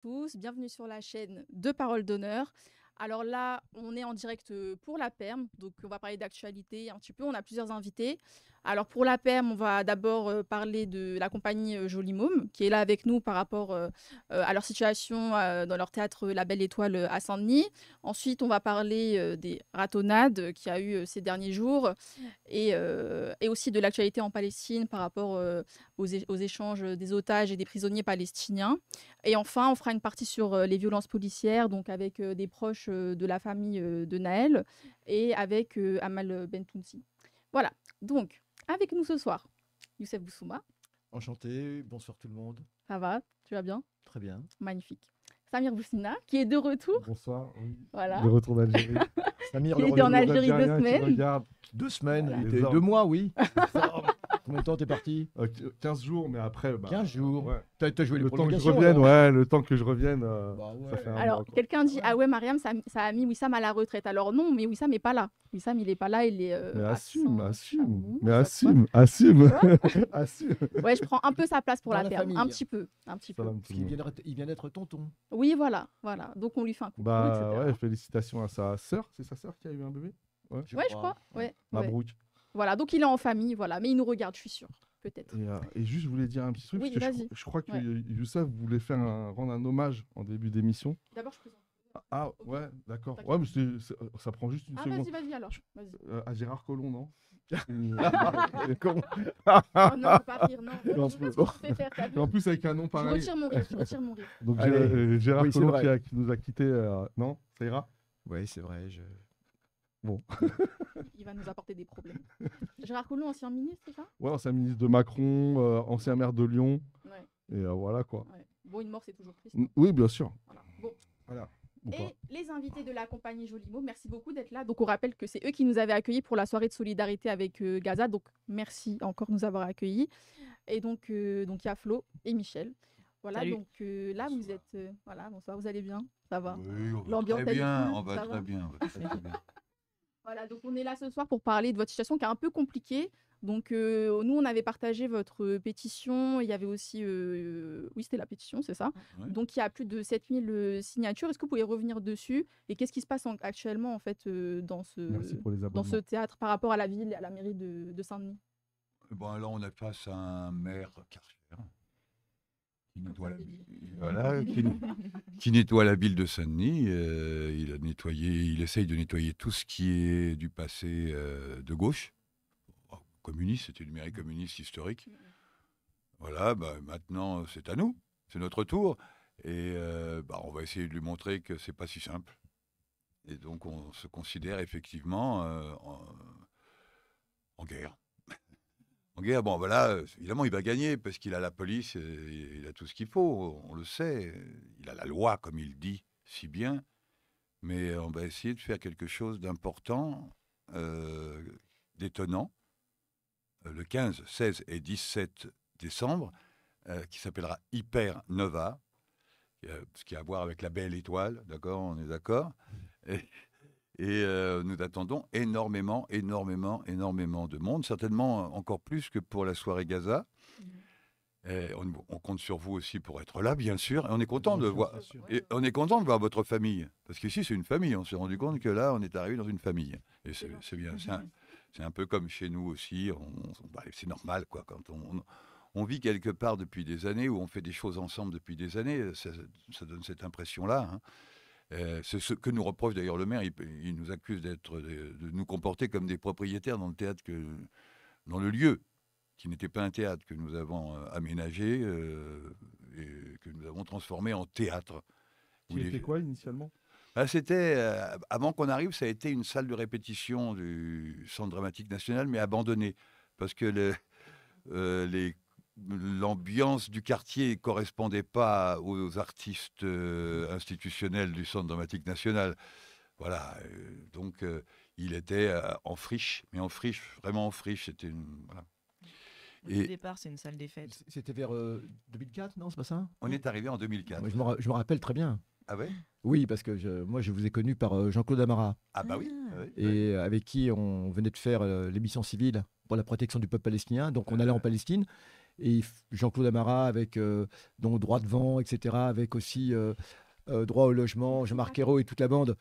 tous, bienvenue sur la chaîne de Parole d'honneur. Alors là, on est en direct pour la perm, donc on va parler d'actualité un petit peu, on a plusieurs invités. Alors pour la perm, on va d'abord parler de la compagnie Joli Môme, qui est là avec nous par rapport à leur situation dans leur théâtre La Belle Étoile à Saint-Denis. Ensuite, on va parler des ratonnades qu'il y a eu ces derniers jours et aussi de l'actualité en Palestine par rapport aux échanges des otages et des prisonniers palestiniens. Et enfin, on fera une partie sur les violences policières, donc avec des proches de la famille de Naël et avec Amal Bentounsi. Voilà, donc avec nous ce soir, Youssef Boussouma, Enchanté, bonsoir tout le monde. ça va, tu vas bien? Très bien. Magnifique. Samir Boussina, qui est de retour, Bonsoir, oui. voilà, De retour d'Algérie. Samir, qui le était en retour. Algérie 2 Algériens qui semaines. regardent 2 semaines, Voilà. il Les était hommes. 2 mois, oui. Combien de temps t'es parti? 15 jours, mais après. 15 jours. Ouais. T'as joué les Le temps que je prolongations revienne, alors ouais, le temps que je revienne, Bah ouais. ça fait un Alors, mois. Quoi. quelqu'un dit, Ouais. ah ouais, Mariam, ça a mis Wissam à la retraite. Alors non, mais Wissam n'est pas là. Wissam, il n'est pas là, il est Mais absent, assume, Chamou, mais ça se assume, assume, Quoi assume. Ouais, je prends un peu sa place pour Dans la la perm, famille. un petit peu, un petit peu. Salam Parce tout le qu'il monde. il vient d'être tonton. Oui, voilà, voilà. Donc on lui fait un coucou, Bah etc. ouais, félicitations à sa sœur. C'est sa sœur qui a eu un bébé. Ouais, je crois. Ouais, ouais. Mabrouk. Voilà, donc il est en famille, voilà. Mais il nous regarde, je suis sûre, peut-être. Et juste, je voulais dire un petit truc. Oui, parce que vas-y. je crois que Ouais. Youssef voulait rendre un hommage en début d'émission. D'abord, je présente. Ah Ok. ouais, d'accord. T'inquiète. Ouais, mais ça prend juste une Ah, seconde. vas-y alors. Vas-y. À Gérard Collomb, non? Comment Oh non, faut pas rire, non. Non, Je veux ce que tu fais faire, t'as vu. Et en plus, avec un nom Je pareil. retire mon rire, je retire mon rire. Donc, Allez. Gérard Oui, c'est Collomb vrai. qui nous a quittés. Non, ça ira? Oui, c'est vrai. Il va nous apporter des problèmes. Gérard Collomb, ancien ministre, c'est ça? Ouais, ancien ministre de Macron, ancien maire de Lyon. Ouais, Et voilà quoi. ouais. Bon, une mort, c'est toujours triste. Oui, bien sûr. Voilà. Bon. Voilà. Ou pas. Et les invités de la compagnie Joli Môme, merci beaucoup d'être là. Donc on rappelle que c'est eux qui nous avaient accueillis pour la soirée de solidarité avec Gaza. Donc merci encore de nous avoir accueillis. Et donc il y a Flo et Michel. Voilà, Salut. donc là vous êtes voilà, bonsoir, vous allez bien? Ça va? Oui, on va L'ambiance, très elle est bien, cool, on va ça va très bien, on va très, très bien. Voilà, donc on est là ce soir pour parler de votre situation qui est un peu compliquée. Donc nous, on avait partagé votre pétition. Il y avait aussi, oui, c'était la pétition, c'est ça. Ouais. Donc il y a plus de 7000 signatures. Est-ce que vous pouvez revenir dessus? Et qu'est-ce qui se passe actuellement en fait Merci pour les dans abonnements. ce théâtre par rapport à la ville et à la mairie de Saint-Denis? Bon, là, on est face à un maire carcéraire qui nettoie qui nettoie la ville de Saint-Denis. Il essaye de nettoyer tout ce qui est du passé de gauche. Communiste, c'était une mairie communiste historique. Voilà, maintenant, c'est à nous, c'est notre tour. Et on va essayer de lui montrer que c'est pas si simple. Et donc, on se considère effectivement en guerre. En guerre, bon, voilà, évidemment, il va gagner parce qu'il a la police, il a tout ce qu'il faut, on le sait. Il a la loi, comme il dit si bien. Mais on va essayer de faire quelque chose d'important, d'étonnant, le 15, 16 et 17 décembre, qui s'appellera Hyper Nova, ce qui a à voir avec la belle étoile, d'accord, on est d'accord. Et nous attendons énormément de monde, certainement encore plus que pour la soirée Gaza. On compte sur vous aussi pour être là, bien sûr. Et on est content de voir. Et on est content de voir votre famille, parce qu'ici c'est une famille. On s'est rendu compte que là, on est arrivé dans une famille. Et c'est bien. C'est un peu comme chez nous aussi. C'est normal, quoi. Quand on vit quelque part depuis des années, ou on fait des choses ensemble depuis des années, ça donne cette impression-là. Hein. C'est ce que nous reproche d'ailleurs le maire. Il nous accuse de nous comporter comme des propriétaires dans le théâtre, dans le lieu qui n'était pas un théâtre, que nous avons aménagé et que nous avons transformé en théâtre. Qui était quoi initialement? C'était, avant qu'on arrive, ça a été une salle de répétition du Centre dramatique national, mais abandonnée, parce que l'ambiance du quartier ne correspondait pas aux artistes institutionnels du Centre dramatique national. Voilà, donc il était en friche, mais en friche, vraiment en friche. C'était voilà. Au départ, c'est une salle des fêtes. C'était vers 2004, non, c'est pas ça? On est arrivé en 2004. Moi, je me rappelle très bien. Ah ouais? Oui, parce que moi, je vous ai connu par Jean-Claude Amara. Ah bah oui. Et avec qui on venait de faire l'émission civile pour la protection du peuple palestinien. Donc on allait en Palestine. Jean-Claude Amara avec donc droit devant, etc. Avec aussi droit au logement, Jean-Marc Ayrault et toute la bande.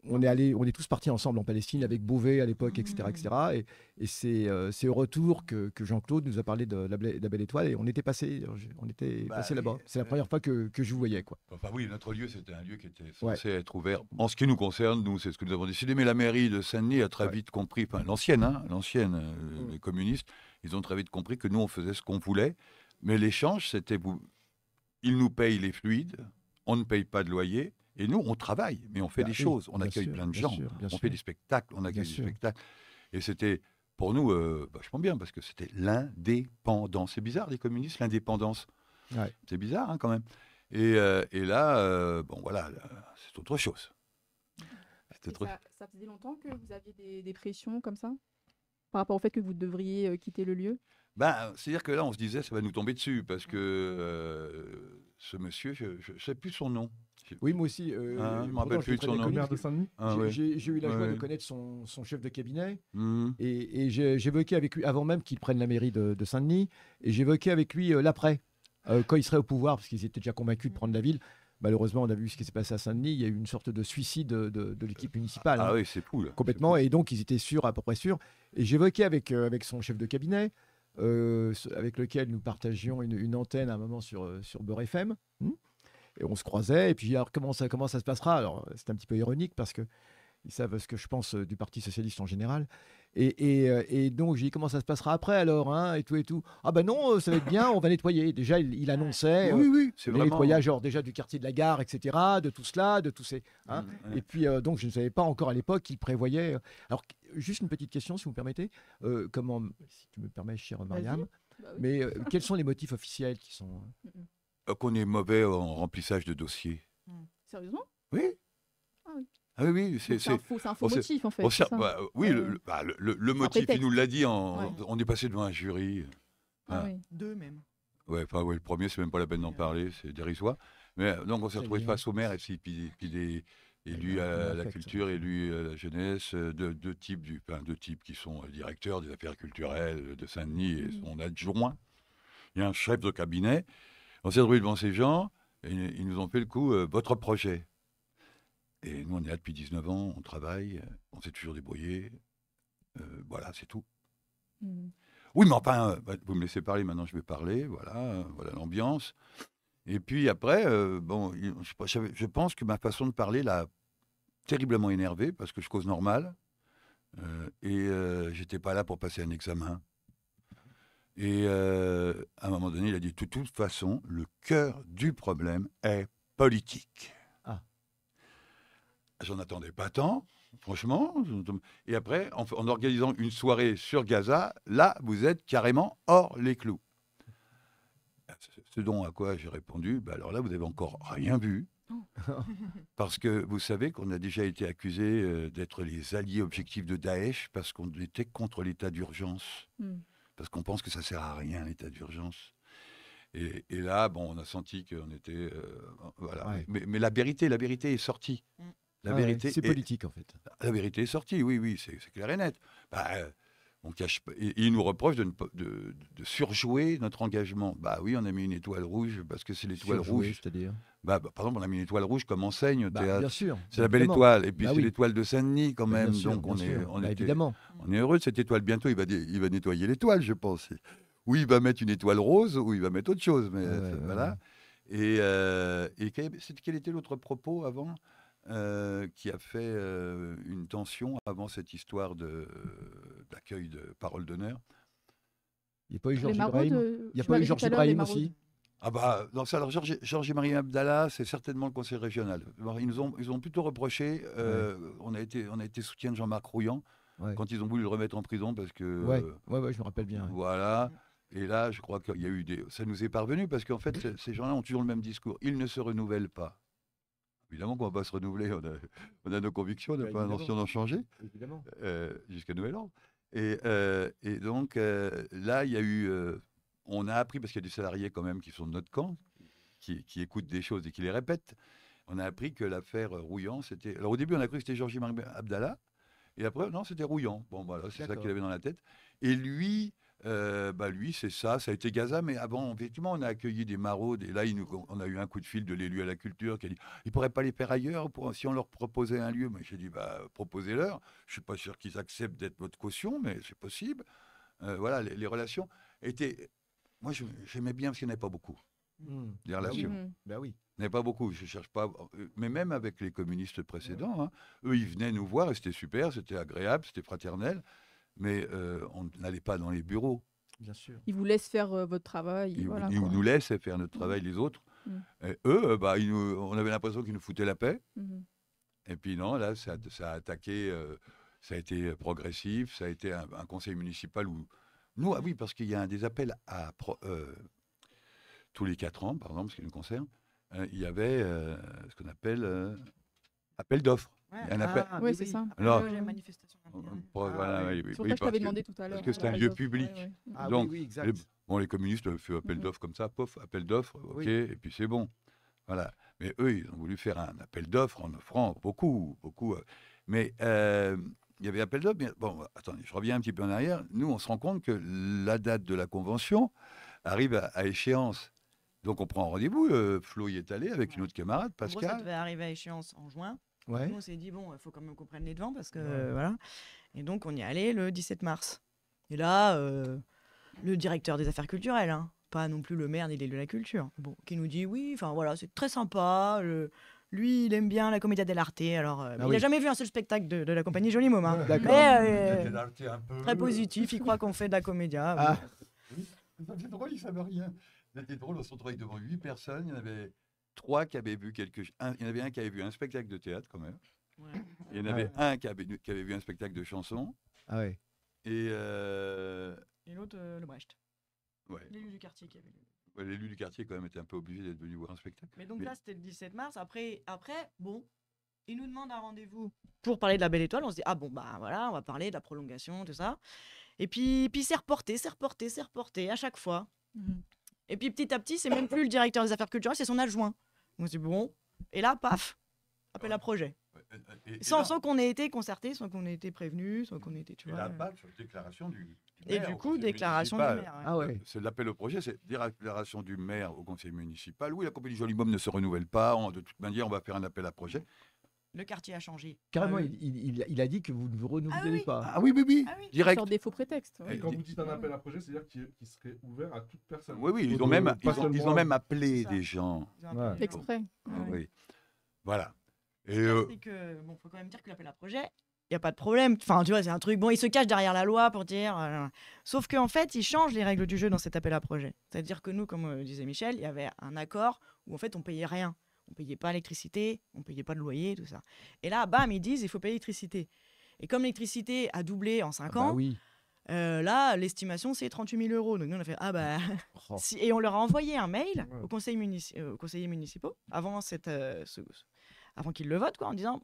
On est tous partis ensemble en Palestine avec Beauvais à l'époque, etc., etc. Et c'est au retour que Jean-Claude nous a parlé de la Belle Étoile et on était passé là-bas. C'est la première fois que je vous voyais, quoi. Enfin oui, notre lieu, c'était un lieu qui était censé être ouvert. En ce qui nous concerne, nous, c'est ce que nous avons décidé. Mais la mairie de Saint-Denis a très vite compris, enfin l'ancienne, les communistes, ils ont très vite compris que nous, on faisait ce qu'on voulait. Mais l'échange, c'était ils nous payent les fluides, on ne paye pas de loyer. Et nous, on travaille, mais on fait des choses. On accueille plein de gens. On fait des spectacles, on accueille des spectacles. Et c'était, pour nous, vachement bien, parce que c'était l'indépendance. C'est bizarre, les communistes, l'indépendance. Ouais. C'est bizarre, quand même. Et là, bon, voilà, c'est autre chose. Ça faisait longtemps que vous aviez des pressions comme ça par rapport au fait que vous devriez quitter le lieu? C'est-à-dire que là, on se disait, ça va nous tomber dessus, parce que ce monsieur, je ne sais plus son nom. Oui, moi aussi. Je me rappelle plus de son nom. Le maire de Saint-Denis. J'ai eu la joie de connaître son chef de cabinet Mhm. et j'évoquais avec lui, avant même qu'il prenne la mairie de Saint-Denis, et j'évoquais avec lui l'après, quand il serait au pouvoir, parce qu'ils étaient déjà convaincus de prendre la ville. Malheureusement, on a vu ce qui s'est passé à Saint-Denis. Il y a eu une sorte de suicide de l'équipe municipale. Ah oui, c'est fou. Là. Complètement. Et donc, ils étaient sûrs, à peu près sûrs. Et j'évoquais avec son chef de cabinet, avec lequel nous partagions une antenne à un moment sur Beurre FM. Et on se croisait. Et puis, alors, comment ça se passera? Alors, c'est un petit peu ironique parce que ils savent ce que je pense du Parti socialiste en général. Et donc, j'ai dit, comment ça se passera après alors, hein, et tout et tout. Ah ben non, ça va être bien, on va nettoyer. Déjà, il annonçait Oui, c'est le vraiment... nettoyage, genre, déjà du quartier de la gare, etc., de tout cela, de tous ces... Hein. Et puis, donc, je ne savais pas encore à l'époque qu'il prévoyait... Alors, juste une petite question, si vous me permettez. Comment, si tu me permets, chère Mariam, Bah oui. mais quels sont les motifs officiels qui sont... Qu'on est mauvais en remplissage de dossiers. Sérieusement? Oui. Ah oui. Ah oui, C'est un faux motif, en fait. on c'est sert- ça. oui, le motif, il prétexte. nous l'a dit. Ouais. On est passé devant un jury. Ah Ah. oui. 2 même. Ouais, le premier, c'est même pas la peine d'en parler, c'est dérisoire. Mais donc, on s'est retrouvé face au maire et puis des élus à la culture, élus à la jeunesse, deux types qui sont directeurs des affaires culturelles de Saint-Denis et son adjoint. Il y a un chef de cabinet. On s'est retrouvé devant ces gens et ils nous ont fait le coup, votre projet. Et nous, on est là depuis 19 ans, on travaille, on s'est toujours débrouillé. Voilà, c'est tout. Oui, mais enfin, vous me laissez parler, maintenant je vais parler, voilà l'ambiance. Et puis après, je pense que ma façon de parler l'a terriblement énervé, parce que je cause normal, et j'étais pas là pour passer un examen. Et à un moment donné, il a dit, de toute façon, le cœur du problème est politique. Ah. J'en attendais pas tant. Franchement, et après, en organisant une soirée sur Gaza, là, vous êtes carrément hors les clous. Ce dont à quoi j'ai répondu, alors là, vous n'avez encore rien vu, parce que vous savez qu'on a déjà été accusés d'être les alliés objectifs de Daesh, parce qu'on était contre l'état d'urgence, parce qu'on pense que ça ne sert à rien, l'état d'urgence. Et là, on a senti qu'on était... voilà. Ouais. Mais la vérité est sortie. La vérité c'est politique, en fait. La vérité est sortie, oui, c'est clair et net. On cache pas. Et il nous reproche de surjouer notre engagement. Oui, on a mis une étoile rouge parce que c'est l'étoile rouge. C'est-à-dire Par exemple, on a mis une étoile rouge comme enseigne au théâtre. Bien sûr. C'est la belle évidemment. étoile. Et puis c'est oui. l'étoile de Saint-Denis quand même. Bien sûr, Donc bien sûr. Évidemment. on est heureux de cette étoile. Bientôt, il va nettoyer l'étoile, je pense. Ou il va mettre une étoile rose, ou il va mettre autre chose. Mais voilà. Et quel était l'autre propos avant qui a fait une tension avant cette histoire d'accueil de parole d'honneur? Il n'y a pas eu Les Georges maraudes, Ibrahim. Il n'y a tu pas m'avais eu dit Georges tout à l'heure, les Ibrahim maraudes. aussi. Non, ça, alors Georges et Marie Abdallah, c'est certainement le conseil régional. Alors, ils ont plutôt reproché. On a été soutien de Jean-Marc Rouillant quand ils ont voulu le remettre en prison parce que. Ouais, je me rappelle bien. Voilà. Et là, je crois qu'il y a eu ça nous est parvenu parce qu'en fait, ces gens-là ont toujours le même discours. Ils ne se renouvellent pas. Évidemment qu'on ne va pas se renouveler. On a nos convictions, on n'a pas l'intention d'en changer. Évidemment. Jusqu'à nouvel ordre. Et donc, là, il y a eu. On a appris, parce qu'il y a des salariés quand même qui sont de notre camp, qui écoutent des choses et qui les répètent. On a appris que l'affaire Rouillant, c'était. Alors au début, on a cru que c'était Georges Abdallah. Et après, non, c'était Rouillant. Bon, voilà, c'est ça qu'il avait dans la tête. Et lui Lui, c'est ça. Ça a été Gaza, mais avant, effectivement, on a accueilli des maraudes. Et là, on a eu un coup de fil de l'élu à la culture qui a dit ils ne pourraient pas les faire ailleurs si on leur proposait un lieu. Mais j'ai dit proposez-leur. Je ne suis pas sûr qu'ils acceptent d'être votre caution, mais c'est possible. Voilà, les relations étaient. Moi, j'aimais bien parce qu'il n'y en avait pas beaucoup. Des relations. Ben oui. Il n'y en avait pas beaucoup. Je ne cherche pas. Mais même avec les communistes précédents, hein, eux, ils venaient nous voir et c'était super, c'était agréable, c'était fraternel. Mais on n'allait pas dans les bureaux. Bien sûr. Ils vous laissent faire votre travail. Ils, voilà, ils quoi. nous laissent faire notre travail, les autres. Et eux, on avait l'impression qu'ils nous foutaient la paix. Et puis non, là, ça a attaqué, ça a été progressif, ça a été un conseil municipal où... Nous, oui, parce qu'il y a des appels tous les 4 ans, par exemple, ce qui nous concerne, il y avait ce qu'on appelle appel d'offres. Ouais. Il y a un appel. Oui, c'est ça. Alors, j'ai manifestation d'intérêt. voilà, oui, C'est pour ça que je t'avais demandé tout à l'heure. parce que c'est un l'appel lieu d'offres. public. Ouais, ouais. Ah Donc, oui, exact. les communistes ont fait appel d'offres comme ça, pof, appel d'offres, ok, Oui. et puis c'est bon. Voilà. Mais eux, ils ont voulu faire un appel d'offres en offrant beaucoup. Mais il y avait appel d'offres. Mais bon, attendez, je reviens un petit peu en arrière. Nous, on se rend compte que la date de la convention arrive à échéance. Donc, on prend rendez-vous. Flo y est allé avec une autre camarade, En gros, ça Pascal. devait arriver à échéance en juin. Ouais. Nous, on s'est dit, bon, il faut quand même qu'on prenne les devants parce que voilà. Et donc, on y est allé le 17 mars. Et là, le directeur des affaires culturelles, hein, pas non plus le maire ni l'élu de la culture, bon, qui nous dit, oui, enfin voilà, c'est très sympa. Lui, il aime bien la Commedia dell'arte. Alors, il oui. n'a jamais vu un seul spectacle de la compagnie Jolie Môme. Hein. D'accord. Mais Un peu... très positif, il croit qu'on fait de la comédia. Ah. Oui, c'était drôle, il ne savait rien. C'était drôle, on se retrouvait devant 8 personnes. Il y en avait 3 qui avaient vu quelque chose. Il y en avait un qui avait vu un spectacle de théâtre, quand même. Ouais. Il y en avait un qui avait vu un spectacle de chansons. Ah ouais. Et Et l'autre, le Brecht. ouais, L'élu du quartier qui avait lu. l'élu du quartier, quand même, était un peu obligé d'être venu voir un spectacle. Mais donc Mais- là, c'était le 17 mars. Après, bon, il nous demande un rendez-vous pour parler de la Belle Étoile. On se dit, ah bon, bah voilà, on va parler de la prolongation, tout ça. Et puis c'est reporté à chaque fois. Et puis petit à petit, c'est même plus le directeur des affaires culturelles, c'est son adjoint. On se dit, bon. Et là, paf, appel à projet. Sans qu'on ait été concerté, sans qu'on ait été prévenu, sans qu'on ait été, tu Et vois. là-bas, sur déclaration du Et maire du au coup, conseil déclaration du municipal. maire. Ouais. Ah ouais. C'est l'appel au projet, c'est déclaration du maire au conseil municipal. Oui, la compagnie Jolie Môme ne se renouvelle pas. De toute manière, on va faire un appel à projet. Le quartier a changé. Carrément, Ah oui. il a dit que vous ne vous renouvelez oui. pas. Ah oui. Ah oui. Direct. Sur des faux prétextes. Et ouais. quand vous dites un appel à projet, c'est-à-dire qu'il serait ouvert à toute personne. Oui, ils Pas ont même, seulement- appelé C'est ça. des gens. Ils ont appelé les gens. Exprès. Ah oui. Oui. Voilà. Et C'est que, bon, faut quand même dire que l'appel à projet, il n'y a pas de problème. Enfin, tu vois, c'est un truc, bon, il se cache derrière la loi pour dire. Sauf qu'en fait, il change les règles du jeu dans cet appel à projet. C'est-à-dire que nous, comme disait Michel, il y avait un accord où en fait, on payait rien. On payait pas l'électricité, on payait pas de loyer, tout ça. Et là, bam, ils disent, il faut payer l'électricité. Et comme l'électricité a doublé en 5 Ah ans, bah oui. là, l'estimation, c'est 38 000 euros. Donc nous, on a fait, ah bah... Oh. Et on leur a envoyé un mail Ouais. aux conseillers municipaux avant qu'ils le votent, quoi, en disant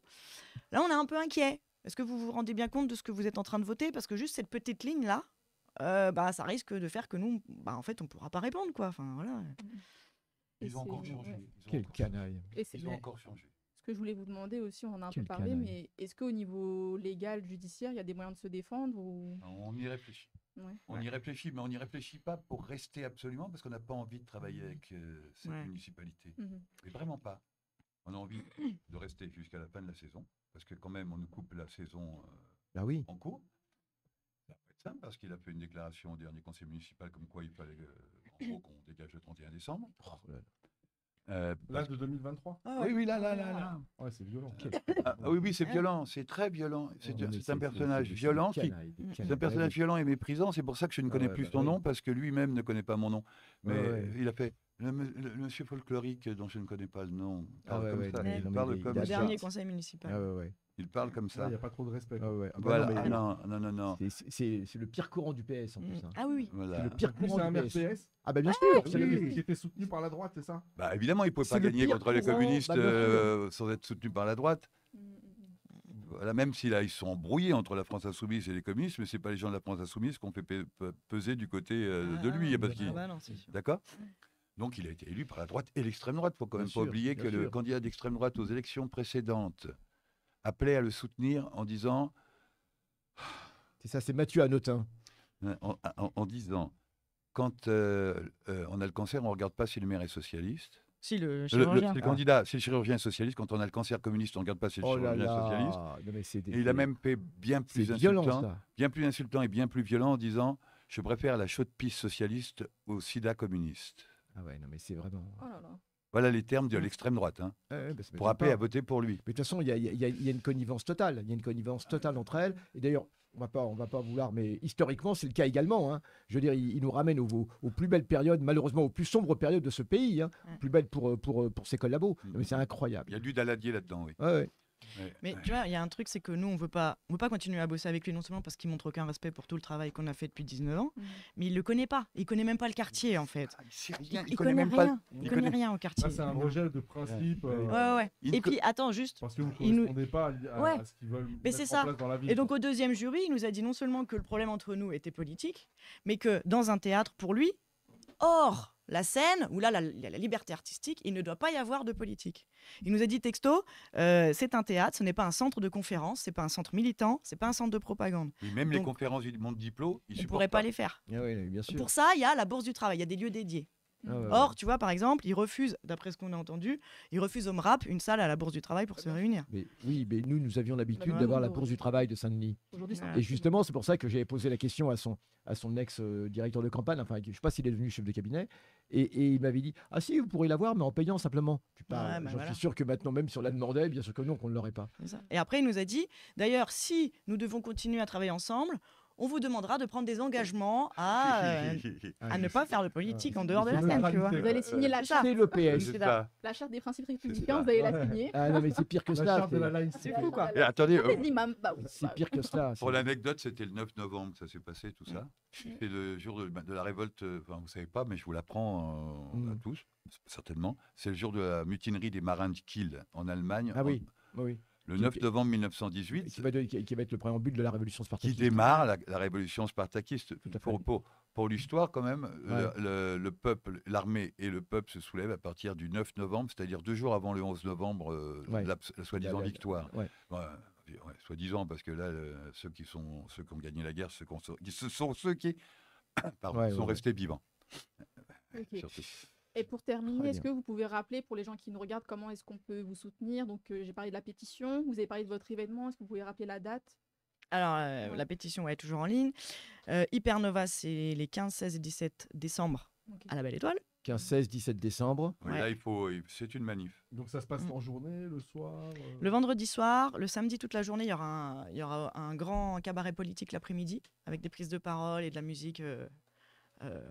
là, on est un peu inquiet. Est-ce que vous vous rendez bien compte de ce que vous êtes en train de voter? Parce que juste cette petite ligne-là, ça risque de faire que nous, en fait, on ne pourra pas répondre, quoi. Enfin, voilà. Et ils ont encore c'est- changé. ouais. Ils ont Quel encore canaille. changé. Et c'est Ils ont mais encore changé. ce que je voulais vous demander aussi, on en a un peu Quel parlé, canaille. mais est-ce qu'au niveau légal, judiciaire, il y a des moyens de se défendre ou... On y réfléchit. Ouais. On y réfléchit, mais on n'y réfléchit pas pour rester absolument, parce qu'on n'a pas envie de travailler avec cette Ouais. municipalité. Mhm. Mais vraiment pas. On a envie de rester jusqu'à la fin de la saison, parce que quand même, on nous coupe la saison Bah oui. en cours. Ça va être simple, parce qu'il a fait une déclaration au dernier conseil municipal comme quoi il fallait en gros, qu'on dégage le 31 décembre. Oh là là. Là, de 2023. Oui, là. Ouais, c'est violent. Oui, c'est violent, c'est très violent. C'est Oh, mais c'est un personnage c'est des violent qui, canailles, des c'est un canailles. personnage violent et méprisant, c'est pour ça que je ne Ah connais ouais, plus bah son oui. nom, parce que lui-même ne connaît pas mon nom. Mais Ouais, ouais. il a fait le monsieur folklorique dont je ne connais pas le nom. Ah parle ouais, comme ouais, ça. non, mais Il non, mais parle il- comme il a Le ça. dernier conseil municipal. Ah ouais, ouais. Il parle comme Il ça. n'y a pas trop de respect. Ah quoi. ouais. Ah bah Voilà. non, mais Non. c'est le pire courant du PS en plus. hein. Ah oui. Voilà. C'est le pire Plus courant c'est un du maire PS. PS. Ah bah bien sûr. c'est le- Qui était soutenu par la droite, c'est ça? Bah, évidemment, il ne pouvait C'est pas le gagner pire contre les courant, communistes bah, bien sûr. sans être soutenu par la droite. Voilà, même si là, ils sont embrouillés entre la France insoumise et les communistes, mais ce n'est pas les gens de la France insoumise qu'on fait peser du côté de lui. Parce qu'il... bah non, c'est sûr. D'accord. Donc il a été élu par la droite et l'extrême droite. Il ne faut quand même Bien pas sûr, oublier bien que le sûr. candidat d'extrême droite aux élections précédentes appelait à le soutenir en disant C'est ça, c'est Mathieu Hanotin. en disant, quand on a le cancer, on ne regarde pas si le maire est socialiste. Si, le Le chirurgien. candidat, si le chirurgien est socialiste, quand on a le cancer communiste, on ne regarde pas si le Oh là chirurgien est socialiste. là. Non, mais c'est Et il a même fait c'est violent, ça. bien plus insultant et bien plus violent en disant « Je préfère la chaude pisse socialiste au sida communiste Ah ouais, non, mais c'est vraiment. Oh là là. ». Voilà les termes de l'extrême droite, hein, Ouais, ouais, bah, ça pour m'étonne appeler pas. à voter pour lui. Mais de toute façon, il y a une connivence totale. Il y a une connivence totale entre elles. Et d'ailleurs, on va pas vouloir, mais historiquement, c'est le cas également. Hein. Je veux dire, il nous ramène aux plus belles périodes, malheureusement aux plus sombres périodes de ce pays. Hein. Ouais. Plus belles pour ses collabos. Non, mais c'est incroyable. Il y a du Daladier là-dedans, oui. Ouais, ouais. Ouais. Mais tu vois, il y a un truc, c'est que nous, on veut pas continuer à bosser avec lui, non seulement parce qu'il montre aucun respect pour tout le travail qu'on a fait depuis 19 ans, mais il le connaît pas. Il connaît même pas le quartier, en fait. Ah, il sait rien, Il connaît même pas. rien. Il connaît rien au quartier. Là, c'est un rejet de principe. Ouais. Il Et ne co- puis, attends, juste. Parce que vous ne Il nous- correspondez pas Ouais. à ce qu'ils veulent Mais mettre c'est en ça. place dans la ville. Et donc, au deuxième jury, il nous a dit non seulement que le problème entre nous était politique, mais que dans un théâtre, pour lui, hors la scène, où là, il y a la liberté artistique, il ne doit pas y avoir de politique. Il nous a dit texto, c'est un théâtre, ce n'est pas un centre de conférence, c'est pas un centre militant, c'est pas un centre de propagande. Et même les Donc, conférences du monde diplôme, ils On ne supportent pourrait pas les faire. Ah ouais, bien sûr. Pour ça, il y a la bourse du travail, il y a des lieux dédiés. Ah ouais, ouais. Or, tu vois, par exemple, ils refusent, d'après ce qu'on a entendu, ils refusent au MRAP une salle à la bourse du travail pour se réunir. Mais, oui, mais nous avions l'habitude Bah, d'avoir la nous, bourse du travail de Saint-Denis. Aujourd'hui, c'est Ouais. Et justement, c'est pour ça que j'avais posé la question à son ex-directeur de campagne, enfin, je ne sais pas s'il est devenu chef de cabinet, et il m'avait dit « Ah si, vous pourrez l'avoir, mais en payant simplement. » Ouais, bah J'en voilà. suis sûr que maintenant, même si on la demandait, bien sûr que non, qu'on ne l'aurait pas. C'est ça. Et après, il nous a dit, d'ailleurs, si nous devons continuer à travailler ensemble, on vous demandera de prendre des engagements à ne pas faire de politique en dehors de la Il faut scène, le tu vois. rajouter, Vous allez signer la charte, C'est le PS. C'est c'est ça. la charte des principes ça. républicains, vous allez la signer. Ah non, mais c'est pire que La cela. charte de la line, C'est fou, quoi. Et attendez, Ah, les imams, bah oui, C'est bah, pire que cela. pour c'est- l'anecdote, c'était le 9 novembre que ça s'est passé, tout ça. C'est le jour de la révolte, enfin, vous ne savez pas, mais je vous l'apprends à tous, certainement. C'est le jour de la mutinerie des marins de Kiel en Allemagne. Ah oui, oui. Le 9 novembre 1918. Qui va être le préambule de la révolution Qui spartakiste. démarre la révolution spartakiste. Tout à fait. Pour l'histoire, quand même, Ouais. le peuple, l'armée et le peuple se soulèvent à partir du 9 novembre, c'est-à-dire 2 jours avant le 11 novembre, Ouais. la soi-disant victoire. Ouais. Ouais, soi-disant, parce que là, ceux qui ont gagné la guerre, ce sont ceux qui pardon, Ouais, sont ouais, restés vivants. ok. Surtout. Et pour terminer, Très est-ce que bien. vous pouvez rappeler pour les gens qui nous regardent comment est-ce qu'on peut vous soutenir? Donc, j'ai parlé de la pétition, vous avez parlé de votre événement, est-ce que vous pouvez rappeler la date? Alors, la pétition est toujours en ligne. Hypernova, c'est les 15, 16 et 17 décembre Ok. à la Belle Étoile. 15, 16, 17 décembre. Ouais, Ouais. Là, c'est une manif. Donc ça se passe Mm. en journée, le soir Le vendredi soir, le samedi toute la journée, il y aura un grand cabaret politique l'après-midi avec des prises de parole et de la musique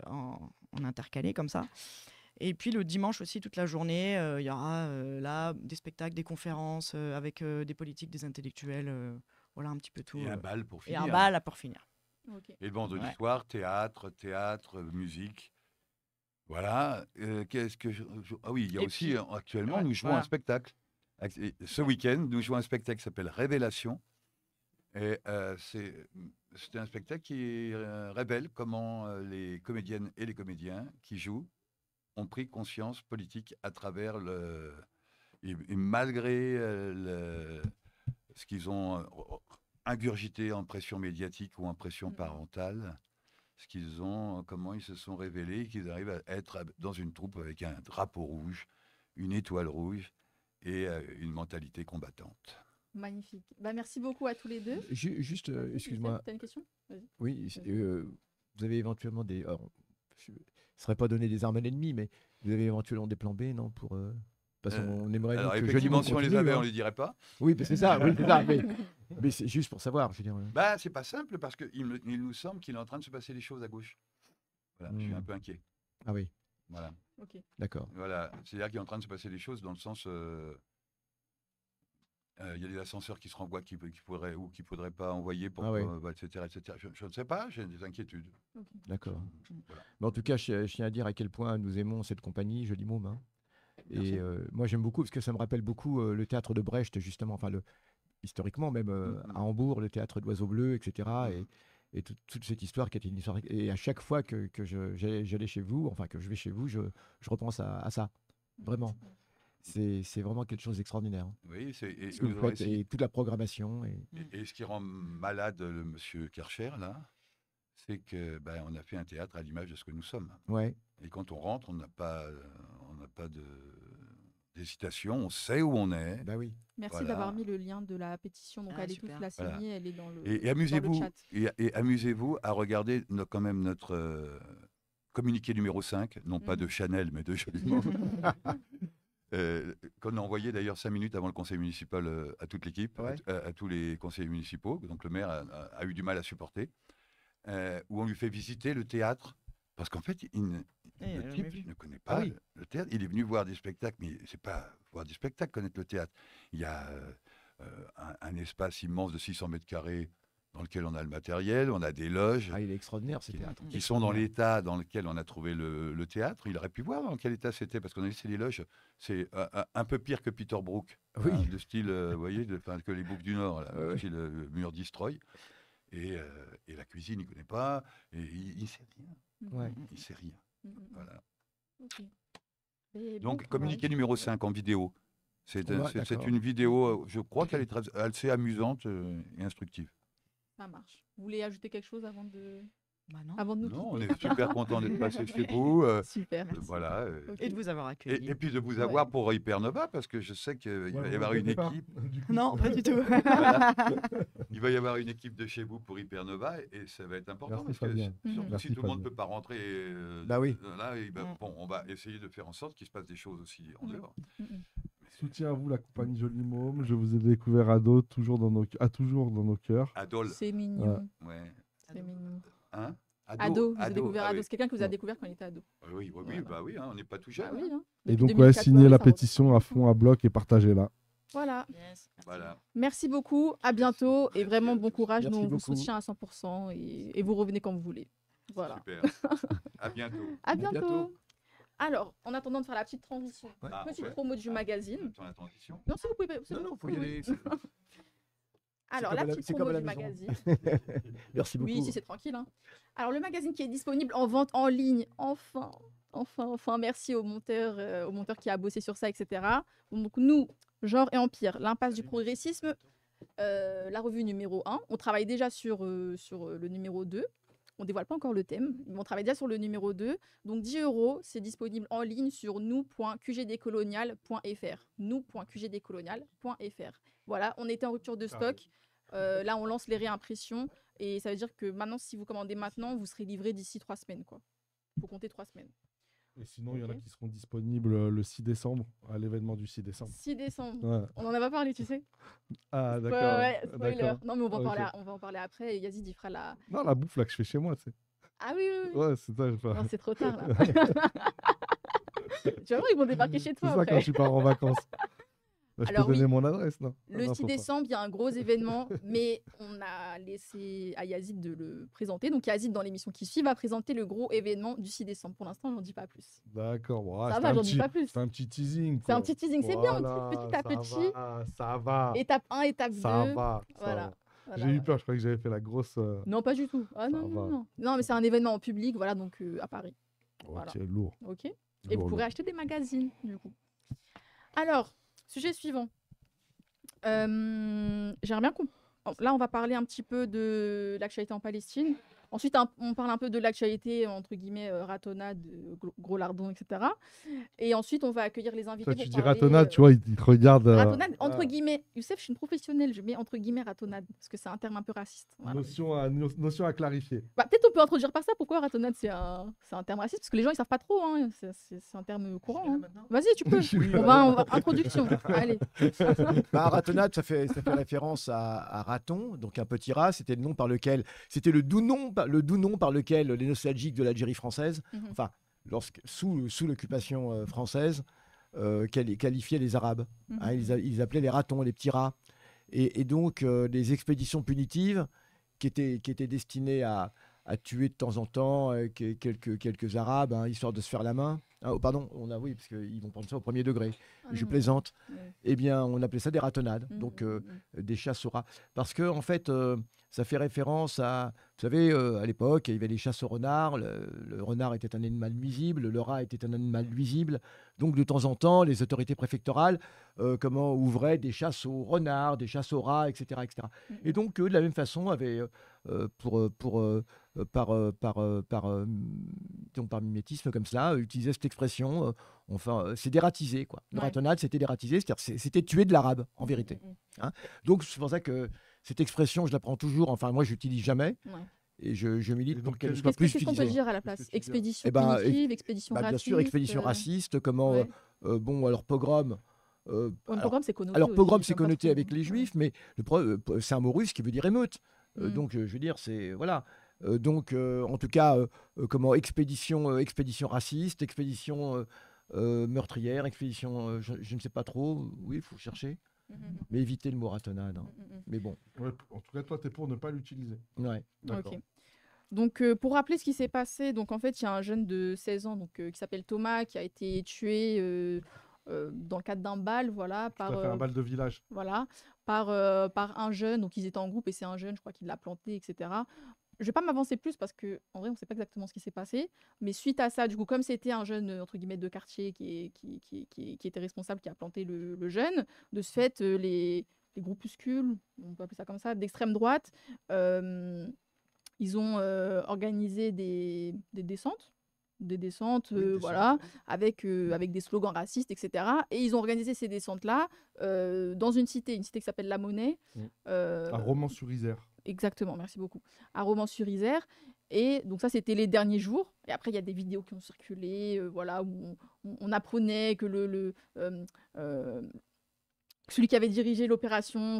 en intercalé comme ça. Et puis le dimanche aussi toute la journée, il y aura là des spectacles, des conférences avec des politiques, des intellectuels, voilà un petit peu tout. Et un bal pour Et finir. un bal là, pour finir. Ok. Et le vendredi Ouais. soir, théâtre, musique. Voilà. Ah oui, il y a Et aussi, puis- actuellement, Ouais, nous jouons voilà. un spectacle. Et ce week-end, nous jouons un spectacle qui s'appelle Révélation. Et c'est un spectacle qui révèle comment les comédiennes et les comédiens qui jouent ont pris conscience politique à travers et malgré ce qu'ils ont ingurgité en pression médiatique ou en pression parentale, comment ils se sont révélés, qu'ils arrivent à être dans une troupe avec un drapeau rouge, une étoile rouge et une mentalité combattante. Magnifique. Bah, merci beaucoup à tous les deux. Juste, excuse-moi. Tu as une question? Vas-y. Oui, vous avez éventuellement des. Alors, je ne serais pas donné des armes à l'ennemi, mais vous avez éventuellement des plans B, non pour, parce qu'on aimerait Alors que effectivement, Joliment si on les continue, avait, hein. on ne les dirait pas. Oui, mais c'est ça, oui, c'est ça. Mais c'est juste pour savoir, je veux dire. Bah, c'est pas simple parce qu'il nous semble qu'il est en train de se passer des choses à gauche. Voilà, je suis un peu inquiet. Ah oui, Voilà. Ok. d'accord. Voilà. C'est-à-dire qu'il est en train de se passer des choses dans le sens. Il y a des ascenseurs qui se renvoient qui pourraient ou qui ne faudrait pas envoyer, pour, Ah oui. etc. Je ne sais pas, j'ai des inquiétudes. Ok. D'accord. Voilà. Mais en tout cas, je tiens à dire à quel point nous aimons cette compagnie, Joli Môme. Hein. Merci. Et moi, j'aime beaucoup parce que ça me rappelle beaucoup le théâtre de Brecht, justement, enfin, historiquement, même à Hambourg, le théâtre d'Oiseau Bleu, etc. Et toute cette histoire qui était une histoire. Et à chaque fois que j'allais chez vous, enfin, que je vais chez vous, je repense à ça. Vraiment. C'est vraiment quelque chose d'extraordinaire. Hein. Oui, et Ce que vous faites, et toute la programmation. ce qui rend malade le monsieur Karcher, là, c'est que on a fait un théâtre à l'image de ce que nous sommes. Ouais. Et quand on rentre, on n'a pas d'hésitation, on sait où on est. Bah oui. Merci Voilà. d'avoir mis le lien de la pétition. Donc, Ah, allez super. tous la Voilà. signer, elle est dans le, Et dans le amusez-vous, chat. et amusez-vous à regarder quand même notre communiqué numéro 5, non pas de Chanel, mais de Joliment. Qu'on a envoyé d'ailleurs 5 minutes avant le conseil municipal à toute l'équipe, Ouais. à tous les conseillers municipaux. Donc le maire a eu du mal à supporter, où on lui fait visiter le théâtre. Parce qu'en fait, le type ne connaît pas le théâtre. Il est venu voir des spectacles, mais c'est pas voir des spectacles, connaître le théâtre. Il y a un espace immense de 600 mètres carrés dans lequel on a le matériel, on a des loges Ah, il est extraordinaire, ce théâtre. qui sont dans l'état dans lequel on a trouvé le théâtre. Il aurait pu voir dans quel état c'était, parce qu'on a laissé les loges. C'est un peu pire que Peter Brook, Oui. de style, vous voyez, que les Boucs du Nord, là, Ouais. style mur destroy. Et la cuisine, il ne connaît pas, et il ne sait rien. Ouais. Il sait rien. Voilà. Ok. Et bon Donc, courage. communiqué numéro 5 en vidéo. C'est Ouais, c'est d'accord. une vidéo, je crois qu'elle est assez amusante et instructive. Ça marche. Vous voulez ajouter quelque chose avant de, Bah non. avant de nous Non, on quitter? est super content d'être passé chez vous. Super. Voilà. Ok. Et de vous avoir accueilli. Et puis de vous Ouais. avoir pour Hypernova, parce que je sais qu'il va y avoir une équipe. Non, pas du tout. Voilà. Il va y avoir une équipe de chez vous pour Hypernova et ça va être important. Merci, Parce que Fabien. surtout Merci, si tout le monde ne Fabien. peut pas rentrer Bah oui. là, Mm. bon, on va essayer de faire en sorte qu'il se passe des choses aussi en dehors. Soutien à vous, la compagnie Joli Môme. Je vous ai découvert ado, toujours dans nos cœurs. Adol, C'est mignon. ouais. C'est mignon. Hein Ado, vous avez découvert ah ado. oui. C'est quelqu'un que vous Ouais. avez découvert quand il était ado. Oui, Voilà. bah oui, hein, on n'est pas tout jeune. Ah oui, hein. Et Depuis donc, 2004, signez ouais, la ça remonte. pétition à fond, à bloc et partagez-la. Voilà. Yes, merci. Voilà. Merci beaucoup. À bientôt. Et vraiment, bon courage. Merci Nous, on vous beaucoup. soutient à 100% et vous revenez quand vous voulez. Voilà. Super. À bientôt. À bientôt. bientôt. Alors, en attendant de faire la petite transition, Ouais. Ah, petite ouais. promo du magazine. Attends la transition. Non, si vous pouvez. c'est Non, bon, non, faut oui, y oui. aller. Alors, comme la à la- petite c'est comme promo à du la maison. magazine. Merci beaucoup. Oui, si c'est tranquille. Hein. Alors, le magazine qui est disponible en vente en ligne, enfin, merci au monteur qui a bossé sur ça, etc. Donc, nous, Genre et Empire, l'impasse du progressisme, la revue numéro 1. On travaille déjà sur le numéro 2. On ne dévoile pas encore le thème, mais on travaille déjà sur le numéro 2. Donc 10 €, c'est disponible en ligne sur nous.qgdcolonial.fr. nous.qgdcolonial.fr. Voilà, on était en rupture de stock. Là, on lance les réimpressions. Et ça veut dire que maintenant, si vous commandez maintenant, vous serez livré d'ici 3 semaines. Il faut compter 3 semaines. Et sinon, il y en a Ok. qui seront disponibles le 6 décembre, à l'événement du 6 décembre. 6 décembre. Ouais. On en a pas parlé, tu sais. Ah, d'accord. Ouais, spoiler. d'accord. Non, mais on va, Ok. on va en parler après. Et Yazid, il fera la... Non, la bouffe là que je fais chez moi, tu sais. Ah oui, oui, oui. Ouais, c'est ça. Je fais- Non, c'est trop tard, là. Tu vas voir, ils vont débarquer chez C'est toi ça quand après. je pars en vacances. Bah, je Alors peux donner oui, mon adresse, non? Le Non, 6 faut pas. décembre, il y a un gros événement, mais on a laissé à Yazid de le présenter. Donc Yazid, dans l'émission qui suit, va présenter le gros événement du 6 décembre. Pour l'instant, je n'en dis pas plus. D'accord. Bon, ah, Ça c'est va, un j'en dis petit- pas plus. C'est un petit teasing. C'est un quoi. petit teasing, c'est bien, Voilà, petit à ça petit. va, ça va. Étape 1, étape 2. Ça va. ça Voilà. va. Voilà, J'ai eu voilà. peur, je croyais que j'avais fait la grosse. Non, pas du tout. Ah Ça non, va. non, non. Non, mais c'est un événement en public, voilà, donc à Paris. Voilà. Ok, lourd. Ok. Et lourd, vous pourrez lourd. acheter des magazines, du coup. Alors, sujet suivant. J'aimerais bien qu'on... Là, on va parler un petit peu de l'actualité en Palestine. Ensuite, on parle un peu de l'actualité, entre guillemets, ratonnade, gros lardon, etc. Et ensuite, on va accueillir les invités. Toi, pour tu dis parler, ratonnade, tu vois, il te regarde. ratonnade, entre ah, guillemets. Youssef, je suis une professionnelle, je mets entre guillemets ratonnade, parce que c'est un terme un peu raciste. Voilà. notion à clarifier. Bah, peut-être on peut introduire par ça. Pourquoi ratonnade, c'est un terme raciste? Parce que les gens, ils savent pas trop. Hein. C'est un terme courant. Hein. Vas-y, tu peux. On va introduction. Allez. Bah, ratonnade, ça fait référence à raton, donc un petit rat. C'était le nom par lequel, c'était le doux nom par lequel les nostalgiques de l'Algérie française, Mhm. enfin, sous l'occupation française, qualifiaient les Arabes. Hein, ils appelaient les ratons, les petits rats. Et donc, les expéditions punitives qui étaient destinées à tuer de temps en temps quelques Arabes, hein, histoire de se faire la main. Ah, pardon, oui, parce qu'ils vont prendre ça au premier degré. Ah Je non. plaisante. Ouais. Eh bien, on appelait ça des ratonnades, Mhm, donc mhm. des chasses aux rats. Parce que, en fait, ça fait référence à. Vous savez, à l'époque, il y avait les chasses au renard. Le renard était un animal nuisible, le rat était un animal nuisible. Donc, de temps en temps, les autorités préfectorales ouvraient des chasses aux renards, des chasses aux rats, etc. etc. Mhm. Et donc, eux, de la même façon, avaient, par mimétisme comme ça, utilisaient cette expression. C'est dératisé, quoi. Une Ouais. ratonnade, c'était dératisé, c'est-à-dire c'était tuer de l'arabe, en vérité. Mhm, Hein. Donc, c'est pour ça que cette expression, je la prends toujours. Enfin, moi, je l'utilise jamais. mhm. Ouais. Et je milite Et pour donc, qu'elle ne quel- soit plus Qu'est-ce qu'on peut utilisée. dire à la Qu'est-ce place? que tu veux dire Expédition Eh ben, punitive, expédition Bien raciste. sûr, expédition raciste, comment. Ouais. Alors, pogrom. Ouais, Alors, pogrom, c'est connoté. alors, pogrom, aussi, c'est j'aime pas connoté trop. avec les Ouais. juifs, mais c'est un mot russe qui veut dire émeute. Mm. Donc, je veux dire, c'est. Voilà. En tout cas, expédition raciste, expédition meurtrière, expédition. Je ne sais pas trop. Oui, il faut chercher. Mhm, Mais éviter le mot ratonnade. Hein. mhm, mhm. Mais bon, Ouais, en tout cas, toi, tu es pour ne pas l'utiliser. ouais. D'accord. Ok. Donc, pour rappeler ce qui s'est passé, donc en fait, il y a un jeune de 16 ans qui s'appelle Thomas qui a été tué dans le cadre d'un bal, voilà, Tu as fait un bal de village. voilà, par un jeune. Donc, ils étaient en groupe et c'est un jeune, je crois, qui l'a planté, etc. Je vais pas m'avancer plus parce que en vrai, on sait pas exactement ce qui s'est passé. Mais suite à ça, du coup, comme c'était un jeune entre guillemets de quartier qui était responsable, qui a planté le jeune, de ce fait, les groupuscules, on peut appeler ça comme ça, d'extrême droite, ils ont organisé des descentes. Des descentes, Oui, des voilà, avec des slogans racistes, etc. Et ils ont organisé ces descentes-là dans une cité qui s'appelle La Monnaie. Mm. euh, À Romans-sur-Isère. Exactement, merci beaucoup. À Romans-sur-Isère. Et donc ça, c'était les derniers jours. Et après, il y a des vidéos qui ont circulé, voilà, où on apprenait que celui qui avait dirigé l'opération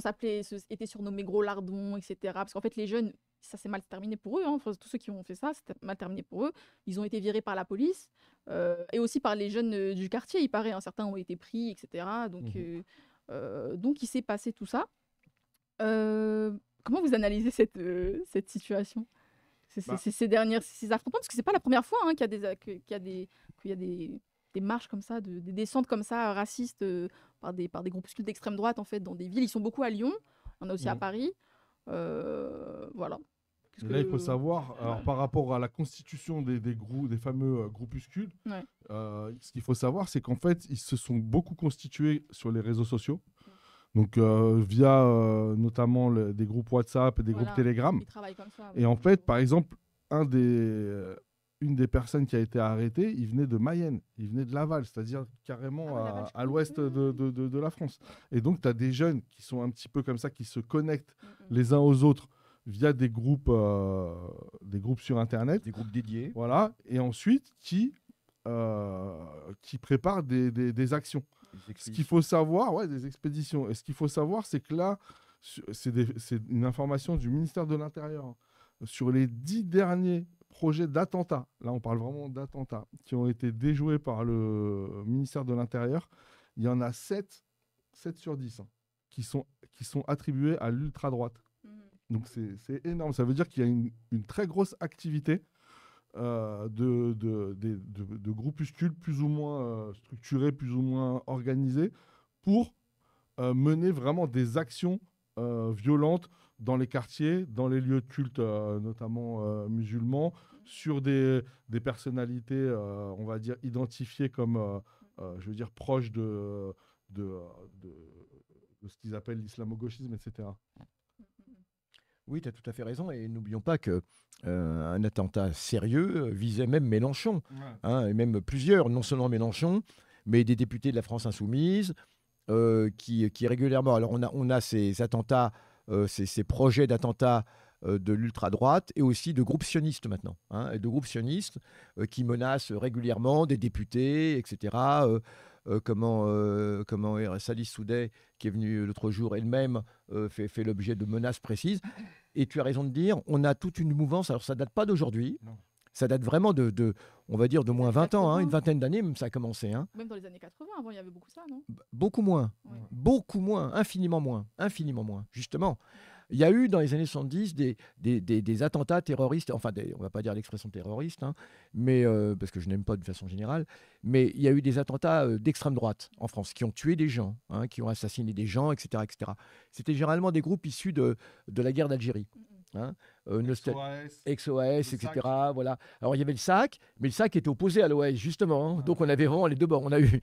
était surnommé Gros Lardon, etc. Parce qu'en fait, les jeunes, ça s'est mal terminé pour eux. Hein. Enfin, tous ceux qui ont fait ça, c'était mal terminé pour eux. Ils ont été virés par la police et aussi par les jeunes du quartier. Il paraît, hein, certains ont été pris, etc. Donc il s'est passé tout ça. Comment vous analysez cette situation, ces affrontements? Parce que c'est pas la première fois hein, qu'il y a des marches comme ça, des descentes comme ça racistes par des groupuscules d'extrême droite en fait dans des villes. Ils sont beaucoup à Lyon, on a aussi à Paris. Voilà. Et là, il faut savoir, alors, par rapport à la constitution des fameux groupuscules, Ouais. ce qu'il faut savoir, c'est qu'en fait, ils se sont beaucoup constitués sur les réseaux sociaux. Donc, via notamment des groupes WhatsApp et des groupes Telegram. Ils travaillent comme ça. Et en fait, par exemple, une des personnes qui a été arrêtée, il venait de Mayenne, il venait de Laval, c'est-à-dire carrément Laval, à l'ouest de la France. Et donc, tu as des jeunes qui sont un petit peu comme ça, qui se connectent les uns aux autres via des groupes sur Internet. Des groupes dédiés. Voilà. Et ensuite, qui préparent des actions. Ce qu'il faut savoir, des expéditions. Et ce qu'il faut savoir, c'est que là, c'est une information du ministère de l'Intérieur. Hein. Sur les 10 derniers projets d'attentats, là on parle vraiment d'attentats, qui ont été déjoués par le ministère de l'Intérieur, il y en a 7 sur 10 hein, qui sont attribués à l'ultra-droite. Donc c'est énorme. Ça veut dire qu'il y a une très grosse activité de groupuscules plus ou moins structurés, plus ou moins organisés, pour mener vraiment des actions violentes dans les quartiers, dans les lieux de culte, notamment musulmans, sur des personnalités, on va dire, identifiées comme, je veux dire, proches de ce qu'ils appellent l'islamo-gauchisme, etc. Oui, tu as tout à fait raison. Et n'oublions pas qu'un attentat sérieux visait même Mélenchon, hein, et même plusieurs, non seulement Mélenchon, mais des députés de la France insoumise, qui régulièrement... Alors, on a ces attentats, ces projets d'attentats de l'ultra-droite et aussi de groupes sionistes maintenant, hein, et de groupes sionistes qui menacent régulièrement des députés, etc. Comment Salih Soudeh, qui est venue l'autre jour elle-même, fait l'objet de menaces précises. Et tu as raison de dire, on a toute une mouvance, alors ça ne date pas d'aujourd'hui, ça date vraiment on va dire, de moins 20 ans, hein, une vingtaine d'années, même ça a commencé. Hein. Même dans les années 80, avant, il y avait beaucoup ça, non? Beaucoup moins, infiniment moins, justement. il y a eu dans les années 70 des attentats terroristes, enfin, on ne va pas dire l'expression terroriste, hein, mais, parce que je n'aime pas de façon générale, mais il y a eu des attentats d'extrême droite en France qui ont tué des gens, hein, qui ont assassiné des gens, etc. etc. C'était généralement des groupes issus de la guerre d'Algérie. Hein, ex-OAS, etc. Voilà. Alors il y avait le SAC, mais le SAC était opposé à l'OAS, justement. Hein. Donc on avait vraiment les deux bords. On a eu.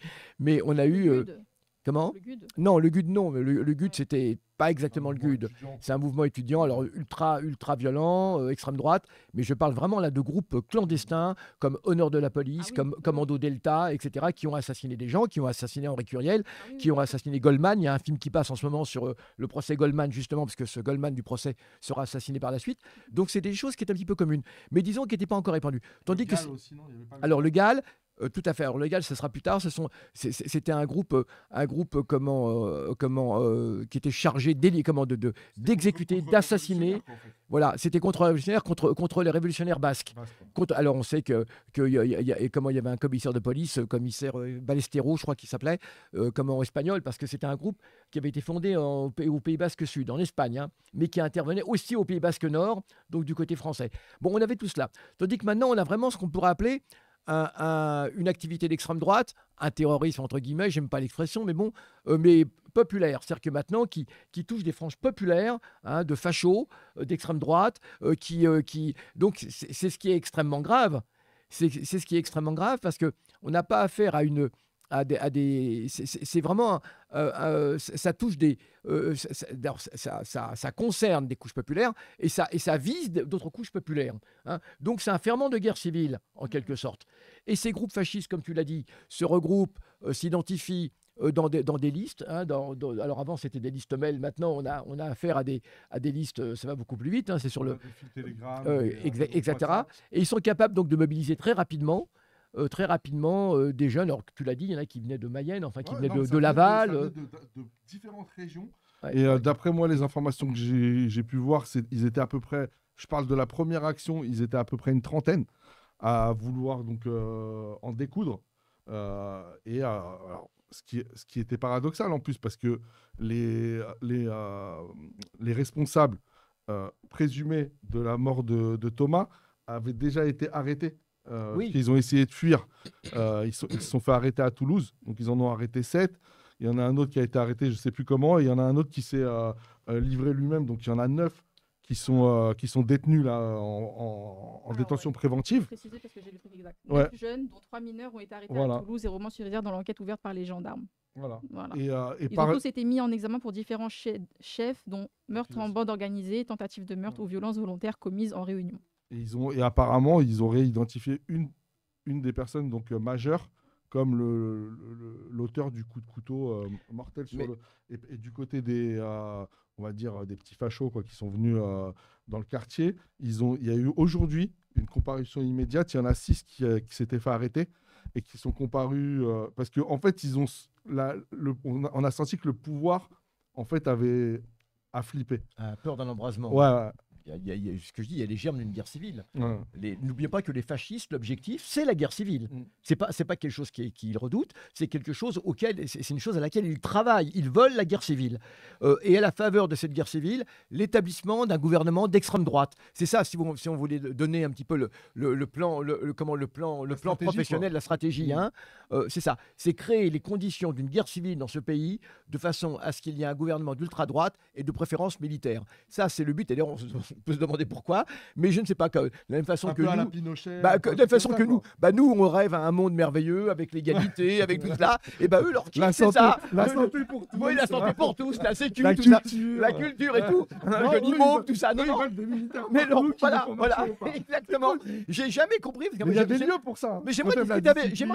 Comment? Le GUD. Non, le GUD, non. Le GUD, c'était pas exactement le GUD. C'est un mouvement étudiant, alors ultra violent, extrême droite. Mais je parle vraiment là de groupes clandestins, comme Honneur de la police, comme Commando Delta, etc., qui ont assassiné des gens, qui ont assassiné Henri Curiel, qui ont assassiné Goldman. Il y a un film qui passe en ce moment sur le procès Goldman, justement, parce que ce Goldman du procès sera assassiné par la suite. Donc, c'est des choses qui étaient un petit peu communes. Mais disons qui n'étaient pas encore répandues. Tandis que alors, le GAL, tout à fait. Alors, le GAL, ce sera plus tard. C'était un groupe qui était chargé d'exécuter, d'assassiner. En fait. Voilà, c'était contre les révolutionnaires basques. Alors, on sait qu'il y avait un commissaire de police, commissaire Ballesteros, je crois qu'il s'appelait, espagnol, parce que c'était un groupe qui avait été fondé au Pays Basque Sud, en Espagne, hein, mais qui intervenait aussi au Pays Basque Nord, donc du côté français. Bon, on avait tout cela. Tandis que maintenant, on a vraiment ce qu'on pourrait appeler une activité d'extrême droite, un terrorisme entre guillemets, j'aime pas l'expression, mais bon, mais populaire, c'est-à-dire que maintenant qui touche des franges populaires, hein, de fachos, d'extrême droite, donc c'est ce qui est extrêmement grave. C'est ce qui est extrêmement grave parce que on n'a pas affaire c'est vraiment ça touche ça concerne des couches populaires et ça vise d'autres couches populaires, hein. Donc c'est un ferment de guerre civile en quelque sorte. Et ces groupes fascistes, comme tu l'as dit, se regroupent, s'identifient dans des listes, hein, alors avant c'était des listes mail, maintenant on a affaire à des listes, ça va beaucoup plus vite, hein, c'est sur le etc. Et ils sont capables donc de mobiliser très rapidement des jeunes. Alors tu l'as dit, il y en a qui venaient de Mayenne, enfin qui venaient de Laval, de différentes régions. Ouais, et d'après moi, les informations que j'ai pu voir, ils étaient à peu près, je parle de la première action, ils étaient à peu près une trentaine à vouloir donc en découdre. Alors, ce qui était paradoxal en plus, parce que les responsables présumés de la mort de Thomas avaient déjà été arrêtés. Ils ont essayé de fuir. Ils se sont fait arrêter à Toulouse. Donc, ils en ont arrêté 7. Il y en a un autre qui a été arrêté, je ne sais plus comment. Et il y en a un autre qui s'est livré lui-même. Donc, il y en a 9 qui sont détenus là, en détention préventive. Je vais préciser parce que j'ai le truc exact. 9 jeunes, dont 3 mineurs, ont été arrêtés à Toulouse et Romans-sur-Isère dans l'enquête ouverte par les gendarmes. Voilà. Ils ont tous été mis en examen pour différents chefs, dont meurtre en bande organisée, tentative de meurtre ou violences volontaires commises en réunion. Et apparemment, ils auraient identifié une des personnes donc majeures comme l'auteur du coup de couteau mortel et du côté des on va dire des petits fachos qui sont venus dans le quartier. Il y a eu aujourd'hui une comparution immédiate. Il y en a 6 qui s'étaient fait arrêter et qui sont comparus parce que en fait on a senti que le pouvoir en fait a flippé. Peur d'un embrasement. Ouais. Ce que je dis, il y a les germes d'une guerre civile. N'oubliez pas que les fascistes, l'objectif, c'est la guerre civile. C'est pas quelque chose qu'ils redoutent, c'est quelque chose c'est une chose à laquelle ils travaillent. Ils veulent la guerre civile. Et à la faveur de cette guerre civile, l'établissement d'un gouvernement d'extrême droite. C'est ça, si on voulait donner un petit peu le plan professionnel, la stratégie. Hein, c'est ça. C'est créer les conditions d'une guerre civile dans ce pays de façon à ce qu'il y ait un gouvernement d'ultra-droite et de préférence militaire. Ça, c'est le but. Et d'ailleurs, on peut se demander pourquoi, mais je ne sais pas. De la même façon que nous, nous, on rêve à un monde merveilleux avec l'égalité, avec tout cela. Et eux, leur kiff, c'est ça. La santé pour tous. Oui, la santé pour tous, la sécu, tout ça, la culture et tout, l'immeuble, tout ça. Non, mais voilà, exactement. J'ai jamais compris. Il y a des lieux pour ça. Mais j'aimerais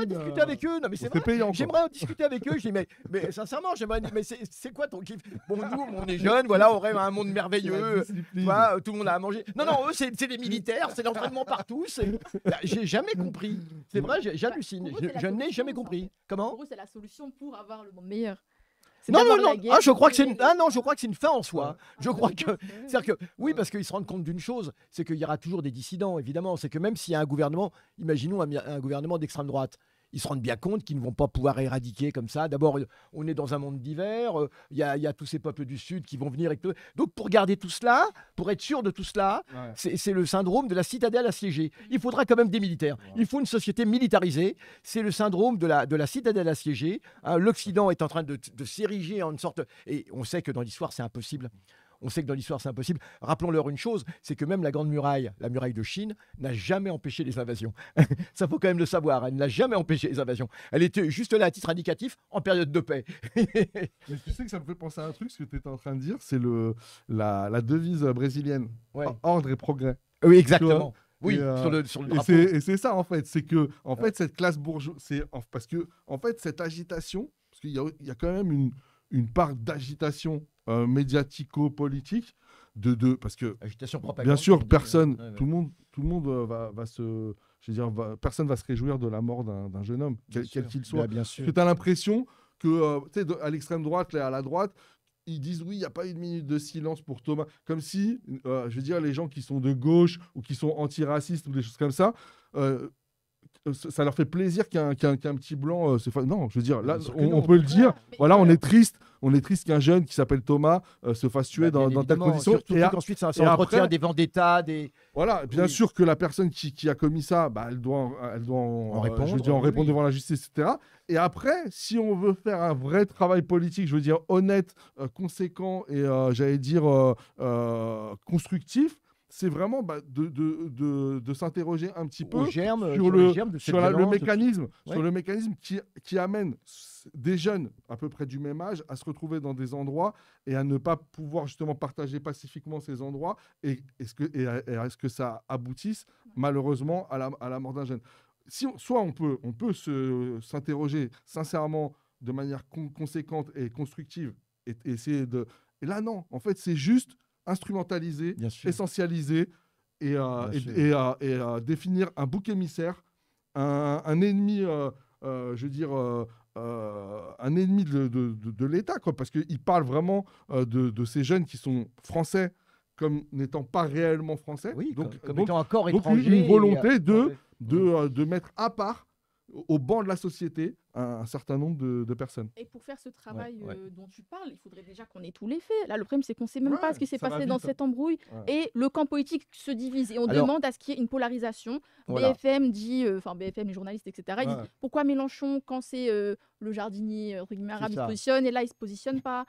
discuter avec eux. Non, mais c'est vrai. J'aimerais en discuter avec eux. Je dis, mais sincèrement, mais c'est quoi ton kiff? Bon, nous, on est jeunes, voilà, on rêve à un monde merveilleux. Tout le monde a à manger. Non, eux, c'est des militaires, c'est l'entraînement partout. J'ai jamais compris. C'est vrai, j'hallucine. Je n'ai jamais compris. Comment? Pour eux, c'est la solution pour avoir le monde meilleur. Non. Je crois que c'est une fin en soi. Je crois que, c'est-à-dire que, oui, parce qu'ils se rendent compte d'une chose, c'est qu'il y aura toujours des dissidents, évidemment. C'est que même s'il y a un gouvernement, imaginons un gouvernement d'extrême droite, Ils se rendent bien compte qu'ils ne vont pas pouvoir éradiquer comme ça. D'abord, on est dans un monde divers. Il y a tous ces peuples du Sud qui vont venir. Donc, pour garder tout cela, pour être sûr de tout cela, c'est le syndrome de la citadelle assiégée. Il faudra quand même des militaires. Il faut une société militarisée. C'est le syndrome de la citadelle assiégée. Hein, l'Occident est en train de s'ériger en une sorte... Et on sait que dans l'histoire, c'est impossible. Rappelons-leur une chose, c'est que même la Grande Muraille, la muraille de Chine, n'a jamais empêché les invasions. Ça, faut quand même le savoir. Elle n'a jamais empêché les invasions. Elle était juste là à titre indicatif en période de paix. Mais tu sais que ça me fait penser à un truc, ce que tu étais en train de dire, c'est la devise brésilienne. Ouais. Ordre et progrès. Oui, exactement. Oui, sur le drapeau. Et c'est ça, en fait. C'est que, fait, cette classe bourgeoise... Parce que, en fait, cette agitation, parce qu'il y a quand même une part d'agitation médiatico-politique, parce que agitation propagande, bien sûr, personne, ouais. tout le monde va se... Je veux dire, personne va se réjouir de la mort d'un jeune homme, quel qu'il soit. Bien sûr. Parce que tu as l'impression que, tu sais, à l'extrême droite, à la droite, ils disent oui, il n'y a pas une minute de silence pour Thomas. Comme si, je veux dire, les gens qui sont de gauche ou qui sont antiracistes ou des choses comme ça, ça leur fait plaisir qu'un petit blanc non, je veux dire, là, on peut le dire. Voilà, on est triste qu'un jeune qui s'appelle Thomas se fasse tuer dans telle condition. Surtout qu'ensuite, ça entretient des vendettas, des... Voilà, bien sûr que la personne qui a commis ça, elle doit en répondre, je veux dire, en répondre devant la justice, etc. Et après, si on veut faire un vrai travail politique, je veux dire, honnête, conséquent et, j'allais dire, constructif, c'est vraiment de s'interroger un petit peu sur le mécanisme, sur le mécanisme qui amène des jeunes à peu près du même âge à se retrouver dans des endroits et à ne pas pouvoir justement partager pacifiquement ces endroits et est-ce que ça aboutisse malheureusement à la mort d'un jeune. Soit on peut s'interroger sincèrement de manière conséquente et constructive et essayer de... Et là non, en fait c'est juste instrumentaliser, essentialiser et définir un bouc émissaire, un ennemi, je veux dire, un ennemi de l'État, quoi, parce qu'il parle vraiment de ces jeunes qui sont français comme n'étant pas réellement français. Oui, donc étant encore donc étrangers. Une volonté de mettre à part, au banc de la société, un certain nombre de personnes. Et pour faire ce travail dont tu parles, il faudrait déjà qu'on ait tous les faits. Là, le problème, c'est qu'on ne sait même pas ce qui s'est passé dans cette embrouille. Et le camp politique se divise. Et on demande à ce qu'il y ait une polarisation. Voilà. BFM dit, BFM, les journalistes, etc., ils disent pourquoi Mélenchon, quand c'est le jardinier arabe, il se positionne, et là, il ne se positionne pas.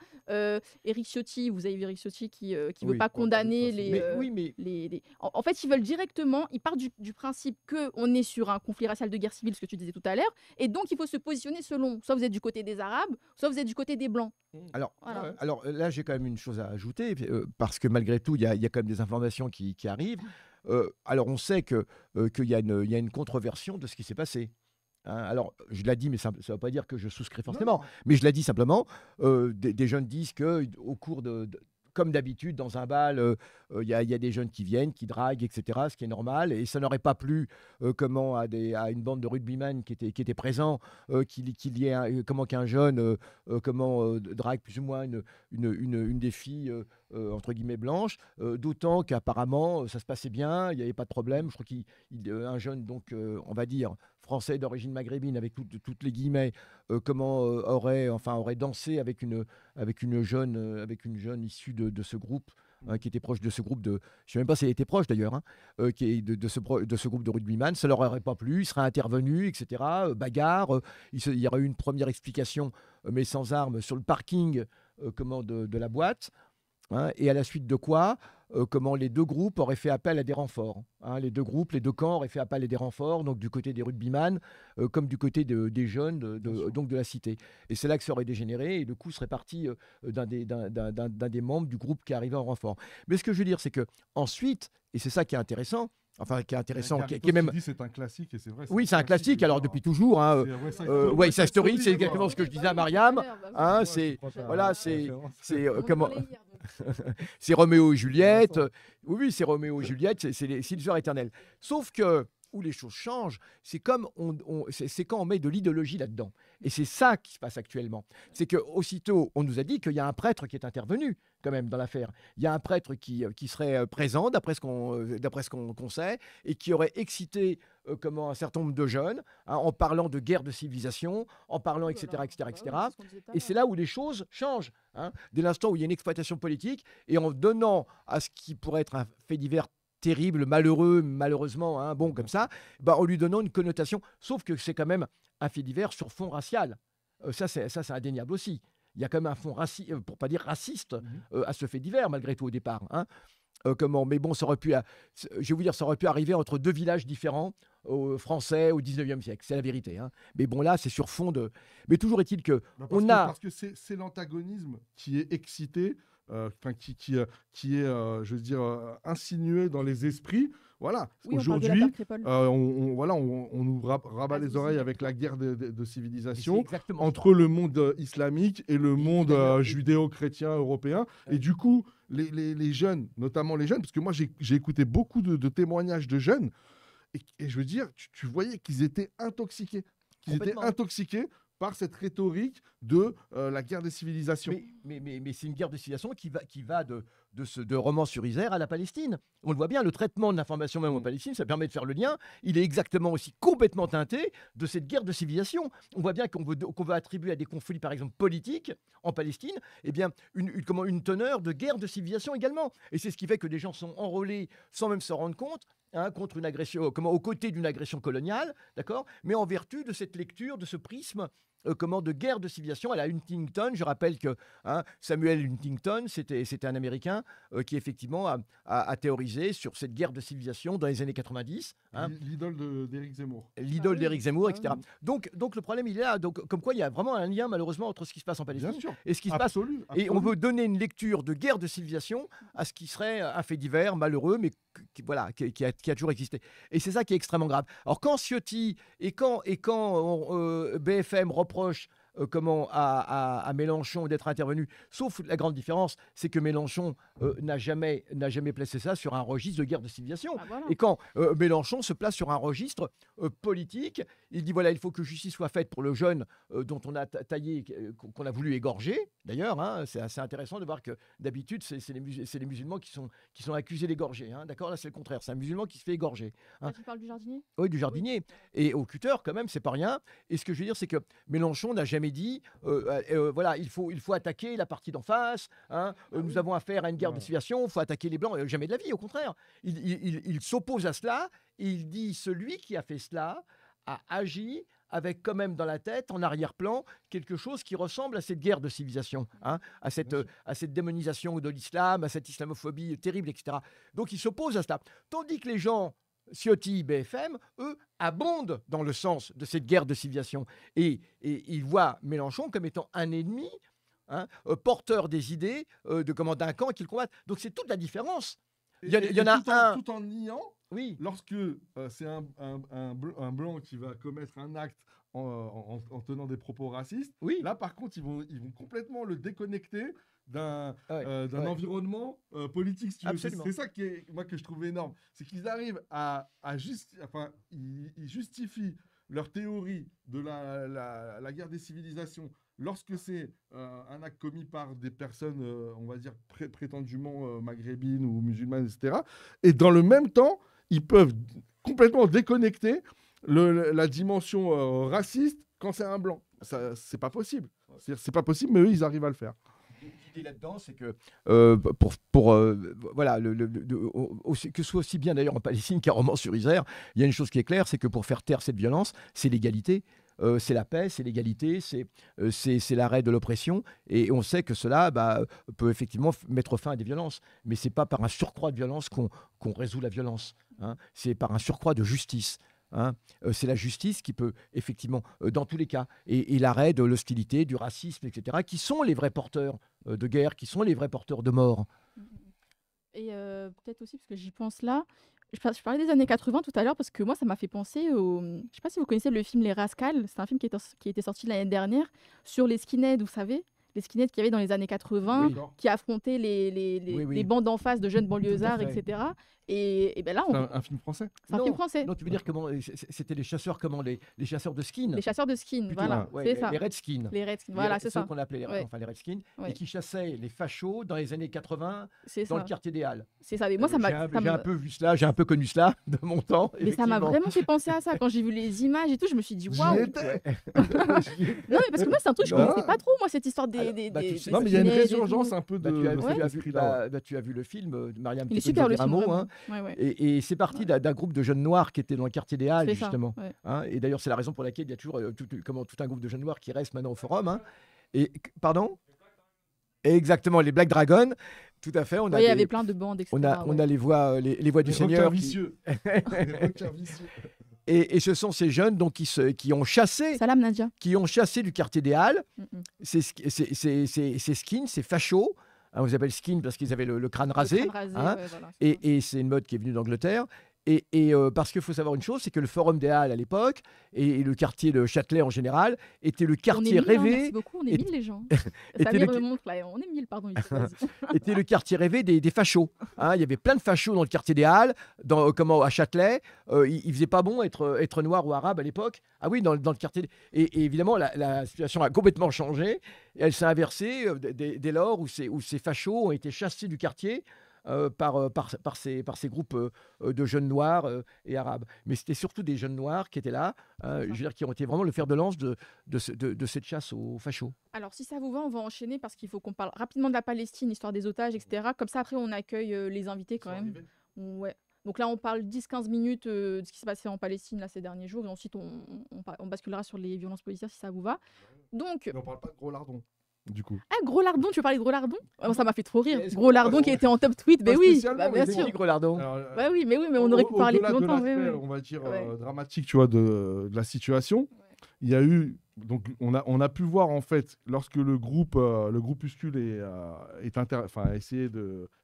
Éric Ciotti, vous avez vu Éric Ciotti qui ne veut pas condamner les... En fait, ils veulent directement, ils partent du principe qu'on est sur un conflit racial de guerre civile, ce que tu disais tout à l'heure, et donc il faut se positionner selon, soit vous êtes du côté des Arabes, soit vous êtes du côté des Blancs. Alors là, j'ai quand même une chose à ajouter, parce que malgré tout, il y a quand même des informations qui arrivent. Alors, on sait qu'il y a une controversion de ce qui s'est passé. Hein, alors, je l'ai dit, mais ça ne veut pas dire que je souscris forcément. Mais je l'ai dit simplement. Des jeunes disent qu'au cours comme d'habitude, dans un bal, il y a des jeunes qui viennent, qui draguent, etc., ce qui est normal. Et ça n'aurait pas plu à une bande de rugbyman qui était présent, qu'il y ait qu'un jeune drague plus ou moins une des filles, entre guillemets, blanches. D'autant qu'apparemment, ça se passait bien, il n'y avait pas de problème. Je crois qu'un jeune, donc, on va dire, français d'origine maghrébine, avec toutes les guillemets, aurait dansé avec une jeune issue de ce groupe, qui était proche de ce groupe je ne sais même pas si elle était proche d'ailleurs, qui est de ce groupe de rugbyman. Ça leur aurait pas plu, il serait intervenu, etc. Bagarre, il y aurait eu une première explication, mais sans armes, sur le parking de la boîte. Hein, et à la suite de quoi, les deux groupes auraient fait appel à des renforts. Hein, les deux camps auraient fait appel à des renforts, donc du côté des rugbyman, comme du côté des jeunes donc de la cité. Et c'est là que ça aurait dégénéré, et le coup serait parti d'un des membres du groupe qui arrivait en renfort. Mais ce que je veux dire, c'est que ensuite, et c'est ça qui est intéressant, qui est même... C'est un classique, et c'est vrai. Oui, c'est un classique, alors depuis toujours. Hein, West Side Story, c'est exactement ce que je disais à Mariam. Hein, c'est Roméo et Juliette. Oui, c'est Roméo et Juliette, c'est l'histoire éternelle. Sauf que où les choses changent, c'est comme c'est quand on met de l'idéologie là-dedans. Et c'est ça qui se passe actuellement. C'est que aussitôt, on nous a dit qu'il y a un prêtre qui est intervenu quand même dans l'affaire. Il y a un prêtre qui serait présent, d'après ce qu'on sait, et qui aurait excité un certain nombre de jeunes, hein, en parlant de guerre de civilisation, en parlant, Oh là etc., là. etc., Bah etc. oui, c'est ce qu'on disait tout à Et c'est l'heure. là où les choses changent. Hein. Dès l'instant où il y a une exploitation politique, et en donnant à ce qui pourrait être un fait divers terrible, malheureux, malheureusement, hein, bon, comme ça, bah, en lui donnant une connotation, sauf que c'est quand même un fait divers sur fond racial. Ça, c'est indéniable aussi. Il y a quand même un fond pour pas dire raciste, à ce fait divers, malgré tout, au départ. Hein. Mais bon, ça aurait pu, je vais vous dire, ça aurait pu arriver entre deux villages différents, français, au 19e siècle. C'est la vérité. Hein. Mais bon, là, c'est sur fond de. Mais toujours est-il que Parce que c'est l'antagonisme qui est excité, qui est, je veux dire, insinué dans les esprits. Voilà. Oui, on parle de la Aujourd'hui, père Crépol. on nous rabat Ah, les si, oreilles si. avec la guerre de Mais c'est civilisation exactement entre le monde islamique et le monde d'ailleurs, judéo-chrétien européen. Ouais. Et du coup, les jeunes, notamment les jeunes, parce que moi j'ai écouté beaucoup de témoignages de jeunes, et je veux dire, tu voyais qu'ils étaient intoxiqués. Complètement. Par cette rhétorique de la guerre des civilisations. Mais c'est une guerre de civilisation qui va de Romans-sur-Isère à la Palestine. On le voit bien, le traitement de l'information même en Palestine, ça permet de faire le lien. Il est exactement aussi complètement teinté de cette guerre de civilisation. On voit bien qu'on veut attribuer à des conflits, par exemple, politiques en Palestine, eh bien, une teneur de guerre de civilisation également. Et c'est ce qui fait que des gens sont enrôlés sans même se rendre compte, hein, contre une agression, aux côtés d'une agression coloniale, d'accord, mais en vertu de cette lecture, de ce prisme de guerre de civilisation à la Huntington. Je rappelle que Samuel Huntington, c'était un Américain qui effectivement a théorisé sur cette guerre de civilisation dans les années 90. Hein, L'idole d'Éric Zemmour. l'idole oui. d'Éric Zemmour, Ah etc. oui. Donc le problème, il est là. Donc, comme quoi, il y a vraiment un lien, malheureusement, entre ce qui se passe en Palestine Bien sûr. et ce qui se passe. Absolu. Et on veut donner une lecture de guerre de civilisation à ce qui serait un fait divers, malheureux, mais qui a toujours existé. Et c'est ça qui est extrêmement grave. Alors quand Ciotti et quand BFM reproche à Mélenchon d'être intervenu, sauf la grande différence, c'est que Mélenchon n'a jamais placé ça sur un registre de guerre de civilisation. Ah, voilà. Et quand Mélenchon se place sur un registre politique, il dit voilà, il faut que justice soit faite pour le jeune dont on a taillé, qu'on a voulu égorger. D'ailleurs, hein, c'est assez intéressant de voir que d'habitude, c'est les musulmans qui sont accusés d'égorger. Hein, d'accord, là c'est le contraire, c'est un musulman qui se fait égorger. Hein. Ah, tu parles du jardinier? Oui, du jardinier. Et au cutter, quand même, c'est pas rien. Et ce que je veux dire, c'est que Mélenchon n'a jamais dit voilà, il faut attaquer la partie d'en face. Hein, nous avons affaire à une guerre de civilisation, il faut attaquer les Blancs. Jamais de la vie, au contraire. Il s'oppose à cela. Et il dit celui qui a fait cela a agi avec quand même dans la tête, en arrière-plan, quelque chose qui ressemble à cette guerre de civilisation, hein, à cette démonisation de l'islam, à cette islamophobie terrible, etc. Donc il s'oppose à cela. Tandis que les gens, Ciotti, BFM, eux, abondent dans le sens de cette guerre de civilisation. Et ils voient Mélenchon comme étant un ennemi, hein, porteur des idées d'un camp qu'ils combattent. Donc c'est toute la différence. Il y en a un... Tout en niant, oui. lorsque c'est un blanc qui va commettre un acte en tenant des propos racistes, Oui. là par contre ils vont complètement le déconnecter d'un environnement politique. Si tu veux. Absolument. C'est ça que je trouve énorme. C'est qu'ils arrivent ils justifient leur théorie de la guerre des civilisations lorsque c'est un acte commis par des personnes, on va dire, prétendument maghrébines ou musulmanes, etc. Et dans le même temps, ils peuvent complètement déconnecter la dimension raciste quand c'est un blanc. C'est pas possible. C'est pas possible, mais eux, ils arrivent à le faire. L'idée là-dedans, c'est que voilà, que ce soit aussi bien d'ailleurs en Palestine qu'à Romans-sur-Isère, il y a une chose qui est claire, c'est que pour faire taire cette violence, c'est l'égalité. C'est la paix, c'est l'égalité, c'est l'arrêt de l'oppression. Et on sait que cela peut effectivement mettre fin à des violences. Mais ce n'est pas par un surcroît de violence qu'on résout la violence. Hein. C'est par un surcroît de justice. Hein. C'est la justice qui peut effectivement, dans tous les cas, et l'arrêt de l'hostilité, du racisme, etc., qui sont les vrais porteurs de guerre, qui sont les vrais porteurs de mort. Et peut-être aussi, parce que j'y pense là, je parlais des années 80 tout à l'heure, parce que moi, ça m'a fait penser au... Je ne sais pas si vous connaissez le film Les Rascals, c'est un film qui était sorti l'année dernière, sur les skinheads, vous savez, les skinheads qu'il y avait dans les années 80, Oui. qui affrontaient Oui, oui. les bandes en face de jeunes banlieusards, fait. etc. Et ben là, C'est un film français. c'est un film français. Non, tu veux dire comment c'était les chasseurs, les chasseurs de skins. Les chasseurs de skins, Plutôt, voilà, ouais, c'est ça. les redskins. Les Redskins, voilà, c'est ceux ça. qu'on appelait Ouais. les redskins, Ouais. et qui chassaient les fachos dans les années 80 C'est dans ça. le quartier des Halles. C'est ça. Mais moi, ça m'a. J'ai un peu vu cela, j'ai un peu connu cela de mon temps. Mais ça m'a effectivement. vraiment fait penser à ça. Quand j'ai vu les images et tout, je me suis dit, J'y waouh! étais. Non, mais parce que moi, c'est un truc, je Ah. connaissais pas trop, moi, cette histoire Alors, des tu sais, Non, mais il y a une skinheads et tout. résurgence un peu de tu as, de tu cet as vu, esprit-là. tu as vu le film, Mariam, Il est tu peux super, nous le dire un film, mot, vraiment. hein. Ouais, ouais. Et c'est parti d'un groupe de jeunes noirs qui étaient dans le quartier des Halles, C'est ça, justement. ouais. Hein. Et d'ailleurs, c'est la raison pour laquelle il y a toujours tout un groupe de jeunes noirs qui restent maintenant au forum. Hein. Et, pardon? Exactement, les Black Dragons. Tout à fait. On a Ouais, il y des- avait plein de bandes, etc. on ouais. a les voix du Les requins Seigneur. vicieux. Les requins vicieux. Et ce sont ces jeunes donc, qui ont chassé Salam, Nadia. du quartier des Halles Mm-mm. ces skins, ces fachos. Hein, on les appelle skins parce qu'ils avaient le crâne rasé. Le crâne rasé, hein. ouais, voilà, c'est ça. Et c'est une mode qui est venue d'Angleterre. Et parce qu'il faut savoir une chose, c'est que le Forum des Halles à l'époque, et le quartier de Châtelet en général, était le On est quartier 1000, hein, rêvé, merci beaucoup, on est et- 1000 les gens. était Samir le- me montre là, on est 1000, pardon. Yusuf, vas-y. était le quartier rêvé des fachos. Hein, il y avait plein de fachos dans le quartier des Halles, à Châtelet. Il faisait pas bon être noir ou arabe à l'époque. Ah oui, dans le quartier. Et évidemment, la situation a complètement changé. Et elle s'est inversée dès lors où ces fachos ont été chassés du quartier. Par ces groupes de jeunes noirs et arabes. Mais c'était surtout des jeunes noirs qui étaient là, je veux dire, qui ont été vraiment le fer de lance de cette chasse aux fachos. Alors, si ça vous va, on va enchaîner parce qu'il faut qu'on parle rapidement de la Palestine, histoire des otages, etc. Comme ça, après, on accueille les invités quand même. Ouais. Donc là, on parle 10-15 minutes de ce qui s'est passé en Palestine là, ces derniers jours. Et ensuite, on basculera sur les violences policières si ça vous va. Donc, Mais on parle pas de gros lardons, du coup. ah, Gros Lardon, tu veux parler de Gros Lardon? Ah, ça m'a fait trop rire. Est-ce Gros qu'on- Lardon qui était en top tweet, Pas ben oui, spécialement, bah, mais bien c'est sûr. Qui, Grelardon? Alors, Ouais, oui, mais on aurait pu parler plus au-delà de longtemps. l'aspect, ouais, ouais. on va dire, Ouais. dramatique, tu vois, de la situation. Il y a eu, donc on a pu voir en fait, lorsque le groupuscule a essayé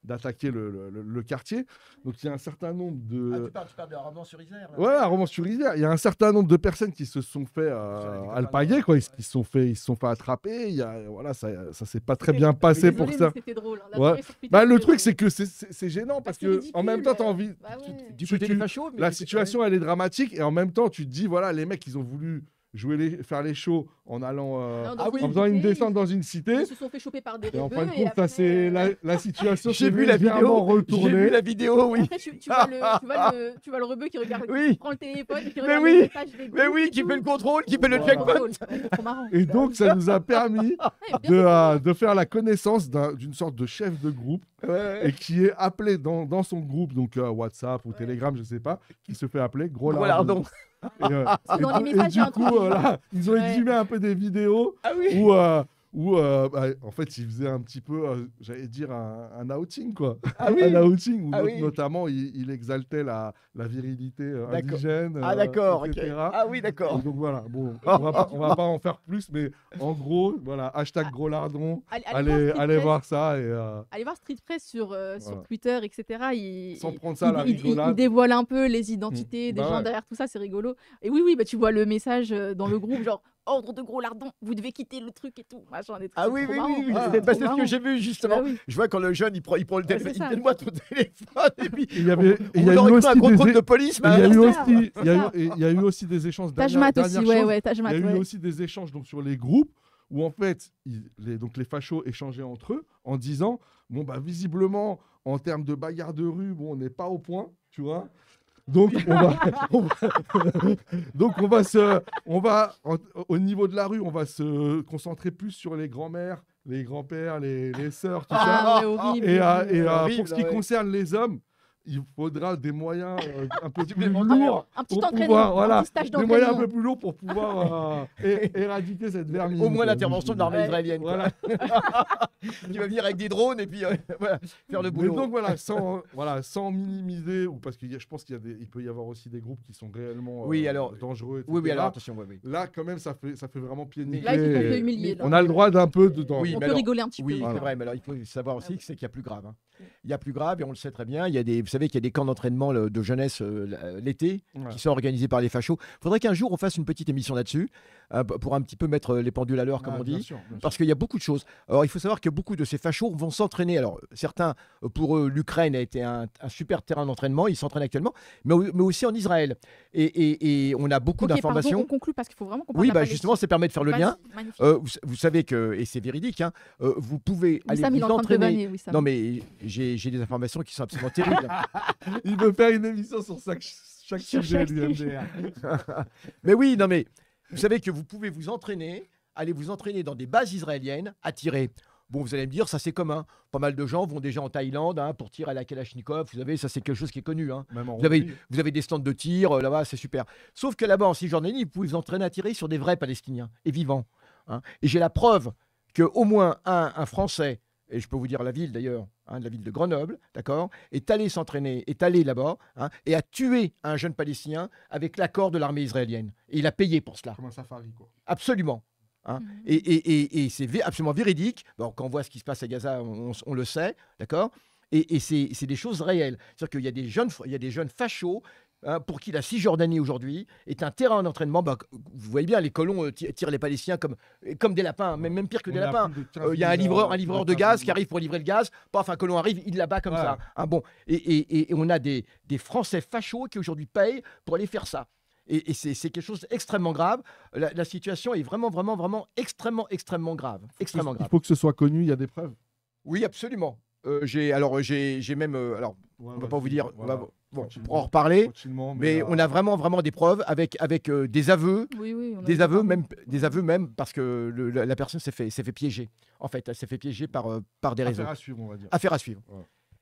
d'attaquer le quartier, donc il y a un certain nombre de... Tu parles de Romans-sur-Isère là? Ouais, à Romans-sur-Isère, il y a un certain nombre de personnes qui se sont fait alpaguer, quoi. Ils se sont fait attraper. Voilà, ça s'est pas très bien passé Désolée, pour mais ça. c'était drôle. hein. La Ouais. soirée sur Twitter, Bah, le c'était truc, drôle. c'est que c'est gênant parce c'est que en même temps, ridicule, tu as envie. bah ouais. Du tu- côté tu- des fachos, mais La situation, elle est dramatique et en même temps, tu te dis, voilà, les mecs, ils ont voulu faire les shows en allant, Non, dans ah oui, une en faisant une cité, descente dans une cité. Ils se sont fait choper par des Et en rebeux. fin de et compte, ça, après, c'est la situation. J'ai s'est vu la légèrement vidéo. J'ai retournée. vu la vidéo, oui. Après, tu vois le rebeu qui regarde, Oui. qui prend le téléphone, qui Mais regarde oui. les messages des Mais groupes oui, et qui tout. fait le contrôle, qui fait le Voilà. checkpoint. Drôle, c'est trop marrant. Et donc, ça nous a permis Ouais, bien de faire la connaissance d'une sorte de chef de groupe et qui est appelé dans son groupe, donc WhatsApp ou Ouais. Telegram, je sais pas, qui se fait appeler Gros Gros Lardon. Lardon. Et, Parce que dans les et messages, il y a du un coup, truc qui- là, ils ont Ouais. exhumé un peu des vidéos Ah oui. où en fait, ils faisaient un petit peu, j'allais dire, un outing, quoi. Ah oui. Un outing où Ah oui. notamment, il exaltait la virilité D'accord. indigène, Ah d'accord. ok. etc. Ah oui, d'accord. Et donc voilà, bon, on va pas en faire plus, mais en gros, voilà, hashtag Gros Lardon, allez voir ça et Allez voir Street Press sur Voilà. Twitter, etc. sans prendre ça à la il rigolade. dévoile un peu les identités des Bah gens ouais. derrière tout ça, c'est rigolo. Et oui, bah, tu vois le message dans le groupe, genre ordre de Gros Lardon, vous devez quitter le truc et tout. Machin, des trucs Ah oui, trop oui, marrants. oui, oui. Ah, C'est trop ce marrant. que j'ai vu justement. Bah oui. Je vois quand le jeune il prend le téléphone, c'est ça. donne-moi ton téléphone et puis Il y avait, on il y a eu aurait cru aussi un gros des truc de police. il y a mais- eu c'est ça, aussi, c'est il y a ça. eu- il y a eu aussi des échanges. Tajmat dernière aussi, ouais, chose, ouais, Il Tajmat, y a eu ouais. aussi des échanges donc, sur les groupes où en fait donc les fachos échangeaient entre eux en disant bon bah visiblement en termes de bagarre de rue bon on n'est pas au point tu vois donc au niveau de la rue on va se concentrer plus sur les grands-mères les grands-pères les sœurs tout ça Ah, ouais, horrible. et horrible, pour ce qui ouais. concerne les hommes il faudra des moyens un peu plus Supplémentaires. lourds Un petit pour entraînement, pouvoir, voilà, un petit stage des moyens un d'entraînement. peu plus lourds pour pouvoir éradiquer cette vermine. Au moins quoi. l'intervention de l'armée Ouais. israélienne. quoi. Voilà. Qui va venir avec des drones et puis voilà, faire le Mais boulot. donc sans minimiser, ou parce que je pense il peut y avoir aussi des groupes qui sont réellement Oui, alors- dangereux. Etc. Oui, oui, alors attention, oui, oui. Là, quand même, ça fait vraiment pied Mais- nickelé. Là, il faut et te humilier. là. On a le droit d'un peu dedans. Oui, On mais peut alors- rigoler un petit Oui, peu. c'est Voilà. vrai, mais alors il faut savoir aussi que c'est qu'il y a plus grave. Hein. Il y a plus grave et on le sait très bien. Il y a des, vous savez qu'il y a des camps d'entraînement de jeunesse l'été qui sont organisés par les fachos. Il faudrait qu'un jour on fasse une petite émission là-dessus pour un petit peu mettre les pendules à l'heure, comme on Bien dit. sûr, bien sûr. Parce qu'il y a beaucoup de choses. Alors, il faut savoir que beaucoup de ces fachos vont s'entraîner. Alors, certains, pour eux, l'Ukraine a été un super terrain d'entraînement. Ils s'entraînent actuellement, mais aussi en Israël. Et on a beaucoup Ok, pardon, d'informations. on conclut parce qu'il faut vraiment qu'on parle Oui, de la justement, ça permet de faire le Palestine. lien. Vas-y, magnifique. Vous savez que, et c'est véridique, hein, vous pouvez aller Wissam, il est vous en train de te entraîner. vanner, Wissam. Non, mais j'ai des informations qui sont absolument terribles. Il veut faire une émission sur chaque Sur sujet chaque du sujet. MDR. Mais oui, non, mais vous savez que vous pouvez vous entraîner, aller vous entraîner dans des bases israéliennes à tirer. Bon, vous allez me dire, ça c'est commun. Pas mal de gens vont déjà en Thaïlande pour tirer à la Kalachnikov. Vous savez, ça c'est quelque chose qui est connu. Hein. Même en Vous avez, rugby. vous avez des stands de tir là-bas, c'est super. Sauf que là-bas, en Cisjordanie, vous pouvez vous entraîner à tirer sur des vrais Palestiniens et vivants. Hein. Et j'ai la preuve qu'au moins un Français, et je peux vous dire la ville d'ailleurs, de la ville de Grenoble, d'accord, est allé s'entraîner, est allé là-bas et a tué un jeune Palestinien avec l'accord de l'armée israélienne. Et il a payé pour cela. Comme un safari, quoi. Absolument. Et c'est absolument véridique. Bon, quand on voit ce qui se passe à Gaza, on le sait, d'accord. Et c'est des choses réelles. C'est-à-dire qu'il y a des jeunes fachos pour qui la Cisjordanie aujourd'hui est un terrain d'entraînement. Vous voyez bien, les colons tirent les Palestiniens comme des lapins, même pire que des lapins. Il y a un livreur de gaz qui arrive pour livrer le gaz. Paf, un colon arrive, il l'abat comme ça. Bon. Et on a des Français fachos qui aujourd'hui payent pour aller faire ça. Et c'est quelque chose d'extrêmement grave. La situation est vraiment, vraiment, vraiment extrêmement grave. Extrêmement Il grave. faut que ce soit connu, il y a des preuves. Oui, absolument. J'ai même... on ne va pas vous dire... Voilà. Bon, pour en reparler. Tranquillement, Mais on a vraiment, vraiment des preuves avec des aveux. Oui, Des aveux même parce que la personne s'est fait piéger. En fait, elle s'est fait piéger par des réseaux. Affaire à suivre, on va dire. Affaire à suivre.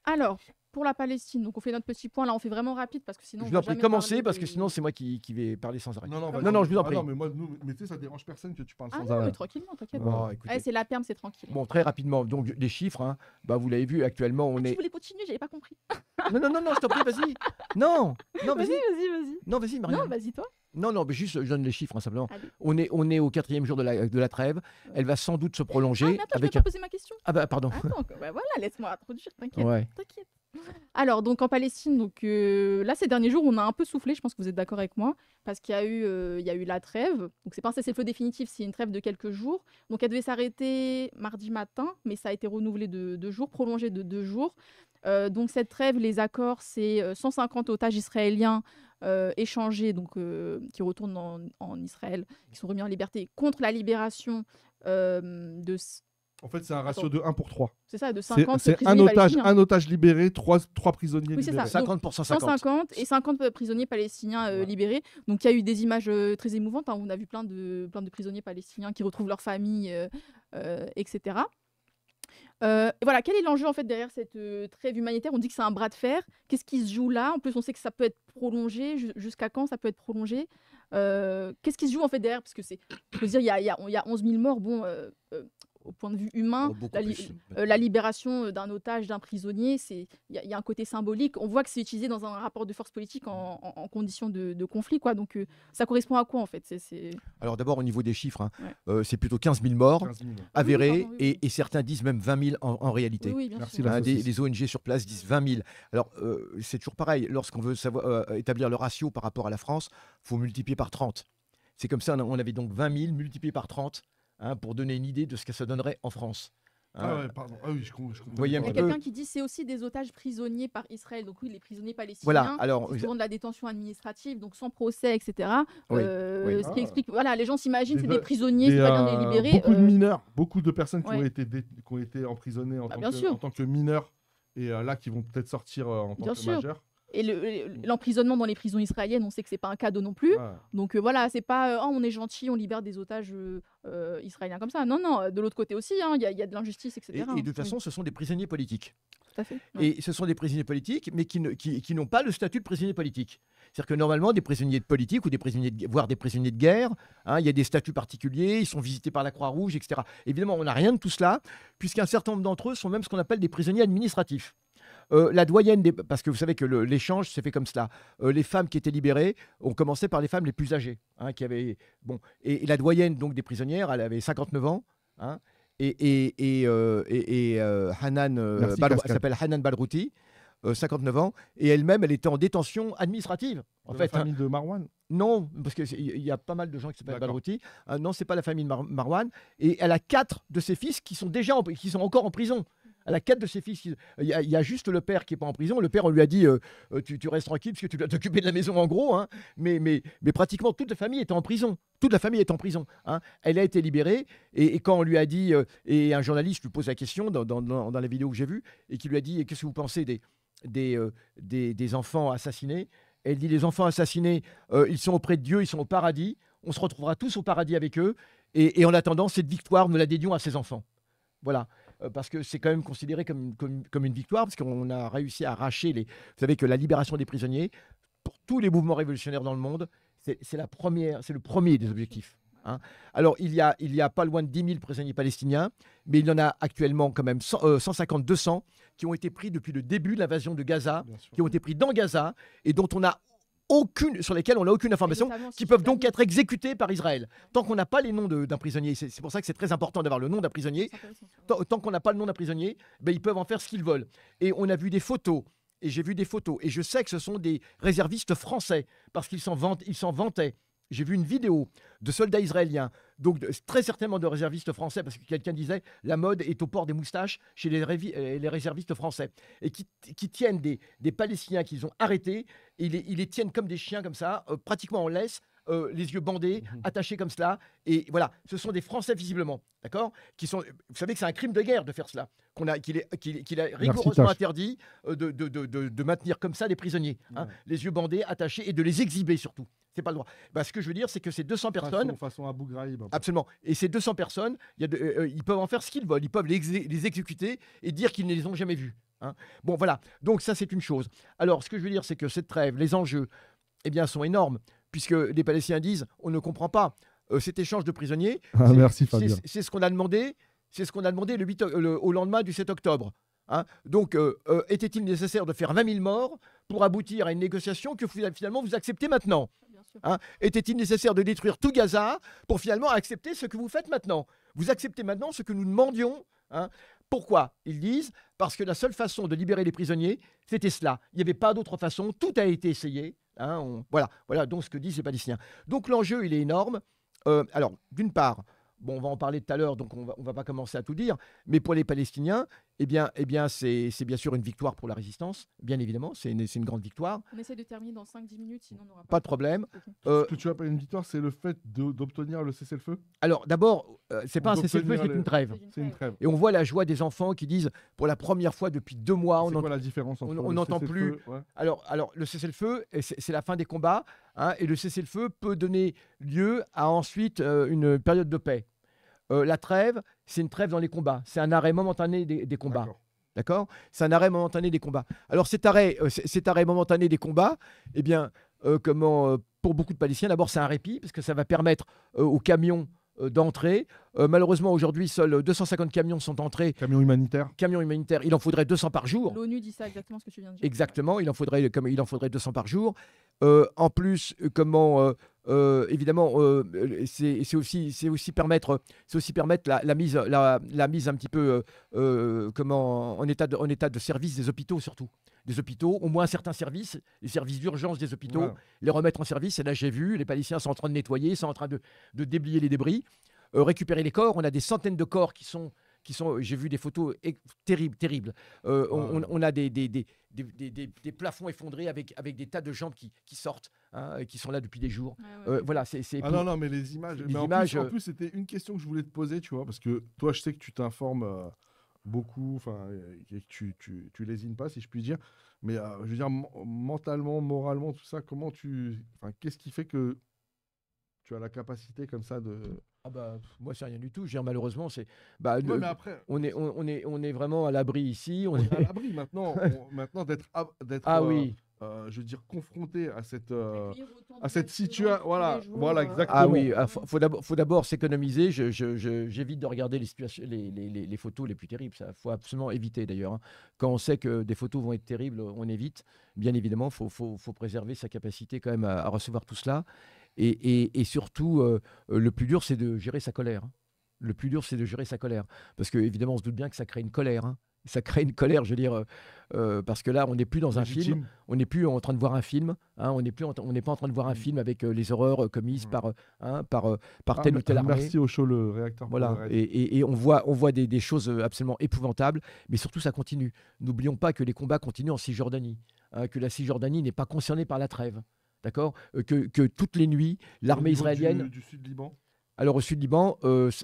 Alors, pour la Palestine, donc on fait notre petit point. Là, on fait vraiment rapide parce que sinon. Je on vous en va prie, jamais commencez parler parce des- que sinon c'est moi qui vais parler sans arrêt. Non, Non, je vous en prie. Non, mais moi, mais tu sais, ça dérange personne que tu parles Ah sans non, arrêt. mais tranquillement, t'inquiète. Bon, écoutez. C'est la perme, c'est tranquille. Bon, très rapidement, donc les chiffres, vous l'avez vu, actuellement on Tu est... voulais continuer, j'avais pas compris. Non, je t'en prie, vas-y. Non, Vas-y, vas-y. vas-y. Non, vas-y, Marianne. Non, vas-y, toi. Non, mais juste, je donne les chiffres, simplement. Allez. On est au 4e jour de la trêve. Elle va sans doute se Ah, prolonger. mais attends, je vais avec pas poser ma question. Ah bah, pardon. Attends, voilà, laisse-moi introduire, t'inquiète. Ouais. T'inquiète. Alors, donc en Palestine, là, ces derniers jours, on a un peu soufflé, je pense que vous êtes d'accord avec moi, parce qu'il y a eu la trêve. Donc, c'est pas un cessez-le-feu définitif, c'est une trêve de quelques jours. Donc, elle devait s'arrêter mardi matin, mais ça a été renouvelé de 2 jours, prolongé de 2 jours. Donc, cette trêve, les accords, c'est 150 otages israéliens échangés, donc qui retournent en Israël, qui sont remis en liberté, contre la libération de... En fait, c'est un ratio de 1 pour 3. C'est ça, de 50 C'est prisonniers un otage libéré, 3 prisonniers Oui, c'est libérés. ça. 50 pour 150. 150 et 50 prisonniers palestiniens libérés. Donc il y a eu des images très émouvantes. On a vu plein de prisonniers palestiniens qui retrouvent leur famille, etc. Et voilà, quel est l'enjeu en fait derrière cette trêve humanitaire? On dit que c'est un bras de fer. Qu'est-ce qui se joue là? En plus, on sait que ça peut être prolongé. Jusqu'à quand ça peut être prolongé? Qu'est-ce qui se joue en fait derrière? Parce que je veux dire, il y a 11 000 morts. Bon, au point de vue humain, Oh, beaucoup plus. la libération d'un otage, d'un prisonnier, il y a un côté symbolique. On voit que c'est utilisé dans un rapport de force politique en conditions de conflit, quoi. Donc ça correspond à quoi en fait? Alors d'abord au niveau des chiffres, Ouais. c'est plutôt 15 000 morts 15 000. avérés pardon, oui. et certains disent même 20 000 en réalité. Oui, bien Merci, sûr. la saucisse. Les ONG sur place disent 20 000. Alors, c'est toujours pareil. Lorsqu'on veut établir le ratio par rapport à la France, il faut multiplier par 30. C'est comme ça, on avait donc 20 000 multiplié par 30 pour donner une idée de ce que ça donnerait en France. Ah ouais, pardon. Ah oui, je comprends. voyez un Il y a petit peu. quelqu'un qui dit c'est aussi des otages prisonniers par Israël. Donc oui, les prisonniers palestiniens. Voilà, alors, c'est souvent de la détention administrative, donc sans procès, etc. Oui, oui. Ce qui Ah. explique, voilà, les gens s'imaginent c'est Des- des prisonniers, c'est pas bien de les libérer. Beaucoup de mineurs, beaucoup de personnes qui ouais. ont été emprisonnées Bah, bien sûr. en tant que mineurs et là qui vont peut-être sortir en tant Bien que sûr. majeurs. Et l'emprisonnement dans les prisons israéliennes, on sait que c'est pas un cadeau non plus. Ouais. Donc voilà, c'est pas oh, on est gentil, on libère des otages israéliens comme ça. Non, non, de l'autre côté aussi, il y a de l'injustice, etc. Et de toute façon, ce sont des prisonniers politiques. Tout à fait. Ouais. Et ce sont des prisonniers politiques, mais qui n'ont pas le statut de prisonnier politique. C'est-à-dire que normalement, des prisonniers politiques ou voire des prisonniers de guerre, il y a des statuts particuliers, ils sont visités par la Croix-Rouge, etc. Évidemment, on n'a rien de tout cela, puisqu'un certain nombre d'entre eux sont même ce qu'on appelle des prisonniers administratifs. La doyenne, parce que vous savez que l'échange s'est fait comme cela. Les femmes qui étaient libérées, on commençait par les femmes les plus âgées, qui avaient et la doyenne donc des prisonnières, elle avait 59 ans, et Hanan, Merci, elle Cascade. s'appelle Hanan Badrouti. 59 ans, et elle-même, elle était en détention administrative. En De fait, la famille de Marwan. non, parce qu'il y a pas mal de gens qui s'appellent D'accord. Badrouti. Non, c'est pas la famille de Marwan. Et elle a 4 de ses fils qui sont qui sont encore en prison. Elle a 4 de ses fils. Il y a juste le père qui est pas en prison. Le père, on lui a dit tu restes tranquille parce que tu dois t'occuper de la maison en gros. Hein. Mais pratiquement toute la famille est en prison. Toute la famille est en prison. Hein. Elle a été libérée. Et quand on lui a dit, et un journaliste lui pose la question dans la vidéo que j'ai vue, et qui lui a dit qu'est-ce que vous pensez des enfants assassinés? Elle dit les enfants assassinés, ils sont auprès de Dieu, ils sont au paradis. On se retrouvera tous au paradis avec eux. Et en attendant, cette victoire, nous la dédions à ces enfants. Voilà. Parce que c'est quand même considéré comme une victoire, parce qu'on a réussi à arracher Vous savez que la libération des prisonniers, pour tous les mouvements révolutionnaires dans le monde, c'est le premier des objectifs. Hein. Alors, il y a pas loin de 10 000 prisonniers palestiniens, mais il y en a actuellement quand même 150, 200 qui ont été pris depuis le début de l'invasion de Gaza, Bien sûr. qui ont été pris dans Gaza et sur lesquels on n'a aucune information, notamment, si qui je peuvent peux donc permettre. être exécutés par Israël. Tant qu'on n'a pas les noms d'un prisonnier, c'est pour ça que c'est très important d'avoir le nom d'un prisonnier. C'est intéressant, ça. Tant qu'on n'a pas le nom d'un prisonnier, ben, ils peuvent en faire ce qu'ils veulent. Et on a vu des photos, et j'ai vu des photos, et je sais que ce sont des réservistes français, parce qu'ils s'en vantaient. J'ai vu une vidéo de soldats israéliens, donc très certainement de réservistes français, parce que quelqu'un disait la mode est au port des moustaches chez les réservistes français, et qui tiennent des Palestiniens qu'ils ont arrêtés, et ils les tiennent comme des chiens, comme ça, pratiquement en laisse, les yeux bandés, attachés comme cela. Et voilà, ce sont des Français visiblement, d'accord, vous savez que c'est un crime de guerre de faire cela, qu'il est rigoureusement Tâche. interdit de maintenir comme ça des prisonniers, hein, les yeux bandés, attachés, et de les exhiber surtout. C'est pas le droit. Bah, ce que je veux dire, c'est que ces 200 personnes, Façon Abu Ghraib. un peu. absolument, et ces 200 personnes, ils peuvent en faire ce qu'ils veulent, ils peuvent les exécuter et dire qu'ils ne les ont jamais vus. Hein. Bon, voilà, donc ça c'est une chose. Alors, ce que je veux dire, c'est que cette trêve, les enjeux, eh bien, sont énormes, puisque les Palestiniens disent, on ne comprend pas cet échange de prisonniers. Ah, merci Fabien. C'est ce qu'on a demandé. C'est ce qu'on a demandé au lendemain du 7 octobre. Hein. Donc, était-il nécessaire de faire 20 000 morts pour aboutir à une négociation que finalement vous acceptez maintenant? Bien sûr. Hein. Était-il nécessaire de détruire tout Gaza pour finalement accepter ce que vous faites maintenant? Vous acceptez maintenant ce que nous demandions. Hein. Pourquoi? Ils disent parce que la seule façon de libérer les prisonniers, c'était cela. Il n'y avait pas d'autre façon. Tout a été essayé. Hein. Voilà donc ce que disent les Palestiniens. Donc l'enjeu, il est énorme. Alors, d'une part, bon, on va en parler tout à l'heure, donc on va pas commencer à tout dire, mais pour les Palestiniens, eh bien c'est bien sûr une victoire pour la résistance, bien évidemment, c'est une grande victoire, On essaie de terminer dans 5-10 minutes, sinon on n'aura pas de problème. Ok. Ce que tu appelles une victoire, c'est le fait d'obtenir le cessez-le-feu. Alors d'abord, c'est pas un cessez-le-feu, d'obtenir c'est une trêve. C'est une trêve. Et on voit la joie des enfants qui disent, pour la première fois depuis 2 mois, C'est quoi la différence entre on le n'entend cessez-le-feu, ouais. Alors, le cessez-le-feu, c'est la fin des combats, hein, et le cessez-le-feu peut donner lieu à ensuite une période de paix. La trêve, c'est une trêve dans les combats, c'est un arrêt momentané des combats. D'accord. D'accord? C'est un arrêt momentané des combats. Alors cet arrêt momentané des combats, eh bien, pour beaucoup de Palestiniens, d'abord c'est un répit, parce que ça va permettre aux camions d'entrer. Malheureusement, aujourd'hui, seuls 250 camions sont entrés. Camion humanitaire. Camions humanitaires, il en faudrait 200 par jour. L'ONU dit ça exactement ce que tu viens de dire. Exactement, il en faudrait 200 par jour. En plus, évidemment, c'est aussi permettre la mise un petit peu en état de service des hôpitaux, surtout des hôpitaux, au moins certains services, les services d'urgence des hôpitaux, Voilà. les remettre en service. Et là, j'ai vu, les Palestiniens sont en train de nettoyer, sont en train de déblayer les débris, récupérer les corps. On a des centaines de corps qui sont j'ai vu des photos terribles. On a des plafonds effondrés avec des tas de jambes qui sortent, hein, et qui sont là depuis des jours. Ouais. Voilà, c'est Ah non, mais les images. Les Mais en images, plus, c'était une question que je voulais te poser, tu vois, parce que toi, je sais que tu t'informes beaucoup, enfin, et que tu lésines pas, si je puis dire. Mais je veux dire, mentalement, moralement, tout ça, qu'est-ce qui fait que tu as la capacité comme ça de. Ah bah, moi, c'est rien du tout. Je veux dire, malheureusement, Ouais, mais après, on est vraiment à l'abri ici. on est à l'abri maintenant. Maintenant d'être. Ah oui. Je veux dire, confronté à cette. Accueillir autant de À cette personnes situation, tous voilà, les jours, voilà, exactement. Ah oui, faut d'abord s'économiser. J'évite de regarder les situations, les photos les plus terribles. Ça, faut absolument éviter d'ailleurs. Hein. Quand on sait que des photos vont être terribles, on évite. Bien évidemment, faut préserver sa capacité quand même à recevoir tout cela. Et surtout, le plus dur, c'est de gérer sa colère. Hein. Le plus dur, c'est de gérer sa colère. Parce qu'évidemment, on se doute bien que ça crée une colère. Hein. Ça crée une colère, je veux dire, parce que là, on n'est plus dans un film, Légitime. on n'est plus en train de voir un film, hein, on n'est pas en train de voir un film avec les horreurs commises par telle ou telle armée. Merci au show, le réacteur. pour Voilà, le raid. et on voit des choses absolument épouvantables, mais surtout ça continue. N'oublions pas que les combats continuent en Cisjordanie, hein, que la Cisjordanie n'est pas concernée par la trêve, d'accord, que toutes les nuits, l'armée Au niveau israélienne... du Sud-Liban. Alors au Sud-Liban,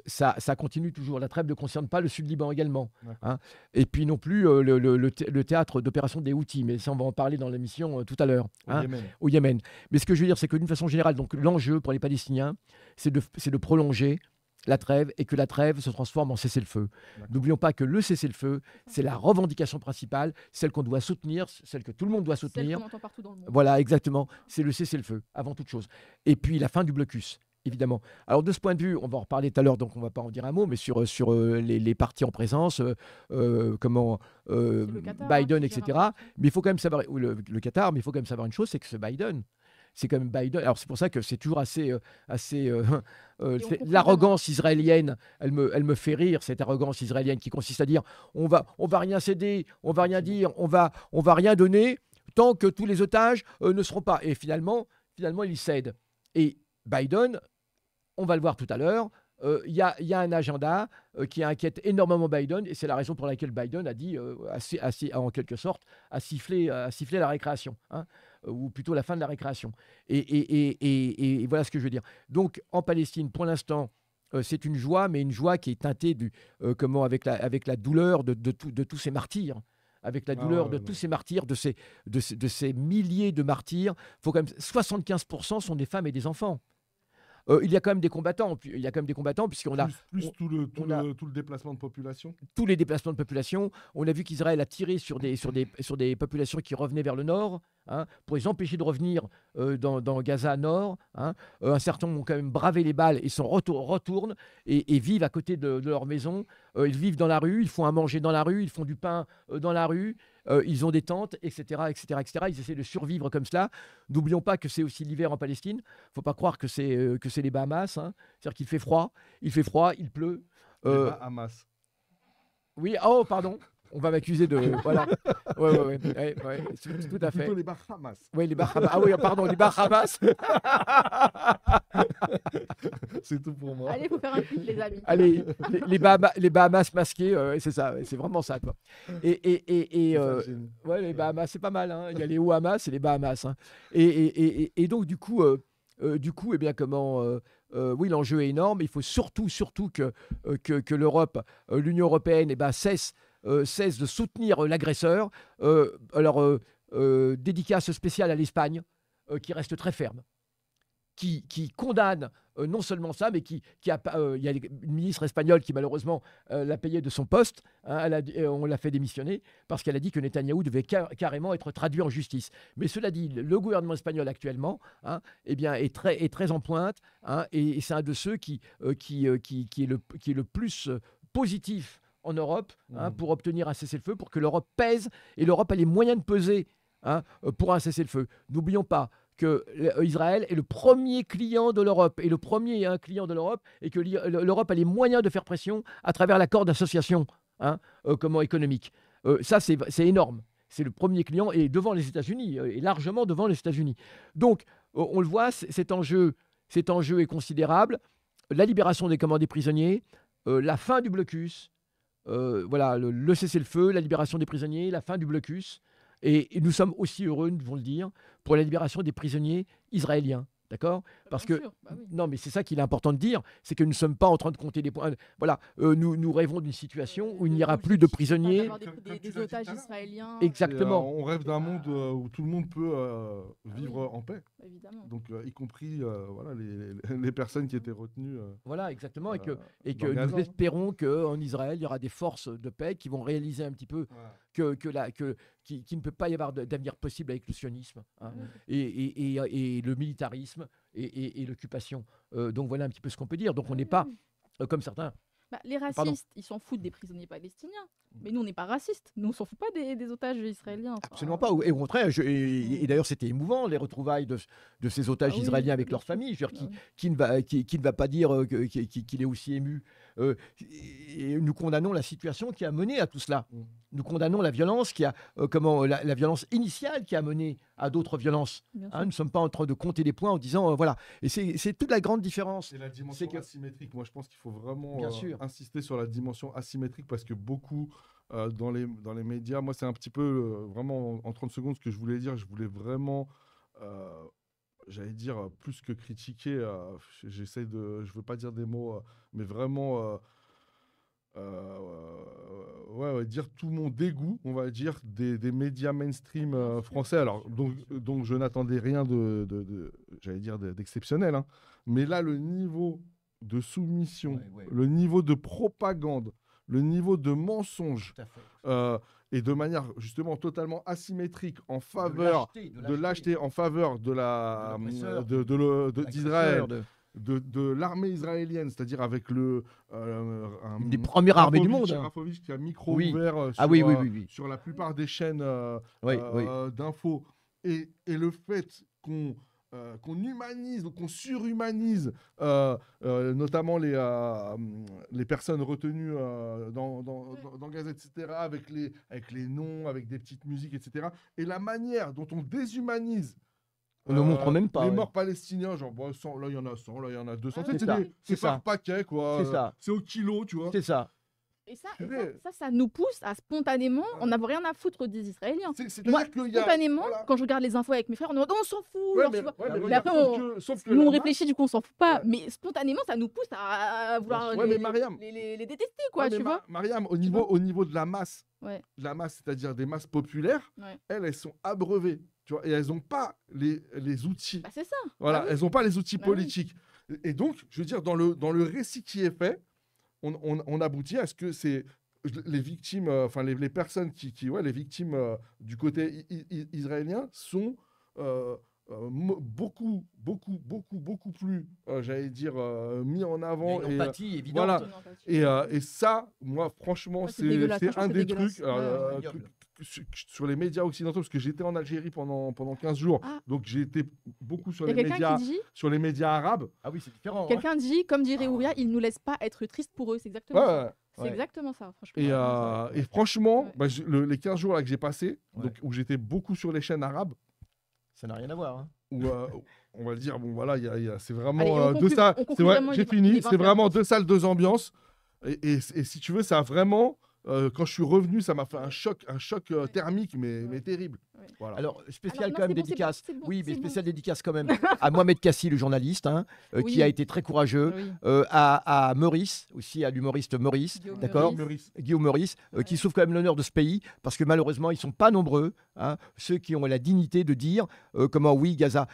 ça continue toujours. La trêve ne concerne pas le Sud-Liban également. D'accord. Hein. Et puis non plus le théâtre d'opération des Houthis, mais ça on va en parler dans l'émission tout à l'heure, Au hein, Yémen. au Yémen. Mais ce que je veux dire, c'est que d'une façon générale, donc l'enjeu pour les Palestiniens, c'est de prolonger la trêve et que la trêve se transforme en cessez-le-feu. D'accord. N'oublions pas que le cessez-le-feu, c'est la revendication principale, celle qu'on doit soutenir, celle que tout le monde doit Celle soutenir. qu'on entend partout dans le monde. Voilà, exactement. C'est le cessez-le-feu, avant toute chose. Et puis la fin du blocus, évidemment. Alors de ce point de vue, on va en reparler tout à l'heure, donc on ne va pas en dire un mot, mais sur les partis en présence, le Qatar, Biden, qui gère etc. un peu. Mais il faut quand même savoir, ou le Qatar, mais il faut quand même savoir une chose, c'est que ce Biden, c'est quand même Biden. Alors c'est pour ça que c'est toujours comprend l'arrogance israélienne. Elle me fait rire, cette arrogance israélienne qui consiste à dire on va rien céder, on va rien dire, on va rien donner tant que tous les otages ne seront pas. Et finalement il cède. Et Biden, on va le voir tout à l'heure, il y a un agenda qui inquiète énormément Biden, et c'est la raison pour laquelle Biden a dit, en quelque sorte, a sifflé la récréation, hein, ou plutôt la fin de la récréation. Et voilà ce que je veux dire. Donc, en Palestine, pour l'instant, c'est une joie, mais une joie qui est teintée avec la douleur de tous ces martyrs. Avec la douleur de tous ces martyrs, de ces milliers de martyrs. Faut quand même, 75% sont des femmes et des enfants. Il y a quand même des combattants. Puisqu'on a Plus tout le déplacement de population. tous les déplacements de population. On a vu qu'Israël a tiré sur des populations qui revenaient vers le nord, hein, pour les empêcher de revenir dans Gaza Nord. Hein. Un certain nombre ont quand même bravé les balles et retournent et vivent à côté de leur maison. Ils vivent dans la rue, ils font à manger dans la rue, ils font du pain dans la rue. Ils ont des tentes, etc., etc., etc. Ils essaient de survivre comme cela. N'oublions pas que c'est aussi l'hiver en Palestine. Il ne faut pas croire que c'est les Bahamas. Hein. C'est-à-dire qu'il fait froid, il pleut. Les Hamas. Oui, oh, pardon. On va m'accuser de... Voilà. Ouais, tout à fait. Plutôt les Bahamas. Oui, les Bahamas. Ah oui, pardon, les Bahamas. C'est tout pour moi. Allez, il faut faire un clip, les amis. Allez, les Bahamas masqués, c'est ça, c'est vraiment ça, quoi. Ouais, les Bahamas, c'est pas mal. Hein. Il y a les Hamas et les Bahamas. Hein. Et donc, du coup, eh bien, oui, l'enjeu est énorme. Il faut surtout que l'Europe, l'Union européenne, eh ben, cesse de soutenir l'agresseur. Dédicace spéciale à l'Espagne, qui reste très ferme, qui condamne non seulement ça, mais il y a une ministre espagnole qui malheureusement l'a payé de son poste. Hein, on l'a fait démissionner parce qu'elle a dit que Netanyahou devait carrément être traduit en justice. Mais cela dit, le gouvernement espagnol actuellement, hein, eh bien, est très en pointe, hein, et c'est un de ceux qui est le plus positif en Europe, hein, pour obtenir un cessez-le-feu, pour que l'Europe pèse, et l'Europe a les moyens de peser, hein, pour un cessez-le-feu. N'oublions pas que Israël est le premier client de l'Europe, et que l'Europe a les moyens de faire pression à travers l'accord d'association, hein, économique. Ça, c'est énorme. C'est le premier client, et devant les États-Unis, et largement devant les États-Unis. Donc, on le voit, cet enjeu est considérable. La libération des commandés prisonniers, la fin du blocus, voilà, le cessez-le-feu, la libération des prisonniers, la fin du blocus. Et nous sommes aussi heureux, nous devons le dire, pour la libération des prisonniers israéliens. D'accord ? Parce que, Bien sûr, bah oui. non, mais c'est ça qu'il est important de dire, c'est que nous ne sommes pas en train de compter des points. Voilà, nous rêvons d'une situation où il n'y aura plus de prisonniers. D'avoir des otages israéliens. Exactement. On rêve d'un monde où tout le monde peut vivre en paix. Évidemment. Donc, y compris voilà, les personnes qui étaient retenues. Voilà, exactement. Et que dans Gaza, nous espérons qu'en Israël, il y aura des forces de paix qui vont réaliser un petit peu qu'il ne peut pas y avoir d'avenir possible avec le sionisme, hein, et le militarisme et l'occupation. Donc voilà un petit peu ce qu'on peut dire. Donc on n'est pas, comme certains... Les racistes, ils s'en foutent des prisonniers palestiniens. Mais nous, on n'est pas racistes. Nous, on s'en fout pas des otages israéliens. Enfin, Absolument pas. Et au contraire, et d'ailleurs, c'était émouvant, les retrouvailles de ces otages israéliens avec leurs familles. Je veux dire, qui ne va pas dire qu'il est aussi ému Et nous condamnons la situation qui a mené à tout cela. Mm. Nous condamnons la violence la violence initiale qui a mené à d'autres violences. Bien Hein, sûr. nous ne sommes pas en train de compter les points en disant voilà. Et c'est toute la grande différence. C'est la dimension que- asymétrique. Moi, je pense qu'il faut vraiment Bien sûr. insister sur la dimension asymétrique parce que beaucoup dans les médias, moi, c'est un petit peu vraiment en 30 secondes ce que je voulais dire. Je voulais vraiment, j'allais dire, plus que critiquer, j'essaie de, je veux pas dire des mots, mais vraiment. Ouais, dire tout mon dégoût, on va dire, des médias mainstream français. Alors, donc je n'attendais rien j'allais dire, d'exceptionnel. Hein. Mais là, le niveau de soumission, Ouais. le niveau de propagande, le niveau de mensonge, Tout à fait. et de manière justement totalement asymétrique en faveur de lâcheté, en faveur de l'oppresseur, d'Israël, de- de l'armée israélienne, c'est-à-dire avec Une des premières armées du monde. Hein. Rafovitch qui a micro Oui. ouvert Ah oui, oui, oui, oui. sur la plupart des chaînes Oui, oui. d'infos. Et le fait qu'on humanise ou qu'on surhumanise notamment les personnes retenues dans Gaza, etc., avec les noms, avec des petites musiques, etc. Et la manière dont on déshumanise On ne montre même pas. les ouais. morts palestiniens, genre bon, 100, là il y en a 100, là il y en a 200. Ah, Tu sais, c'est ça, c'est c'est par ça. paquet, quoi. C'est ça. C'est au kilo, tu vois. C'est ça. Et Purée. ça nous pousse à spontanément, on n'a rien à foutre des Israéliens. C'est-à-dire Moi, qu'il y a. spontanément, voilà. quand je regarde les infos avec mes frères, on s'en fout. Ouais, genre, mais, tu vois. ouais, mais Mais regarde, après, sauf que Nous, on la réfléchit, du coup, on s'en fout pas. Ouais. Mais spontanément, ça nous pousse à vouloir Ouais, mais Mariam. les détester, quoi, Ouais, mais tu vois. Mariam, au niveau de la masse, Ouais. c'est-à-dire des masses populaires, Ouais. elles sont abreuvées. Tu vois, et elles n'ont pas les outils. Bah, c'est ça. Voilà, Ah oui. elles n'ont pas les outils Bah oui. politiques. Et donc, je veux dire, dans le récit qui est fait, on aboutit à ce que c'est les victimes, enfin les personnes les victimes du côté israélien sont beaucoup plus, j'allais dire, mis en Il y a avant. une Et, empathie évidente. voilà. Et ça, moi, franchement, Ouais, c'est c'est dégueulasse. un Franchement, des c'est dégueulasse. trucs Ignoble. sur les médias occidentaux, parce que j'étais en Algérie pendant 15 jours, Ah. donc j'ai été beaucoup sur Il y a les quelqu'un médias, qui dit, sur les médias arabes. Ah oui, c'est différent. hein. quelqu'un dit, comme dirait Ouria, ils nous laissent pas être tristes pour eux. C'est exactement Ouais, ça. ouais. C'est Ouais. exactement ça, franchement. Et franchement, Ouais. bah, les 15 jours là que j'ai passés, Ouais. donc, où j'étais beaucoup sur les chaînes arabes, Ça n'a rien à voir. Hein. où on va dire, bon voilà, c'est vraiment Allez, on deux conclut- salles. on conclut C'est vrai, vraiment, j'ai il est fini. 20 C'est vraiment heures. 2 salles, 2 ambiances. Et si tu veux, ça a vraiment, quand je suis revenu, ça m'a fait un choc thermique, mais terrible. Ouais. Voilà. Alors, spécial Alors, non, quand même c'est bon, dédicace. c'est bon, Oui, mais c'est bon. spécial dédicace quand même à Mohamed Kassi, le journaliste, hein, qui Oui. a été très courageux. Oui. À Maurice, aussi à l'humoriste Maurice, Guillaume d'accord Meurice. Guillaume Maurice, Ouais. qui souffre quand même l'honneur de ce pays, parce que malheureusement, ils ne sont pas nombreux, hein, ceux qui ont la dignité de dire comment, oui, Gaza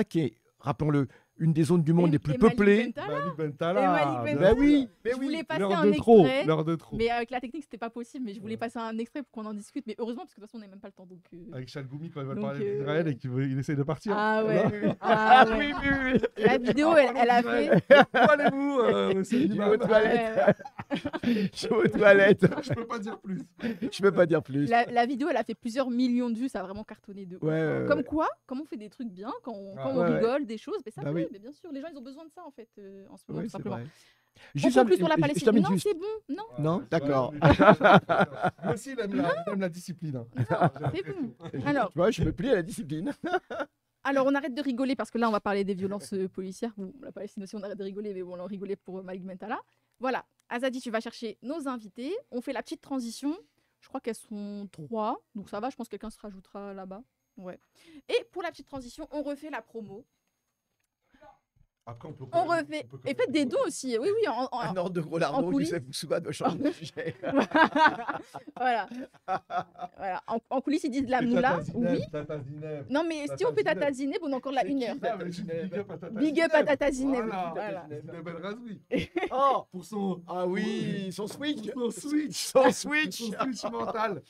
qui est, rappelons-le, une des zones du monde les plus Et Malik peuplées. Bentala. Malik Et Bentala. Malik Ben Bentala. oui, Je voulais passer L'heure un de trop, extrait. l'heure de trop. Mais avec la technique, c'était pas possible. Mais je voulais passer un extrait pour qu'on en discute. Mais heureusement, parce que de toute façon, on n'a même pas le temps. Donc, Avec Chalgoumi quand il va Donc, parler d'Israël et qu'il essaye de partir. Ah ouais. Là, Ah ouais. oui. La vidéo, elle a fait. Où allez-vous, monsieur Il est l'imam aux toilettes. Ouais. Je suis aux toilettes. Je peux pas dire plus. Je peux pas dire plus. La vidéo, elle a fait plusieurs millions de vues. Ça a vraiment cartonné de ouf. Ouais, Comme quoi, comme on fait des trucs bien, quand on ouais, rigole, des choses, mais ça Bah plaît. oui. Mais bien sûr, les gens, ils ont besoin de ça en fait en ce moment, Ouais, tout c'est simplement. vrai. On Juste un- conclut sur la je Palestine. termine Non, juste. c'est bon. Non, Non, d'accord. Moi aussi, il aime la discipline. hein. c'est bon. Alors, Tu vois, je me plie à la discipline. Alors, on arrête de rigoler parce que là, on va parler des violences policières. Bon, la Palestine aussi, on arrête de rigoler, mais bon, on rigolait pour Malik Bentala. Voilà, Azadi, tu vas chercher nos invités. On fait la petite transition. Je crois qu'elles sont 3, donc ça va. Je pense que quelqu'un se rajoutera là-bas. Ouais. Et pour la petite transition, on refait la promo. Après, on peut. On refait. Et faites des dons aussi. Oui, oui. Un ordre de gros en lardon, coulisses. Youssef Boussouba doit changer de sujet. Voilà. Voilà. En coulisses, ils disent de la moula. Oui. Tata Zineb. Non, mais si on fait Tata Zineb, on a encore la C'est 1 qui, heure. Tata Ah, mais je dis Zineb. big up à Tata Big up à Zineb. Tata Zineb. Voilà. Voilà. Zineb El Razoui. Oh, Pour son. ah oui, son switch. Son switch. Son switch. Son switch mental.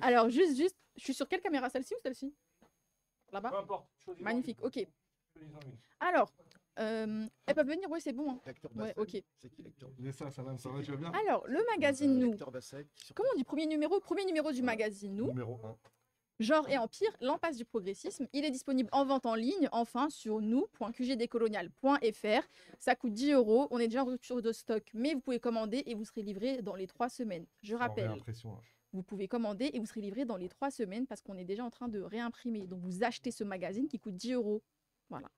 Alors, juste, je suis sur quelle caméra? Celle-ci ou celle-ci? Là-bas? Peu importe. Magnifique, ok. Alors, elles peuvent venir, oui, c'est bon. Hein. Ouais, ok. C'est qui l'acteur Mais ça va, tu vas bien. Alors, le magazine Nous. L'acteur Basset, qui sur- Comment on dit premier numéro? Premier numéro du magazine Nous. Numéro 1. Genre et Empire, l'impasse du progressisme. Il est disponible en vente en ligne, enfin, sur nous.qgdcolonial.fr. Ça coûte 10 €. On est déjà en rupture de stock, mais vous pouvez commander et vous serez livré dans les 3 semaines. Je Sans rappelle, réimpression, là. vous pouvez commander et vous serez livré dans les 3 semaines parce qu'on est déjà en train de réimprimer. Donc, vous achetez ce magazine qui coûte 10 €. Voilà.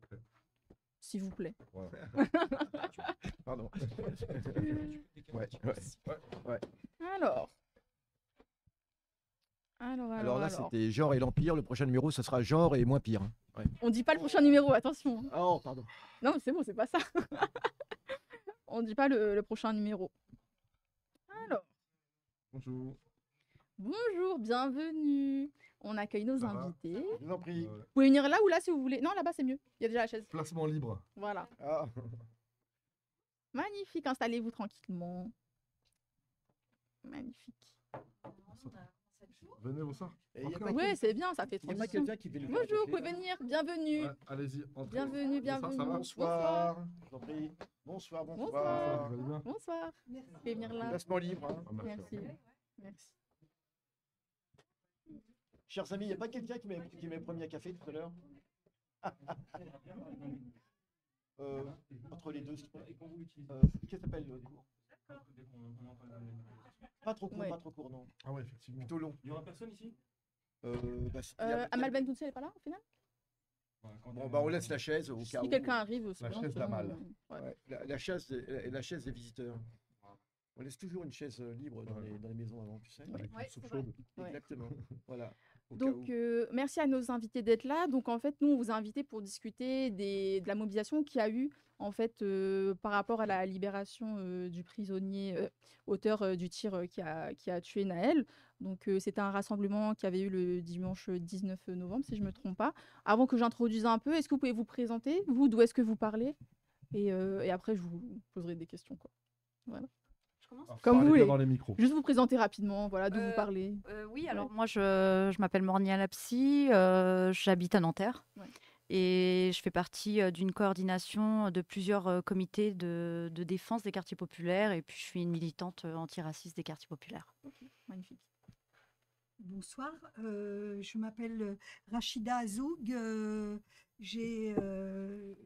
Ok. S'il vous plaît. Voilà. Pardon. Ouais. Alors. Alors là, c'était Genre et l'Empire. Le prochain numéro, ce sera Genre et moins pire. Hein. Ouais. On dit pas le prochain numéro, attention. Oh, pardon. Non, mais c'est bon, c'est pas ça. On dit pas le prochain numéro. Alors, Bonjour. bonjour, bienvenue. On accueille nos Ça va invités. Je vous en prie. Vous pouvez venir là ou là si vous voulez. Non, là-bas, c'est mieux. Il y a déjà la chaise. Placement libre. Voilà. Ah. Magnifique, installez-vous tranquillement. Magnifique. Venez, bonsoir. Et y a Encore. pas Oui, c'est bien, ça fait Il n'y a pas transition. quelqu'un qui fait le faire un Bonjour, vous café, pouvez là venir. Bienvenue. Ouais, allez-y, entrez. Bienvenue, bienvenue. Ça va Bonsoir. Je vous en prie. Bonsoir, Bonsoir. bonsoir. Vous allez bien? Bonsoir. Vous pouvez venir là. Placement libre. Hein. Ah, merci. Merci. Merci. Chers amis, il n'y a pas quelqu'un qui m'avait promis un café tout à l'heure Entre les deux. Qu'est-ce s'appelle le cours Pas trop court, Ouais. pas trop court, non. Ah ouais, effectivement. Plutôt long. Il y aura personne ici Amal Bentounsi, elle est pas là au final? Bon, bah on laisse la chaise au cas Si où. quelqu'un arrive, c'est La bien, chaise sinon, d'Amal. ouais. Ouais, la chaise des visiteurs. On laisse toujours une chaise libre dans les maisons avant, tu sais. Avec Ouais, une soupe c'est vrai. chaude. Ouais. Exactement. Voilà. Au cas Donc, où. merci à nos invités d'être là. Donc, en fait, nous, on vous a invités pour discuter de la mobilisation qu'il y a eu, en fait, par rapport à la libération du prisonnier, auteur du tir qui a tué Naël. Donc, c'était un rassemblement qui avait eu le dimanche 19 novembre, si je ne me trompe pas. Avant que j'introduise un peu, est-ce que vous pouvez vous présenter? Vous, d'où est-ce que vous parlez? Et après, je vous poserai des questions, quoi. Voilà. Je commence. Alors, Comme vous parlez bien voulez. dans les micros. Juste vous présenter rapidement, voilà, d'où vous Euh, parlez. Oui, alors moi je m'appelle Mornia Lapsi, j'habite à Nanterre Ouais. et je fais partie d'une coordination de plusieurs comités de défense des quartiers populaires et puis je suis une militante antiraciste des quartiers populaires. Magnifique. Bonsoir, je m'appelle Rachida Azoug.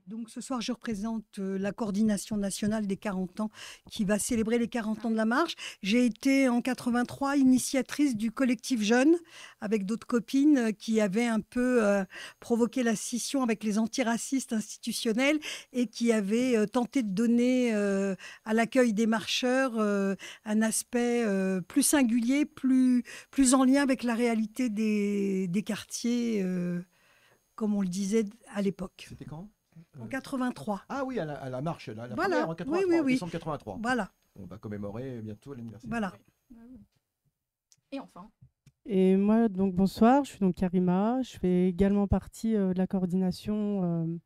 Donc ce soir, je représente la coordination nationale des 40 ans qui va célébrer les 40 ans de la marche. J'ai été en 83 initiatrice du collectif Jeunes avec d'autres copines qui avaient un peu provoqué la scission avec les antiracistes institutionnels et qui avaient tenté de donner à l'accueil des marcheurs un aspect plus singulier, plus en lien avec la réalité des quartiers, comme on le disait à l'époque. C'était quand En 83. Ah oui, à la marche, la Voilà. première en 83, Oui, oui, oui. décembre 83. Voilà, On va commémorer bientôt l'anniversaire. voilà. Et enfin, Et moi, donc bonsoir, je suis donc Karima. Je fais également partie de la coordination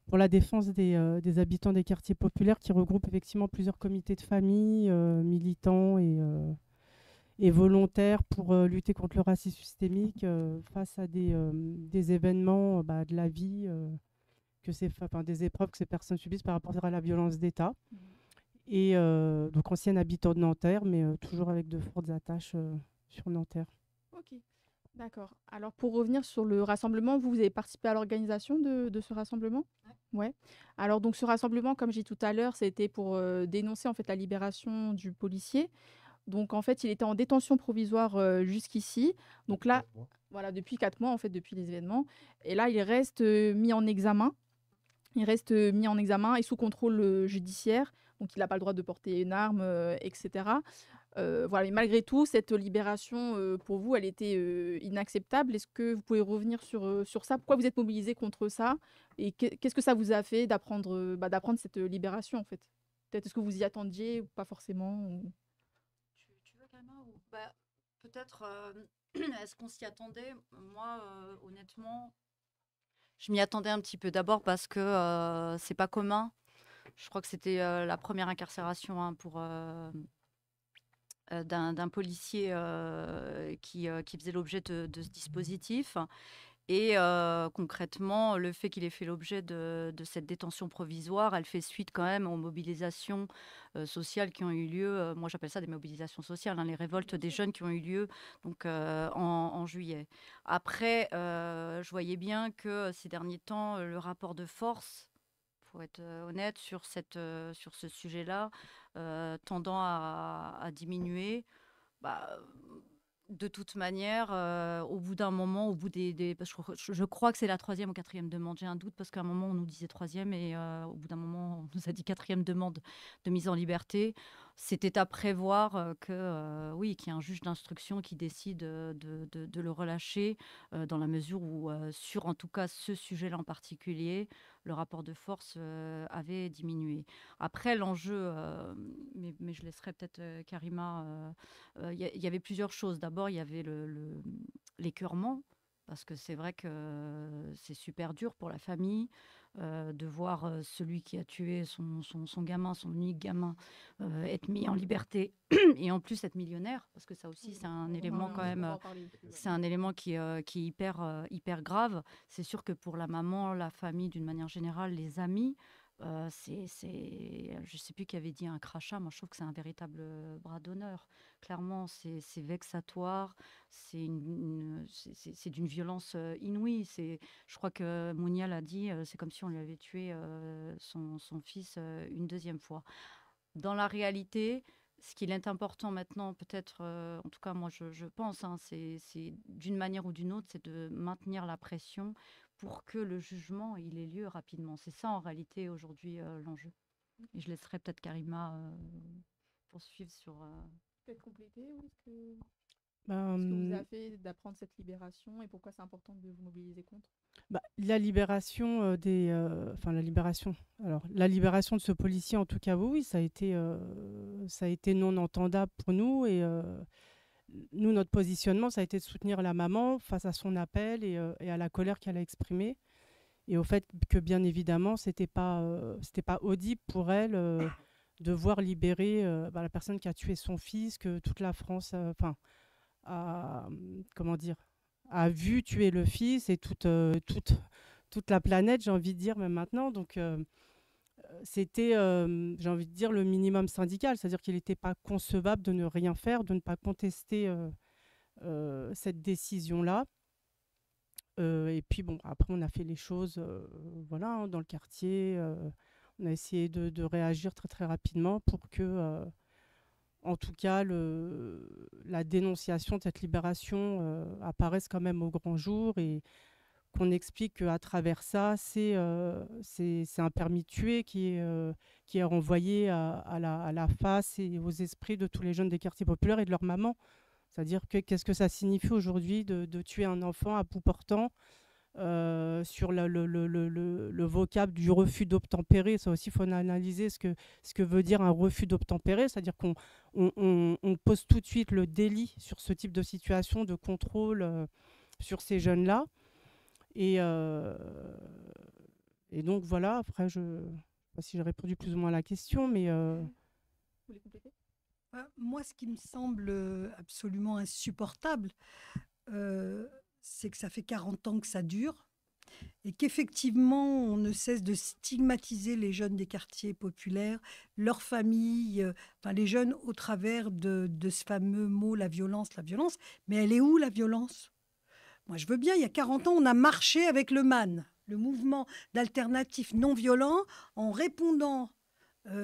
pour la défense des habitants des quartiers populaires qui regroupe effectivement plusieurs comités de famille, militants et volontaires pour lutter contre le racisme systémique face à des événements de la vie, des épreuves que ces personnes subissent par rapport à la violence d'État. Et donc ancienne habitant de Nanterre, mais toujours avec de fortes attaches sur Nanterre. ok, d'accord. Alors pour revenir sur le rassemblement, vous avez participé à l'organisation de ce rassemblement? Ouais. Alors donc ce rassemblement, comme j'ai dit tout à l'heure, c'était pour dénoncer en fait la libération du policier. Donc en fait, il était en détention provisoire jusqu'ici. Donc là, voilà, depuis 4 mois en fait, depuis les événements. Et là, il reste mis en examen. Il reste mis en examen et sous contrôle judiciaire. Donc il n'a pas le droit de porter une arme, etc. Voilà, mais malgré tout, cette libération, pour vous, elle était inacceptable. Est-ce que vous pouvez revenir sur ça? Pourquoi vous êtes mobilisé contre ça? Et qu'est-ce que ça vous a fait d'apprendre cette libération, en fait? Peut-être est-ce que vous y attendiez ou pas forcément Tu veux Karima ou peut-être est-ce qu'on s'y attendait? Moi honnêtement, je m'y attendais un petit peu. D'abord parce que c'est pas commun. Je crois que c'était la première incarcération pour d'un policier qui faisait l'objet de ce dispositif. Et concrètement, le fait qu'il ait fait l'objet de cette détention provisoire, elle fait suite quand même aux mobilisations sociales qui ont eu lieu. Moi, j'appelle ça des mobilisations sociales, hein, les révoltes des jeunes qui ont eu lieu donc, en juillet. Après, je voyais bien que ces derniers temps, le rapport de force, pour être honnête, sur ce sujet-là, tendant à diminuer. Bah, de toute manière, au bout d'un moment, au bout parce que je crois que c'est la 3e ou 4e demande. J'ai un doute parce qu'à un moment, on nous disait 3e et au bout d'un moment, on nous a dit 4e demande de mise en liberté. C'était à prévoir oui, qu'il y ait un juge d'instruction qui décide de le relâcher dans la mesure où, sur en tout cas ce sujet-là en particulier, le rapport de force avait diminué. Après, l'enjeu, mais je laisserai peut-être Karima. Il y avait plusieurs choses. D'abord, il y avait l'écœurement, parce que c'est vrai que c'est super dur pour la famille de voir celui qui a tué son gamin, son unique gamin, être mis en liberté et en plus être millionnaire, parce que ça aussi, c'est un élément quand même, c'est un élément qui est hyper grave. C'est sûr que pour la maman, la famille, d'une manière générale, les amis, je ne sais plus qui avait dit un crachat. Moi, je trouve que c'est un véritable bras d'honneur. Clairement, c'est vexatoire. C'est d'une violence inouïe. Je crois que Mounia l'a dit, c'est comme si on lui avait tué son fils une deuxième fois. Dans la réalité, ce qu'il est important maintenant, peut-être, en tout cas moi je pense, hein, c'est d'une manière ou d'une autre, c'est de maintenir la pression pour que le jugement il ait lieu rapidement. C'est ça en réalité aujourd'hui l'enjeu. Et je laisserai peut-être Karima poursuivre sur... Peut-être compléter, oui, ce que Ben, vous a fait d'apprendre cette libération et pourquoi c'est important de vous mobiliser contre? La libération la libération. Alors, la libération de ce policier, en tout cas, oui, ça a été non entendable pour nous. Et nous, notre positionnement, ça a été de soutenir la maman face à son appel et à la colère qu'elle a exprimée. Et au fait que, bien évidemment, c'était pas audible pour elle de voir libérer la personne qui a tué son fils, que toute la France, comment dire, a vu tuer le fils et toute la planète, j'ai envie de dire, même maintenant. Donc, c'était, j'ai envie de dire, le minimum syndical. C'est-à-dire qu'il n'était pas concevable de ne rien faire, de ne pas contester cette décision-là. Et puis, bon, après, on a fait les choses voilà, hein, dans le quartier. On a essayé de réagir très, très rapidement pour que... en tout cas, la dénonciation de cette libération apparaisse quand même au grand jour et qu'on explique qu'à travers ça, c'est un permis de tuer qui est renvoyé à la face et aux esprits de tous les jeunes des quartiers populaires et de leurs mamans. C'est-à-dire qu'est-ce que ça signifie aujourd'hui de tuer un enfant à bout portant sur le vocable du refus d'obtempérer. Ça aussi, il faut analyser ce que veut dire un refus d'obtempérer. C'est-à-dire qu'on pose tout de suite le délit sur ce type de situation de contrôle sur ces jeunes-là. Et donc, voilà, après, je ne sais pas si j'ai répondu plus ou moins à la question, mais... Vous voulez compléter? Moi, ce qui me semble absolument insupportable, c'est que ça fait 40 ans que ça dure et qu'effectivement, on ne cesse de stigmatiser les jeunes des quartiers populaires, leurs familles, les jeunes au travers de ce fameux mot, la violence. Mais elle est où, la violence? Moi, je veux bien, il y a 40 ans, on a marché avec le MAN, le mouvement d'alternatifs non violents, en répondant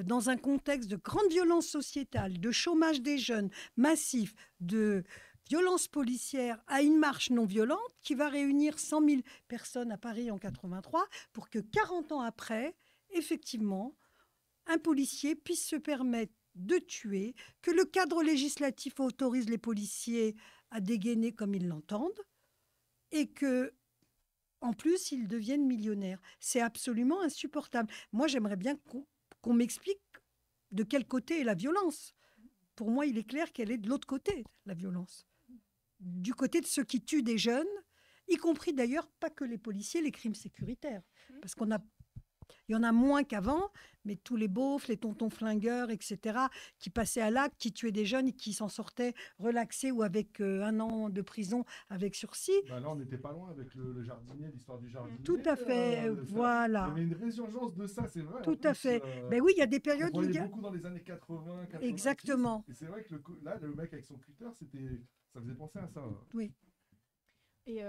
dans un contexte de grande violence sociétale, de chômage des jeunes massif, de violence policière, à une marche non violente qui va réunir 100 000 personnes à Paris en 83 pour que 40 ans après, effectivement, un policier puisse se permettre de tuer, que le cadre législatif autorise les policiers à dégainer comme ils l'entendent et que, en plus, ils deviennent millionnaires. C'est absolument insupportable. Moi, j'aimerais bien qu'on m'explique de quel côté est la violence. Pour moi, il est clair qu'elle est de l'autre côté, la violence. Du côté de ceux qui tuent des jeunes, y compris d'ailleurs pas que les policiers, les crimes sécuritaires. Parce qu'on a Il y en a moins qu'avant, mais tous les beaufs, les tontons flingueurs, etc., qui passaient à l'acte, qui tuaient des jeunes et qui s'en sortaient relaxés ou avec 1 an de prison avec sursis. Bah là, on n'était pas loin avec le jardinier, l'histoire du jardinier. Tout à fait, voilà. Il y avait une résurgence de ça, c'est vrai. Tout à fait. Ben oui, il y a des on périodes où il voyait y a... beaucoup dans les années 80, 90. Exactement. Et c'est vrai que là, le mec avec son cutter, ça faisait penser à ça. Oui. Et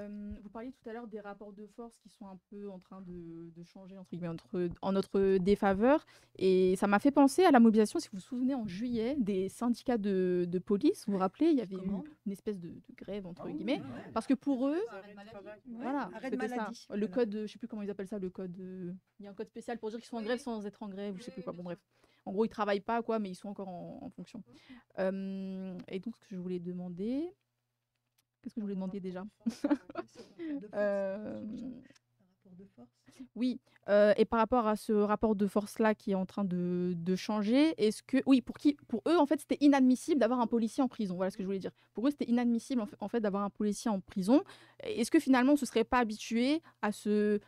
vous parliez tout à l'heure des rapports de force qui sont un peu en train de changer entre guillemets, en notre défaveur. Et ça m'a fait penser à la mobilisation, si vous vous souvenez, en juillet, des syndicats de police. Vous vous rappelez, il y avait eu une espèce de grève, entre guillemets. Parce que pour eux, voilà, Arrêt de c'était ça. maladie. Le code, je ne sais plus comment ils appellent ça, le code... il y a un code spécial pour dire qu'ils sont en grève sans être en grève, ou je ne sais plus quoi. Bon, bref. En gros, ils ne travaillent pas, quoi, mais ils sont encore en fonction. Et donc, ce que je voulais demander... Qu'est-ce que je voulais demander déjà Oui, et par rapport à ce rapport de force-là qui est en train de changer, est-ce que... Oui, pour eux, en fait, c'était inadmissible d'avoir un policier en prison. Voilà ce que je voulais dire. Pour eux, c'était inadmissible, en fait, d'avoir un policier en prison. Est-ce que finalement, on ne se serait pas habitué à ce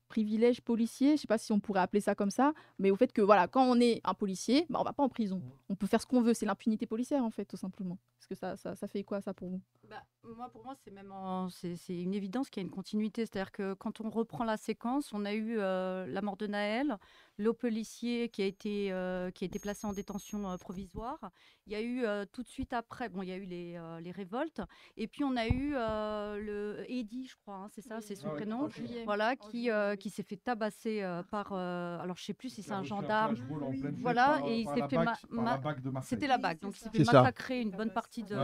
privilège policier, je ne sais pas si on pourrait appeler ça comme ça, mais au fait que, voilà, quand on est un policier, bah, on ne va pas en prison. On peut faire ce qu'on veut. C'est l'impunité policière, en fait, tout simplement. Est-ce que ça fait quoi, ça, pour vous? Pour moi, c'est une évidence qu'il y a une continuité. C'est-à-dire que quand on reprend la séquence, on a eu la mort de Naël, le policier qui a été placé en détention provisoire. Il y a eu tout de suite après, il y a eu les révoltes. Et puis on a eu le Eddy, je crois, c'est ça, c'est son prénom, voilà, qui s'est fait tabasser par, alors je sais plus si c'est un gendarme, voilà, et il s'est fait c'était la BAC, donc il s'est fait massacrer une bonne partie de.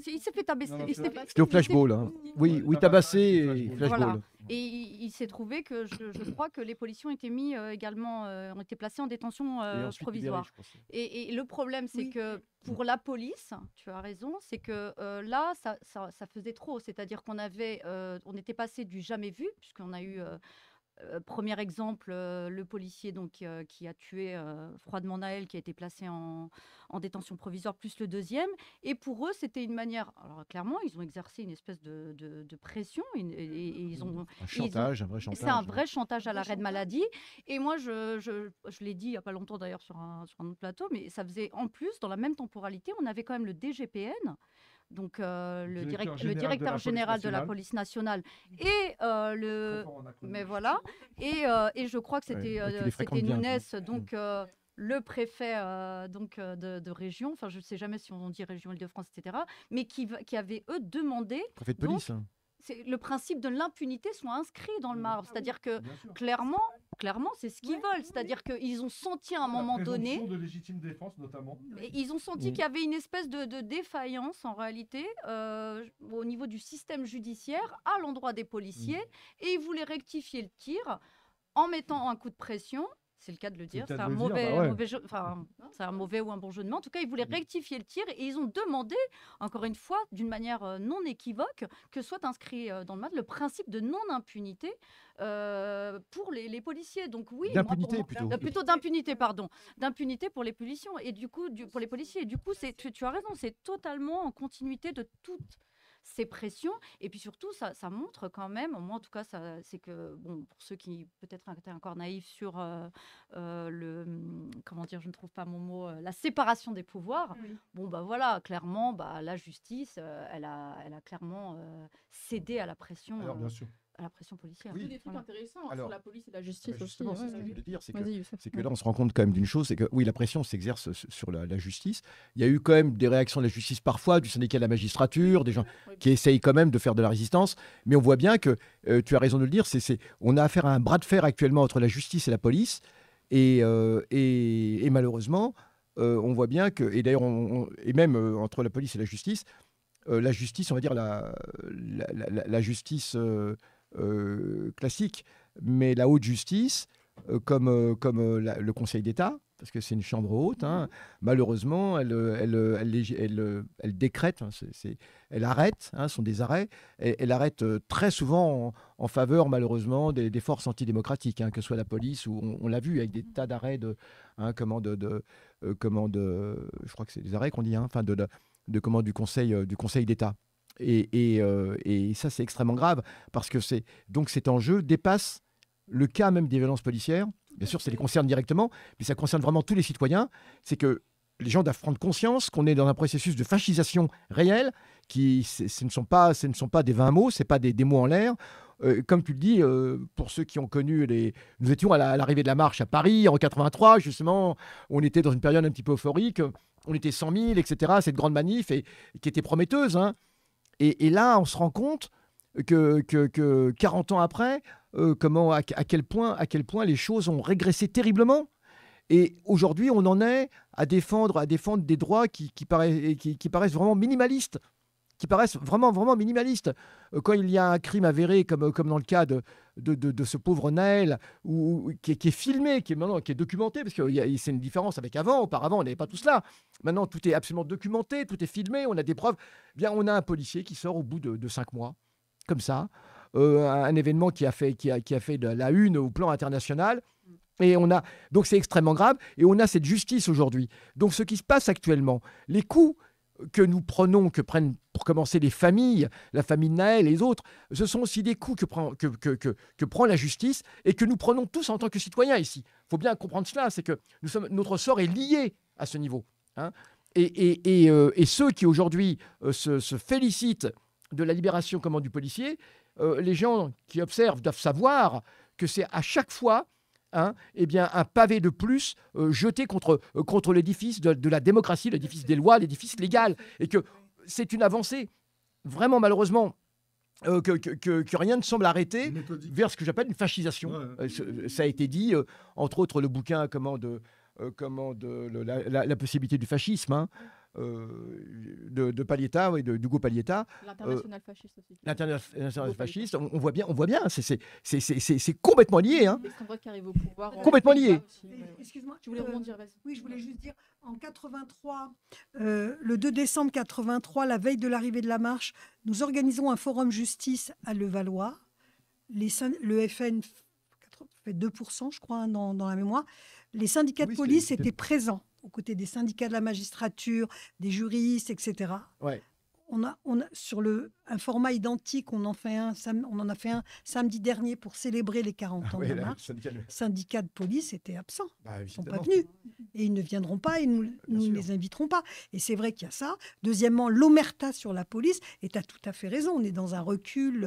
Il s'est fait tabasser. C'était au flashball, hein. Oui, tabassé et flashball. Voilà. Et il s'est trouvé que je crois que les policiers ont été mis également, ont été placés en détention provisoire. Et le problème, c'est que pour la police, tu as raison, c'est que là, ça faisait trop. C'est-à-dire on était passé du jamais vu, puisqu'on a eu... premier exemple, le policier qui a tué froidement Naël, qui a été placé en détention provisoire, plus le deuxième. Et pour eux, c'était une manière... Alors clairement, ils ont exercé une espèce de pression. Et ils ont, un vrai chantage. C'est un vrai chantage à l'arrêt de maladie. Et moi, je l'ai dit il n'y a pas longtemps d'ailleurs sur un autre plateau, mais ça faisait en plus, dans la même temporalité, on avait quand même le DGPN, donc le directeur général de la police nationale et mais voilà, et je crois que c'était Nunes, donc le préfet de région, enfin je ne sais jamais si on dit région Île-de-France, etc., mais qui avait eux demandé, préfet de police, le principe de l'impunité soit inscrit dans le marbre. C'est-à-dire que clairement, c'est ce qu'ils veulent. C'est-à-dire qu'ils ont senti à un moment donné... de légitime défense, notamment. Ils ont senti qu'il y avait une espèce de défaillance, en réalité, au niveau du système judiciaire, à l'endroit des policiers. Et ils voulaient rectifier le tir en mettant un coup de pression. C'est le cas de le dire, c'est un mauvais ou un bon jeu de mots. En tout cas, ils voulaient rectifier le tir et ils ont demandé, encore une fois, d'une manière non équivoque, que soit inscrit dans le marbre le principe de non-impunité pour les policiers. Donc oui, d'impunité plutôt d'impunité, pardon, d'impunité pour les policiers et du coup pour les policiers. Et du coup, tu as raison, c'est totalement en continuité de toute ces pressions. Et puis surtout, ça montre quand même, moi en tout cas, c'est que, bon, pour ceux qui peut-être étaient encore naïfs sur comment dire, je ne trouve pas mon mot, la séparation des pouvoirs, bon, bah voilà, clairement, la justice, elle a clairement cédé à la pression. Alors, bien sûr. À la pression policière. Oui, des trucs intéressants sur la police et la justice aussi. C'est ce que je voulais dire, c'est que là, on se rend compte quand même d'une chose, c'est que oui, la pression s'exerce sur la justice. Il y a eu quand même des réactions de la justice parfois, du syndicat de la magistrature, des gens qui essayent quand même de faire de la résistance, mais on voit bien que, tu as raison de le dire, on a affaire à un bras de fer actuellement entre la justice et la police, et malheureusement, on voit bien que, et d'ailleurs, et même entre la police et la justice, on va dire la justice... classique, mais la haute justice, comme le Conseil d'État, parce que c'est une chambre haute, malheureusement, elle décrète, elle arrête, sont des arrêts, elle arrête très souvent en faveur, malheureusement, des forces antidémocratiques, que ce soit la police, ou on l'a vu avec des tas d'arrêts je crois que c'est des arrêts qu'on dit, du Conseil d'État. Et ça, c'est extrêmement grave parce que cet enjeu dépasse le cas même des violences policières, bien sûr, ça les concerne directement, mais ça concerne vraiment tous les citoyens, c'est que les gens doivent prendre conscience qu'on est dans un processus de fascisation réel, ce ne sont pas des vains mots, ce n'est pas des mots en l'air. Comme tu le dis, pour ceux qui ont connu nous étions à l'arrivée de la marche à Paris en 83, justement, on était dans une période un petit peu euphorique, on était 100 000, etc., cette grande manif qui était prometteuse. Hein. Et là, on se rend compte que 40 ans après, à quel point les choses ont régressé terriblement. Et aujourd'hui, on en est à défendre des droits qui paraissent vraiment minimalistes. Qui paraissent vraiment, vraiment minimalistes. Quand il y a un crime avéré, comme dans le cas de ce pauvre Naël, qui est filmé, qui est documenté, parce que c'est une différence avec avant. Auparavant, on n'avait pas tout cela. Maintenant, tout est absolument documenté, tout est filmé, on a des preuves. Bien, on a un policier qui sort au bout de 5 mois, comme ça. Un événement qui a fait de la une au plan international. Et donc c'est extrêmement grave. Et on a cette justice aujourd'hui. Donc ce qui se passe actuellement, les coups que nous prenons, que prennent pour commencer les familles, la famille de Naël et les autres, ce sont aussi des coups que prend la justice et que nous prenons tous en tant que citoyens ici. Il faut bien comprendre cela, c'est que notre sort est lié à ce niveau. Hein. Et ceux qui aujourd'hui se félicitent de la libération du policier, les gens qui observent doivent savoir que c'est à chaque fois un pavé de plus jeté contre l'édifice de la démocratie, l'édifice des lois, l'édifice légal. Et que c'est une avancée, vraiment malheureusement, que rien ne semble arrêter vers ce que j'appelle une fascisation. Ça a été dit, entre autres, le bouquin la possibilité du fascisme, hein, de Palietta, d'Ugo Palietta. L'international fasciste aussi. L'international fasciste, on voit bien, c'est complètement lié. Hein. Qui arrive au pouvoir. Complètement lié. Excuse-moi. Tu voulais rebondir, vas-y. Oui, je voulais juste dire, en 83, le 2 décembre 83, la veille de l'arrivée de la marche, nous organisons un forum justice à Levallois. Le FN fait 2%, je crois, hein, dans la mémoire. Les syndicats de police étaient présents aux côtés des syndicats de la magistrature, des juristes, etc. Ouais. On a sur un format identique, on en a fait un samedi dernier pour célébrer les 40 ans de la marche. Syndicats de police étaient absents. Ils ne sont pas venus. Et ils ne viendront pas et nous ne les inviterons pas. Et c'est vrai qu'il y a ça. Deuxièmement, l'omerta sur la police. Et tu as tout à fait raison. On est dans un recul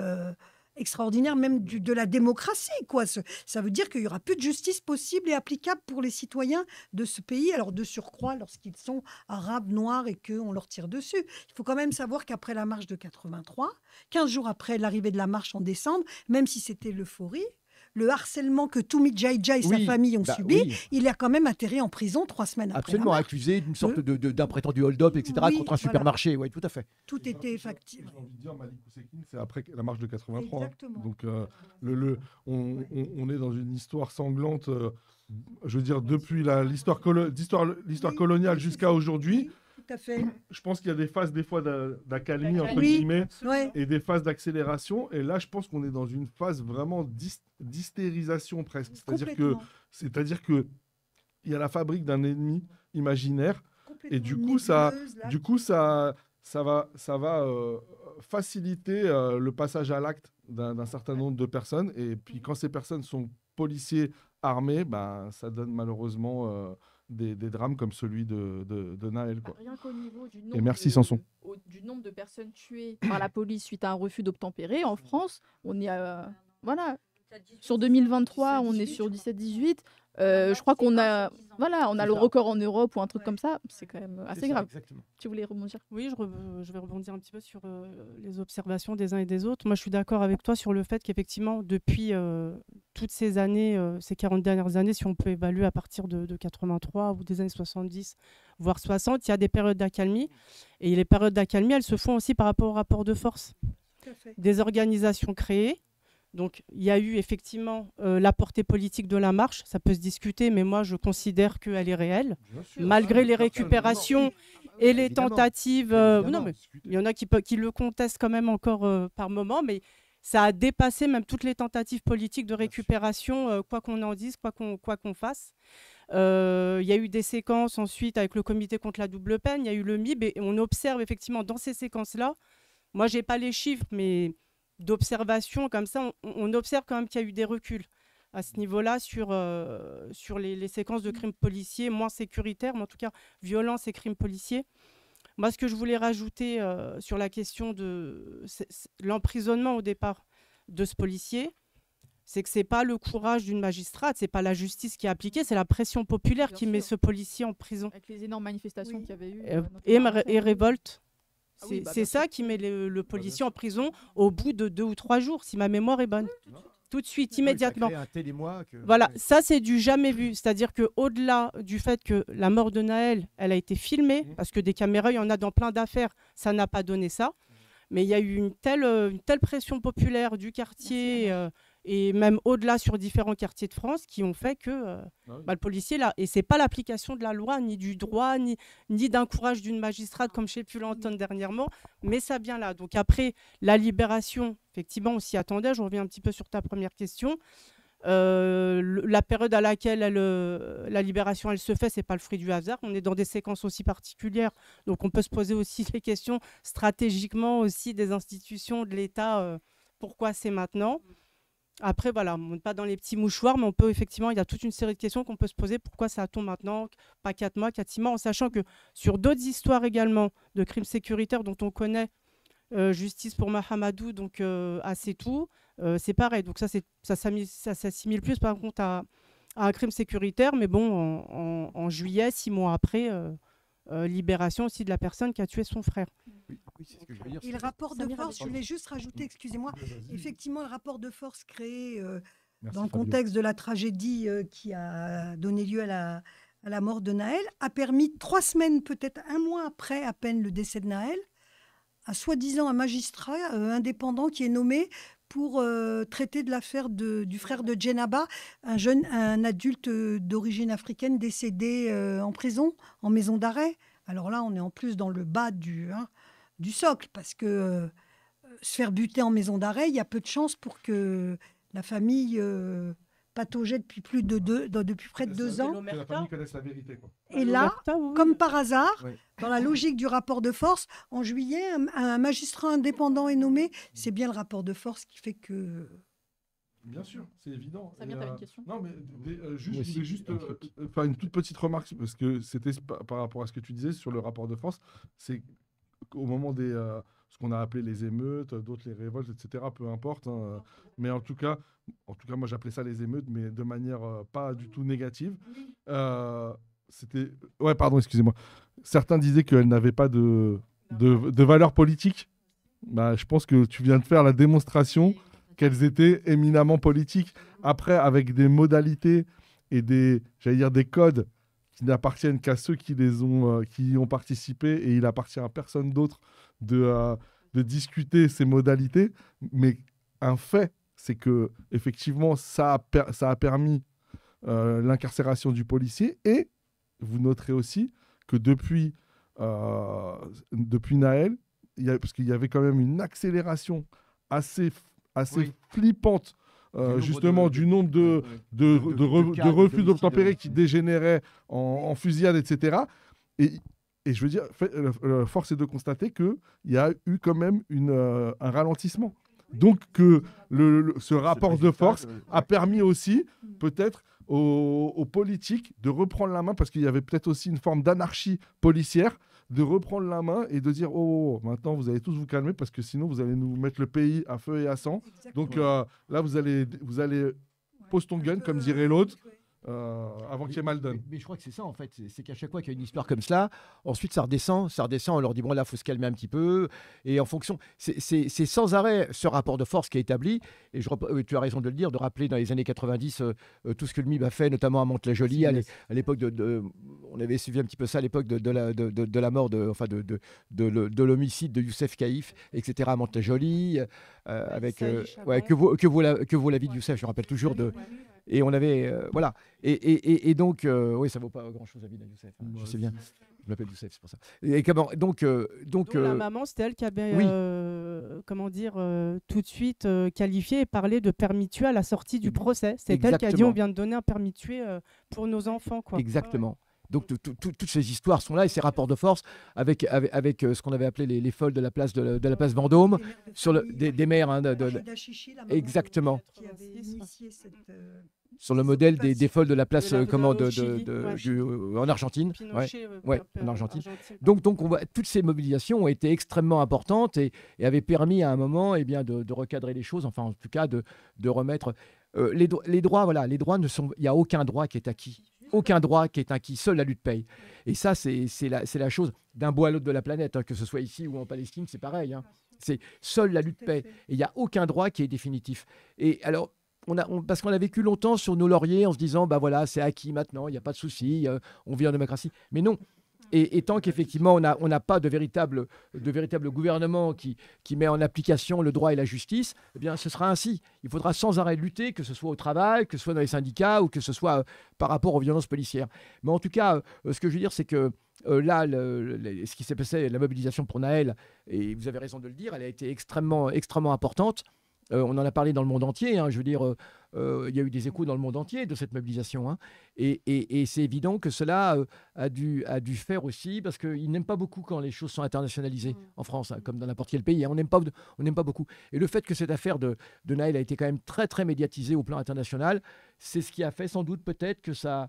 extraordinaire, même de la démocratie, quoi. Ça veut dire qu'il n'y aura plus de justice possible et applicable pour les citoyens de ce pays, alors de surcroît lorsqu'ils sont arabes, noirs et qu'on leur tire dessus. Il faut quand même savoir qu'après la marche de 83, 15 jours après l'arrivée de la marche en décembre, même si c'était l'euphorie, le harcèlement que Toumi Djaïdja et sa famille ont subi, il a quand même atterri en prison 3 semaines après. Absolument, accusé d'une sorte d'un prétendu hold-up, etc., contre un supermarché. Oui, tout à fait. Tout était factice. J'ai envie de dire, Malik Oussekine, c'est après la marche de 83. Exactement. Donc, on est dans une histoire sanglante, je veux dire, depuis l'histoire coloniale jusqu'à aujourd'hui. Tout à fait. Je pense qu'il y a des phases, des fois, d'accalmie, entre guillemets, et des phases d'accélération. Et là, je pense qu'on est dans une phase vraiment d'hystérisation presque. C'est-à-dire que il y a la fabrique d'un ennemi imaginaire. Et du coup, ça va faciliter le passage à l'acte d'un certain nombre de personnes. Et puis, quand ces personnes sont policiers armés, ça donne malheureusement des drames comme celui de Naël. Quoi. Rien qu'au niveau du nombre, et merci Samson. Du nombre de personnes tuées par la police suite à un refus d'obtempérer, en France, on est voilà. Sur 2023, on est sur 17-18. Je crois qu'on a, le record en Europe ou un truc comme ça. C'est quand même assez grave. Exactement. Tu voulais rebondir? Oui, je vais rebondir un petit peu sur les observations des uns et des autres. Moi, je suis d'accord avec toi sur le fait qu'effectivement, depuis toutes ces années, ces 40 dernières années, si on peut évaluer à partir de 83 ou des années 70, voire 60, il y a des périodes d'accalmie. Et les périodes d'accalmie, elles se font aussi par rapport au rapport de force. Des organisations créées. Donc, il y a eu effectivement la portée politique de la marche. Ça peut se discuter, mais moi, je considère qu'elle est réelle. Malgré les récupérations et les tentatives. Non, mais il y en a qui le contestent quand même encore par moment, mais ça a dépassé même toutes les tentatives politiques de récupération, quoi qu'on en dise, quoi qu'on fasse. Il y a eu des séquences ensuite avec le comité contre la double peine, il y a eu le MIB, et on observe effectivement dans ces séquences-là, moi, je n'ai pas les chiffres, mais d'observation comme ça, on observe quand même qu'il y a eu des reculs. à ce niveau-là sur les séquences de crimes policiers moins sécuritaires, mais en tout cas violence et crimes policiers. Moi, ce que je voulais rajouter sur la question de l'emprisonnement au départ de ce policier, c'est que ce n'est pas le courage d'une magistrate, ce n'est pas la justice qui est appliquée, c'est la pression populaire qui met ce policier en prison. Avec les énormes manifestations qu'il y avait eu. Et révolte. Ah oui, C'est ça qui met le policier en prison au bout de 2 ou 3 jours, si ma mémoire est bonne. Tout de suite, immédiatement. Voilà, ça c'est du jamais vu. C'est-à-dire qu'au-delà du fait que la mort de Naël, elle a été filmée, parce que des caméras, il y en a dans plein d'affaires, ça n'a pas donné ça. Mais il y a eu une telle pression populaire du quartier et même au-delà sur différents quartiers de France qui ont fait que le policier, là, et ce n'est pas l'application de la loi, ni du droit, ni d'un courage d'une magistrate, comme je sais pu l'entendre dernièrement, mais ça vient là. Donc après, la libération, effectivement, on s'y attendait. Je reviens un petit peu sur ta première question. La période à laquelle la libération elle se fait, c'est pas le fruit du hasard. On est dans des séquences aussi particulières, donc on peut se poser aussi les questions stratégiquement aussi des institutions de l'État. Pourquoi c'est maintenant? Après, voilà, on n'est pas dans les petits mouchoirs, mais on peut effectivement, il y a toute une série de questions qu'on peut se poser. Pourquoi ça tombe maintenant, pas 4 mois, 4-6 mois, en sachant que sur d'autres histoires également de crimes sécuritaires dont on connaît justice pour Mahamadou, donc à Sétou, c'est pareil. Donc ça s'assimile plus par contre à un crime sécuritaire, mais bon, en juillet, 6 mois après, libération aussi de la personne qui a tué son frère. C'est ce que je veux dire. Et le rapport de force, je voulais juste rajouter, excusez-moi, effectivement, le rapport de force créé dans le contexte de la tragédie qui a donné lieu à la mort de Naël a permis 3 semaines, peut-être 1 mois après à peine le décès de Naël, à soi-disant un magistrat indépendant qui est nommé pour traiter de l'affaire du frère de Djenaba, un adulte d'origine africaine décédé en prison, en maison d'arrêt. Alors là, on est en plus dans le bas du socle, parce que se faire buter en maison d'arrêt, il y a peu de chances pour que la famille pataugeait depuis près de 2 ans. Que la famille connaisse la vérité, quoi. Et là, comme par hasard, dans la logique du rapport de force, en juillet, un magistrat indépendant est nommé. C'est bien le rapport de force qui fait que... Bien sûr, c'est évident. Samir, t'avais une question? Non, mais je voulais juste faire une toute petite remarque, parce que c'était par rapport à ce que tu disais sur le rapport de force. C'est qu'au moment des... ce qu'on a appelé les émeutes, d'autres les révoltes, etc., peu importe. Hein, mais en tout cas, moi j'appelais ça les émeutes, mais de manière pas du tout négative. C'était... Ouais, pardon, excusez-moi. Certains disaient qu'elles n'avaient pas de valeur politique. Bah, je pense que tu viens de faire la démonstration qu'elles étaient éminemment politiques. Après, avec des modalités et des codes qui n'appartiennent qu'à ceux qui y ont participé, et il appartient à personne d'autre de discuter ces modalités. Mais un fait, c'est que effectivement, ça a permis l'incarcération du policier. Et vous noterez aussi que depuis Naël, parce qu'il y avait quand même une accélération assez flippante, justement, du nombre de refus d'obtempérer qui dégénéraient en fusillade, etc. Et je veux dire, force est de constater qu'il y a eu quand même un ralentissement. Donc que ce rapport de force a permis aussi, peut-être, aux politiques de reprendre la main, parce qu'il y avait peut-être aussi une forme d'anarchie policière, de reprendre la main et de dire maintenant vous allez tous vous calmer, parce que sinon vous allez nous mettre le pays à feu et à sang. Exactement. Donc là vous allez pose ton gun, comme dirait l'autre, avant qu'il y ait mal donne. Mais je crois que c'est ça en fait, c'est qu'à chaque fois qu'il y a une histoire comme cela, ensuite ça redescend, on leur dit bon là faut se calmer un petit peu, et en fonction, c'est sans arrêt ce rapport de force qui est établi, et tu as raison de le dire, de rappeler dans les années 90 tout ce que le MIB a fait, notamment à Mantes-la-Jolie, à l'époque on avait suivi un petit peu ça à l'époque de la mort, de l'homicide de Youssef Caïf, etc. à Mantes-la-Jolie, avec que vaut la vie de Youssef, je rappelle toujours de... Et on avait voilà, et donc oui, ça vaut pas grand chose la vie de Youssef, hein, je sais bien, je m'appelle Youssef, c'est pour ça. Et comment donc la maman, c'était elle qui avait comment dire tout de suite qualifié et parlé de permis de tuer à la sortie du procès. C'est elle qui a dit on vient de donner un permis de tuer pour nos enfants, quoi. Exactement. Donc toutes ces histoires sont là, et ces rapports de force avec ce qu'on avait appelé les folles de la place Vendôme, sur des maires, hein, exactement. Qui avait initié cette sur le modèle des Occupation. folles de la place De la- comment, au Chili, en Argentine. Pinochet, Ouais, un peu en Argentine. Donc on voit, toutes ces mobilisations ont été extrêmement importantes et avaient permis à un moment de recadrer les choses, enfin en tout cas de remettre les droits. Voilà, les droits il n'y a aucun droit qui est acquis. Aucun droit qui est acquis, seule la lutte paye. Et ça, c'est la chose d'un bout à l'autre de la planète, hein, que ce soit ici ou en Palestine, c'est pareil. Hein. C'est seule la lutte paye. Et il n'y a aucun droit qui est définitif. Et alors, parce qu'on a vécu longtemps sur nos lauriers en se disant, bah voilà, c'est acquis maintenant, il n'y a pas de souci, on vit en démocratie. Mais non. Et tant qu'effectivement, on n'a pas de véritable gouvernement qui met en application le droit et la justice, eh bien, ce sera ainsi. Il faudra sans arrêt lutter, que ce soit au travail, que ce soit dans les syndicats ou que ce soit par rapport aux violences policières. Mais en tout cas, ce que je veux dire, c'est que là, ce qui s'est passé, la mobilisation pour Naël, et vous avez raison de le dire, elle a été extrêmement, extrêmement importante. On en a parlé dans le monde entier. Hein, je veux dire, il y a eu des échos dans le monde entier de cette mobilisation. Hein, et c'est évident que cela a dû faire aussi, parce qu'ils n'aiment pas beaucoup quand les choses sont internationalisées en France, hein, comme dans n'importe quel pays. Hein, on n'aime pas beaucoup. Et le fait que cette affaire de Naël a été quand même très, très médiatisée au plan international, c'est ce qui a fait sans doute peut-être que ça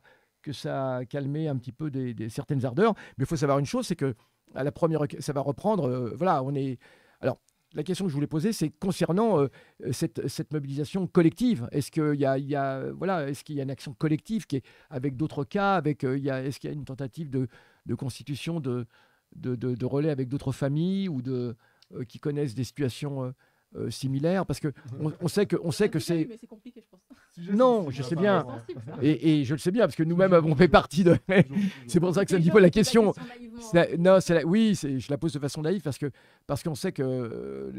a calmé un petit peu certaines ardeurs. Mais il faut savoir une chose, c'est que à la première, ça va reprendre. Voilà, on est... Alors, la question que je voulais poser, c'est concernant cette mobilisation collective. Est-ce qu'il y a une action collective qui est avec d'autres cas, est-ce qu'il y a une tentative de constitution de relais avec d'autres familles ou qui connaissent des situations similaires, parce que on sait que c'est... Mais c'est compliqué, je pense. Non, je sais bien. Sensible, ça. Et je le sais bien, parce que nous-mêmes avons fait partie de... C'est pour ça que c'est un petit peu la question. Non, oui, je la pose de façon naïve parce qu'on sait que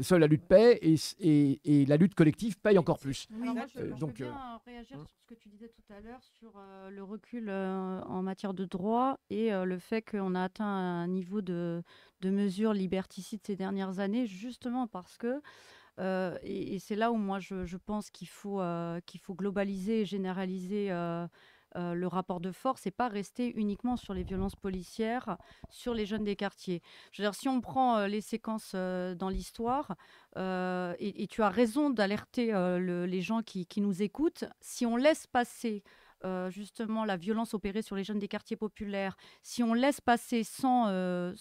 seule la lutte paie et la lutte collective paye encore plus. Oui, moi, je donc, veux bien réagir sur ce que tu disais tout à l'heure sur le recul en matière de droit et le fait qu'on a atteint un niveau de mesures liberticides ces dernières années, justement parce que et c'est là où moi je pense qu'il faut globaliser et généraliser le rapport de force et pas rester uniquement sur les violences policières, sur les jeunes des quartiers. Je veux dire, si on prend les séquences dans l'histoire, et tu as raison d'alerter les gens qui nous écoutent, si on laisse passer justement la violence opérée sur les jeunes des quartiers populaires, si on laisse passer sans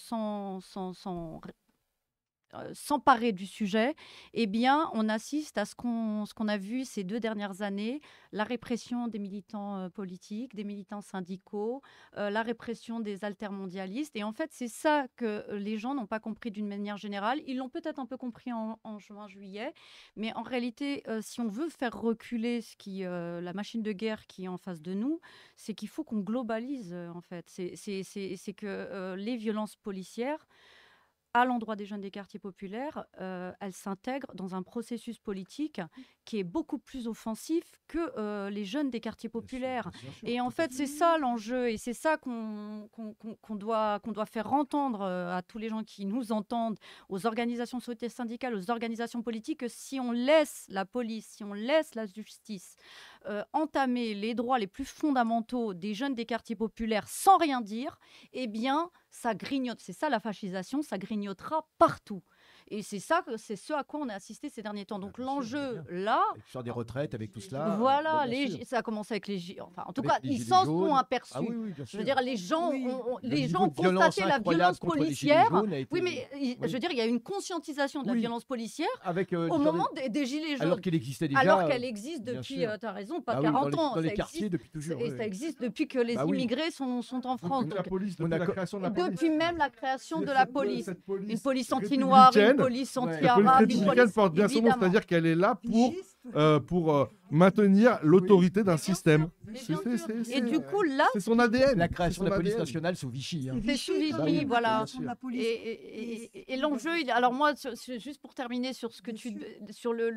s'emparer du sujet, eh bien, on assiste à ce qu'on a vu ces 2 dernières années, la répression des militants politiques, des militants syndicaux, la répression des altermondialistes. Et en fait, c'est ça que les gens n'ont pas compris d'une manière générale. Ils l'ont peut-être un peu compris en juin, juillet, mais en réalité, si on veut faire reculer la machine de guerre qui est en face de nous, c'est qu'il faut qu'on globalise, en fait. C'est que les violences policières, à l'endroit des jeunes des quartiers populaires, elle s'intègre dans un processus politique qui est beaucoup plus offensif que les jeunes des quartiers populaires. Et en fait, c'est ça l'enjeu, et c'est ça qu'on doit faire entendre à tous les gens qui nous entendent, aux organisations syndicales, aux organisations politiques, que si on laisse la police, si on laisse la justice entamer les droits les plus fondamentaux des jeunes des quartiers populaires sans rien dire, eh bien, ça grignote. C'est ça la fascisation, ça grignotera partout. Et c'est ce à quoi on a assisté ces derniers temps. Donc l'enjeu là, sur des retraites avec tout cela. voilà, bien sûr. ça a commencé avec enfin en tout Avec cas, les ils gilets s'en jaunes. sont aperçus. Ah oui, bien Je sûr. veux dire, les gens Oui. ont Le les niveau gens ont de violence constaté la incroyable violence contre les gilets policière. jaunes a été- Oui, mais je veux dire, il y a une conscientisation de la Oui. violence policière Avec, au moment des gilets jaunes. alors qu'il existait déjà. Alors qu'elle existe bien depuis, sûr. tu as raison, pas Ah oui, 40 ans. dans les ça quartiers existe, depuis toujours. et oui. ça existe depuis que les Bah oui. immigrés sont en France. Depuis la Donc, police, on depuis a la co- création de la police. depuis même la création de la police. Cette Une police anti-noire, une républicaine, police Ouais. La police anti-arabe, une républicaine police... porte bien son nom, évidemment. c'est-à-dire qu'elle est là Pigiste. pour maintenir l'autorité d'un système. Mais bien C'est- sûr. c'est- Et du coup, là, C'est son ADN. La création de C'est la son police ADN. nationale sous Vichy. Hein. c'est sous Vichy, Vichy, oui, voilà. bien sûr. La police. Et l'enjeu, alors moi, juste pour terminer sur ce que sur le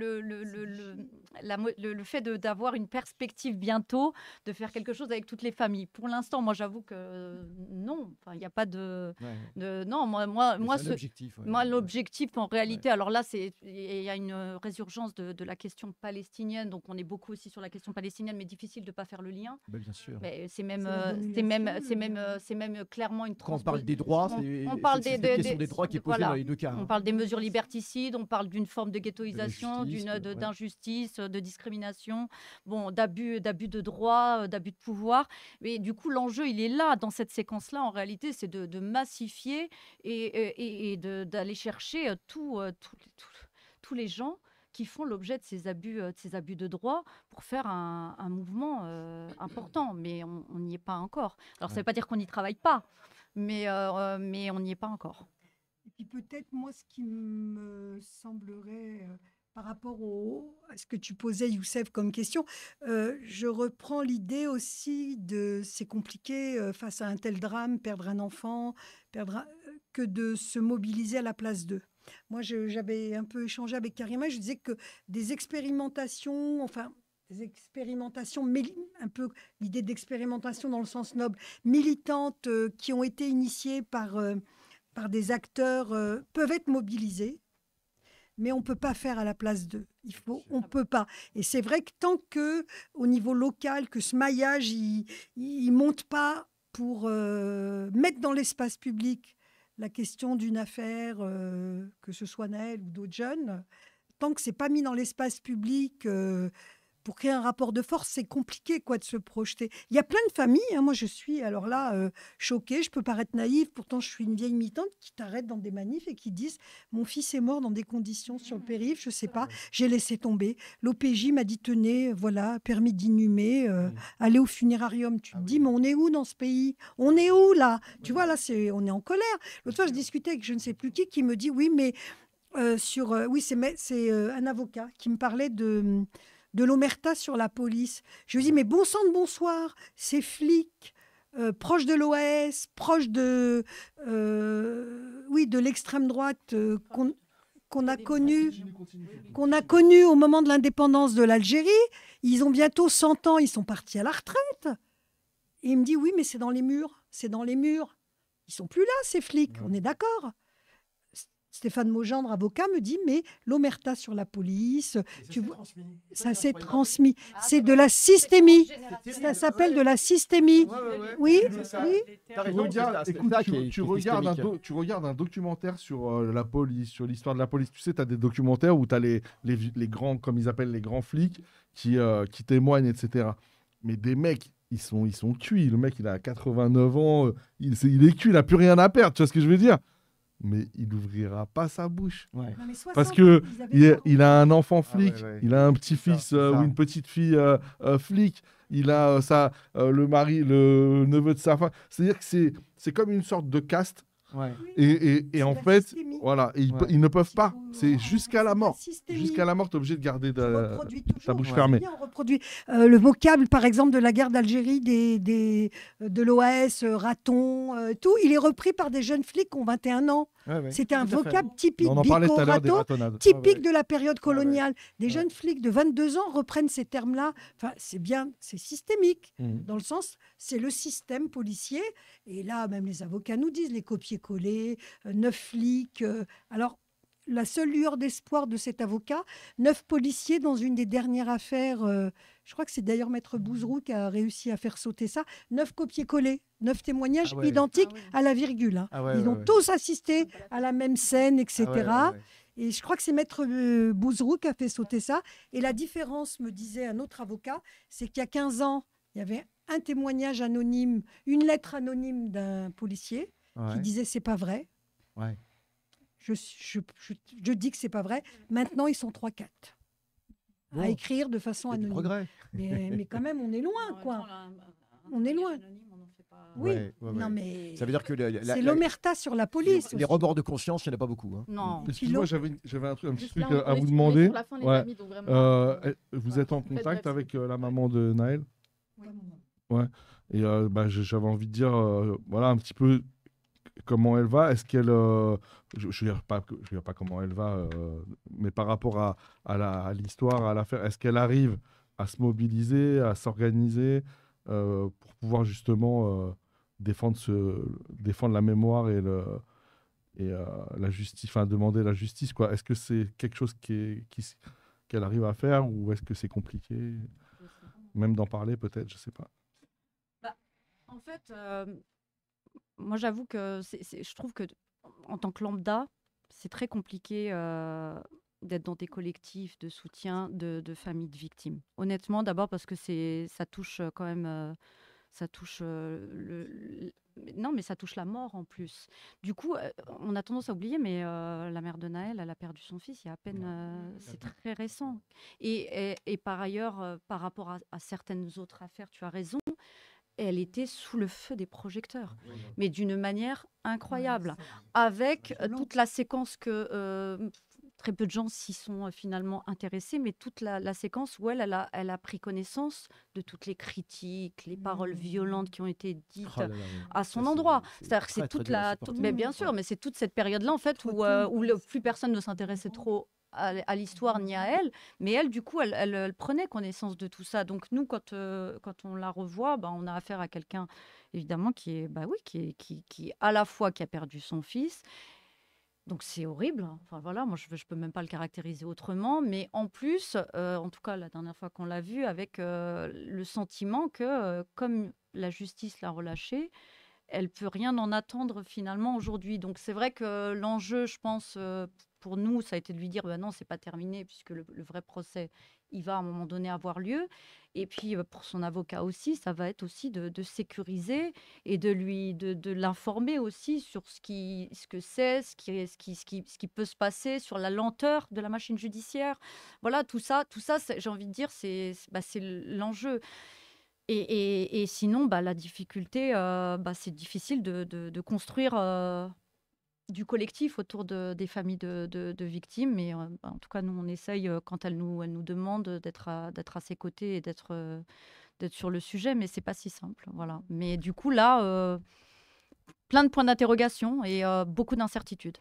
fait d'avoir une perspective bientôt, de faire quelque chose avec toutes les familles. Pour l'instant, moi, j'avoue que non, enfin, il n'y a pas non, moi, C'est un objectif. ouais. moi, l'objectif, en réalité, alors là, il y a une résurgence de la question palestinienne, donc on est beaucoup aussi sur la question palestinienne, mais difficile de ne pas faire le lien. Ben, bien sûr. Mais C'est la domination, c'est même clairement une Quand on parle des droits, on parle c'est cette question des droits qui est posée voilà. dans les deux cas. On hein. parle des mesures liberticides, on parle d'une forme de ghettoisation, justice, d'injustice, de discrimination, bon, d'abus de droit, d'abus de pouvoir. Mais du coup, l'enjeu, il est là, dans cette séquence-là, en réalité, c'est de massifier et d'aller chercher tous les gens qui font l'objet de ces abus de droit pour faire un mouvement important. Mais on n'y est pas encore. Alors, ça ne veut pas dire qu'on n'y travaille pas, mais on n'y est pas encore. Et puis peut-être, moi, ce qui me semblerait, par rapport à ce que tu posais, Youssef, comme question, je reprends l'idée aussi de c'est compliqué face à un tel drame, perdre un enfant, que de se mobiliser à la place d'eux. Moi, j'avais un peu échangé avec Karima, je disais que des expérimentations, un peu l'idée d'expérimentation dans le sens noble, militantes qui ont été initiées par des acteurs peuvent être mobilisés, mais on ne peut pas faire à la place d'eux. On ne peut pas. Et c'est vrai que tant qu'au niveau local, que ce maillage, il ne monte pas pour mettre dans l'espace public la question d'une affaire, que ce soit Naël ou d'autres jeunes, tant que ce n'est pas mis dans l'espace public pour créer un rapport de force, c'est compliqué de se projeter. Il y a plein de familles, hein, moi je suis alors là choquée, je peux paraître naïve, pourtant je suis une vieille militante qui t'arrête dans des manifs et qui disent « mon fils est mort dans des conditions sur le périph', je ne sais pas, j'ai laissé tomber. L'OPJ m'a dit tenez, voilà, permis d'inhumer, allez au funérarium. » Tu te dis « mais on est où dans ce pays? On est où là ?» Tu vois, là on est en colère. L'autre fois je discutais avec je ne sais plus qui me dit « oui, mais c'est un avocat qui me parlait de l'omerta sur la police. » Je lui dis, mais bon sang de bonsoir, ces flics proches de l'OAS, proches de l'extrême droite qu'on a connu au moment de l'indépendance de l'Algérie, ils ont bientôt 100 ans, ils sont partis à la retraite. Et il me dit, oui, mais c'est dans les murs, c'est dans les murs. Ils sont plus là, ces flics, on est d'accord. Stéphane Maugendre, avocat, me dit, mais l'omerta sur la police, ça s'est transmis. C'est de la systémie. Ça s'appelle de la systémie. Oui, oui. Tu regardes un documentaire sur la police, sur l'histoire de la police. Tu sais, tu as des documentaires où tu as les grands, comme ils appellent les grands flics, qui témoignent, etc. Mais des mecs, ils sont cuits. Le mec, il a 89 ans, il est cuit, il n'a plus rien à perdre. Tu vois ce que je veux dire? Mais il n'ouvrira pas sa bouche. Ouais. Non, 60, parce qu'il a un enfant flic, il a un petit-fils ou une petite-fille flic, il a le neveu de sa femme. C'est-à-dire que c'est comme une sorte de caste. Ouais. Et en fait, voilà, ils ne peuvent pas. C'est jusqu'à la mort. Jusqu'à la mort, tu es obligé de garder ta bouche fermée. On reproduit le vocable, par exemple, de la guerre d'Algérie, de l'OAS, raton, tout. Il est repris par des jeunes flics qui ont 21 ans. C'était un vocable typique, typique de la période coloniale. Des jeunes flics de 22 ans reprennent ces termes-là. Enfin, c'est bien, c'est systémique. Dans le sens, c'est le système policier. Et là, même les avocats nous disent, les copier-coller, 9 flics. Alors, la seule lueur d'espoir de cet avocat, 9 policiers dans une des dernières affaires, je crois que c'est d'ailleurs Maître Bouzrou qui a réussi à faire sauter ça, 9 copier-coller, 9 témoignages identiques à la virgule. Hein. Ils ont tous assisté à la même scène, etc. Et je crois que c'est Maître Bouzrou qui a fait sauter ça. Et la différence, me disait un autre avocat, c'est qu'il y a 15 ans, il y avait un témoignage anonyme, une lettre anonyme d'un policier qui disait « c'est pas vrai ». Je dis que c'est pas vrai. Maintenant, ils sont 3-4 à écrire de façon anonyme. Progrès. Mais quand même, on est loin, quoi. On est loin. Oui, non mais ça veut dire que c'est l'omerta sur la police. Les rebords de conscience, il n'y en a pas beaucoup. Hein. Non. Excuse-moi, j'avais un petit truc à vous demander. Vous êtes en contact avec la maman de Naël? Ouais. Et j'avais envie de dire, voilà, un petit peu comment elle va. Est-ce qu'elle, je ne dirais pas comment elle va, mais par rapport à l'histoire, à l'affaire, est-ce qu'elle arrive à se mobiliser, à s'organiser pour pouvoir justement défendre la mémoire et la justice, enfin demander la justice, quoi. Est-ce que c'est quelque chose qui qu'elle arrive à faire, ou est-ce que c'est compliqué? Même d'en parler, peut-être, je sais pas. En fait, moi j'avoue que je trouve que en tant que lambda, c'est très compliqué d'être dans des collectifs de soutien de familles de victimes. Honnêtement, d'abord parce que ça touche quand même, ça touche non, mais ça touche la mort en plus. Du coup, on a tendance à oublier, mais la mère de Naël, elle a perdu son fils il y a à peine, c'est très récent. Et par ailleurs, par rapport à certaines autres affaires, tu as raison, elle était sous le feu des projecteurs, mais d'une manière incroyable, avec toute la séquence que très peu de gens s'y sont finalement intéressés, mais toute la séquence où elle a pris connaissance de toutes les critiques, les paroles violentes qui ont été dites à son endroit. C'est-à-dire que c'est toute mais bien sûr, mais c'est toute cette période-là en fait où plus personne ne s'intéressait trop à l'histoire ni à elle, mais elle, du coup, elle prenait connaissance de tout ça. Donc nous, quand on la revoit, on a affaire à quelqu'un, évidemment, qui est à la fois qui a perdu son fils. Donc c'est horrible. Enfin voilà, moi je peux même pas le caractériser autrement. Mais en plus, en tout cas la dernière fois qu'on l'a vu, avec le sentiment que comme la justice l'a relâchée, elle peut rien en attendre finalement aujourd'hui. Donc c'est vrai que l'enjeu, je pense, pour nous, ça a été de lui dire non, c'est pas terminé, puisque le vrai procès, il va à un moment donné avoir lieu. Et puis pour son avocat aussi, ça va être aussi de sécuriser et de l'informer aussi sur ce que c'est, ce qui peut se passer, sur la lenteur de la machine judiciaire. Voilà, tout ça, j'ai envie de dire, c'est l'enjeu. Et sinon, la difficulté, c'est difficile de construire du collectif autour des familles de victimes. Mais en tout cas, nous, on essaye, quand elle nous demande, d'être à ses côtés et d'être sur le sujet. Mais ce n'est pas si simple. Voilà. Mais du coup, là, plein de points d'interrogation et beaucoup d'incertitudes.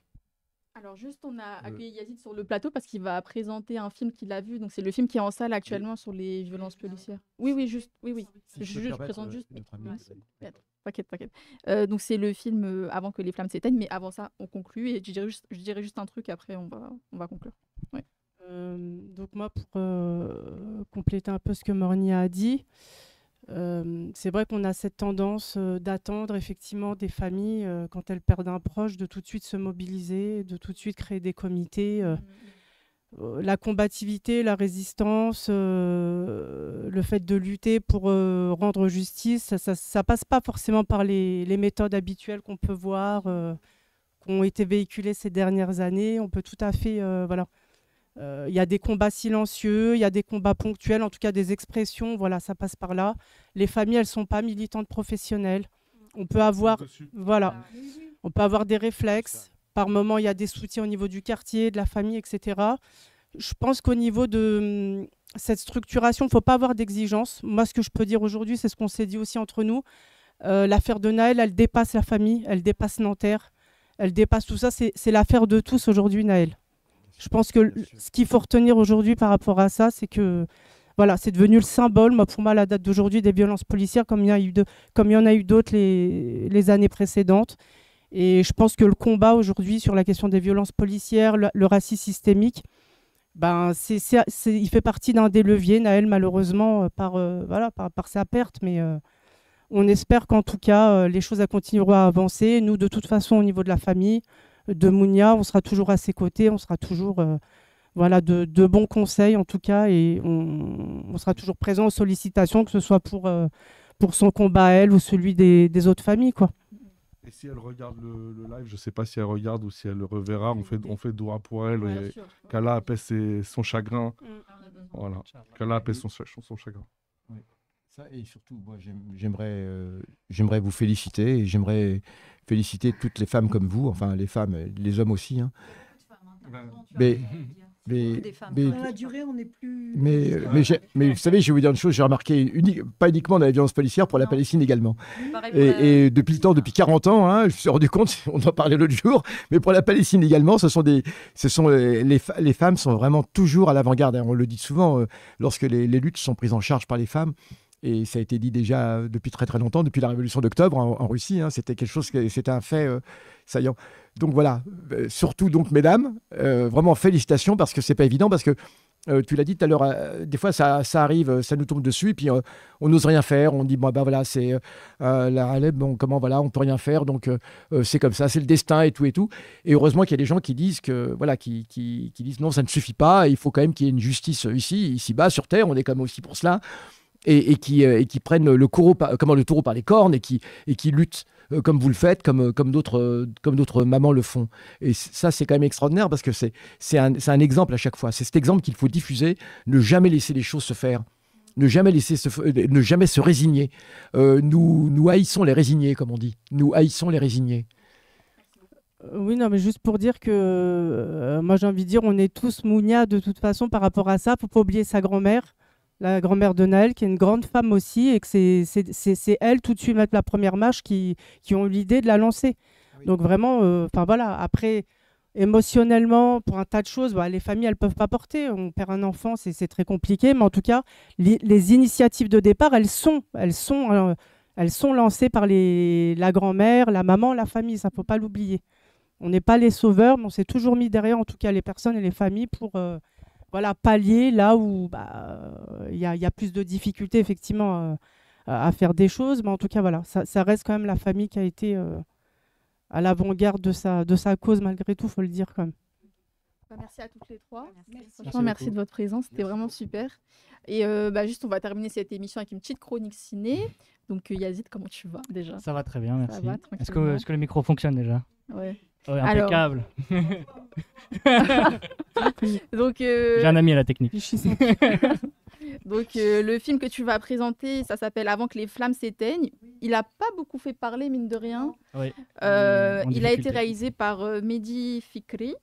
Alors juste, on a accueilli Yazid sur le plateau parce qu'il va présenter un film qu'il a vu. Donc c'est le film qui est en salle actuellement sur les violences policières. Oui. Je présente juste. T'inquiète. Donc c'est le film Avant que les flammes s'éteignent, mais avant ça, on conclut et je dirais juste un truc. Après, on va conclure. Ouais. Donc moi, pour compléter un peu ce que Mornia a dit. C'est vrai qu'on a cette tendance d'attendre effectivement des familles quand elles perdent un proche, de tout de suite se mobiliser, de tout de suite créer des comités. La combativité, la résistance, le fait de lutter pour rendre justice, ça passe pas forcément par les méthodes habituelles qu'on peut voir, qui ont été véhiculées ces dernières années. On peut tout à fait... voilà. Il y a des combats silencieux, il y a des combats ponctuels, en tout cas des expressions, voilà, ça passe par là. Les familles, elles ne sont pas militantes professionnelles. On peut avoir, on peut avoir des réflexes. Par moment, il y a des soutiens au niveau du quartier, de la famille, etc. Je pense qu'au niveau de cette structuration, il ne faut pas avoir d'exigence. Moi, ce que je peux dire aujourd'hui, c'est ce qu'on s'est dit aussi entre nous. L'affaire de Naël, elle dépasse la famille, elle dépasse Nanterre, elle dépasse tout ça. C'est l'affaire de tous aujourd'hui, Naël. Je pense que ce qu'il faut retenir aujourd'hui par rapport à ça, c'est que voilà, c'est devenu le symbole, pour moi, la date d'aujourd'hui, des violences policières, comme il y en a eu d'autres les années précédentes. Et je pense que le combat aujourd'hui sur la question des violences policières, le racisme systémique, il fait partie d'un des leviers, Naël, malheureusement, par sa perte. Mais on espère qu'en tout cas, les choses continueront à avancer. Nous, de toute façon, au niveau de la famille, de Mounia, on sera toujours à ses côtés, on sera toujours de bons conseils en tout cas, et on sera toujours présent aux sollicitations, que ce soit pour son combat à elle ou celui des autres familles, quoi. Et si elle regarde le live, je ne sais pas si elle regarde ou si elle le reverra, on fait doigt pour elle, et qu'Allah apaise son chagrin. Voilà, qu'Allah apaise son chagrin. Oui. Ça, et surtout, moi, j'aimerais vous féliciter, et j'aimerais féliciter toutes les femmes comme vous, enfin les femmes, les hommes aussi. Hein. Mais dans la durée, on n'est plus... Mais vous savez, je vais vous dire une chose, j'ai remarqué, pas uniquement dans la violence policière, pour la Palestine également. Et depuis le temps, depuis 40 ans, je me suis rendu compte, on en parlait l'autre jour, mais pour la Palestine également, les femmes sont vraiment toujours à l'avant-garde. On le dit souvent, lorsque les luttes sont prises en charge par les femmes, et ça a été dit déjà depuis très très longtemps, depuis la révolution d'octobre en Russie, c'était quelque chose, c'était un fait saillant. Donc voilà, surtout donc mesdames, vraiment félicitations, parce que c'est pas évident, parce que Tu l'as dit tout à l'heure, des fois ça arrive, ça nous tombe dessus, et puis on n'ose rien faire. On dit bon bah voilà, c'est la Halep, bon comment voilà, on peut rien faire, donc c'est comme ça, c'est le destin et tout et tout. Et heureusement qu'il y a des gens qui disent que voilà, qui disent non, ça ne suffit pas. Il faut quand même qu'il y ait une justice ici-bas sur terre. On est quand même aussi pour cela, et qui prennent le taureau par les cornes, et qui luttent. Comme vous le faites, comme d'autres mamans le font. Et ça, c'est quand même extraordinaire, parce que c'est un exemple à chaque fois. C'est cet exemple qu'il faut diffuser, ne jamais laisser les choses se faire, ne jamais se résigner. Nous haïssons les résignés, comme on dit. Nous haïssons les résignés. Oui, non, mais juste pour dire que moi, j'ai envie de dire, on est tous Mounia de toute façon par rapport à ça. Faut pas oublier sa grand-mère. La grand-mère de Naël, qui est une grande femme aussi, et que c'est elle, tout de suite, mettre la première marche, qui ont eu l'idée de la lancer. Oui. Donc vraiment, voilà. Après, émotionnellement, pour un tas de choses, les familles, elles peuvent pas porter. On perd un enfant, c'est très compliqué. Mais en tout cas, les initiatives de départ, elles sont lancées par la grand-mère, la maman, la famille. Ça, faut pas l'oublier. On n'est pas les sauveurs, mais on s'est toujours mis derrière, en tout cas, les personnes et les familles pour... pallier là où y a plus de difficultés effectivement à faire des choses, mais en tout cas voilà, ça reste quand même la famille qui a été à l'avant-garde de sa cause, malgré tout, faut le dire quand même. Merci à toutes les trois. Franchement, merci de votre présence, c'était vraiment super. Et juste, on va terminer cette émission avec une petite chronique ciné. Donc Yazid, comment tu vas déjà? Ça va très bien, merci. Va, est-ce que le micro fonctionne déjà? Ouais. Ouais, impeccable. Donc, j'ai un ami à la technique. Donc, le film que tu vas présenter, ça s'appelle Avant que les flammes s'éteignent. Il n'a pas beaucoup fait parler, mine de rien. Oui. Il a été réalisé par Mehdi Fikri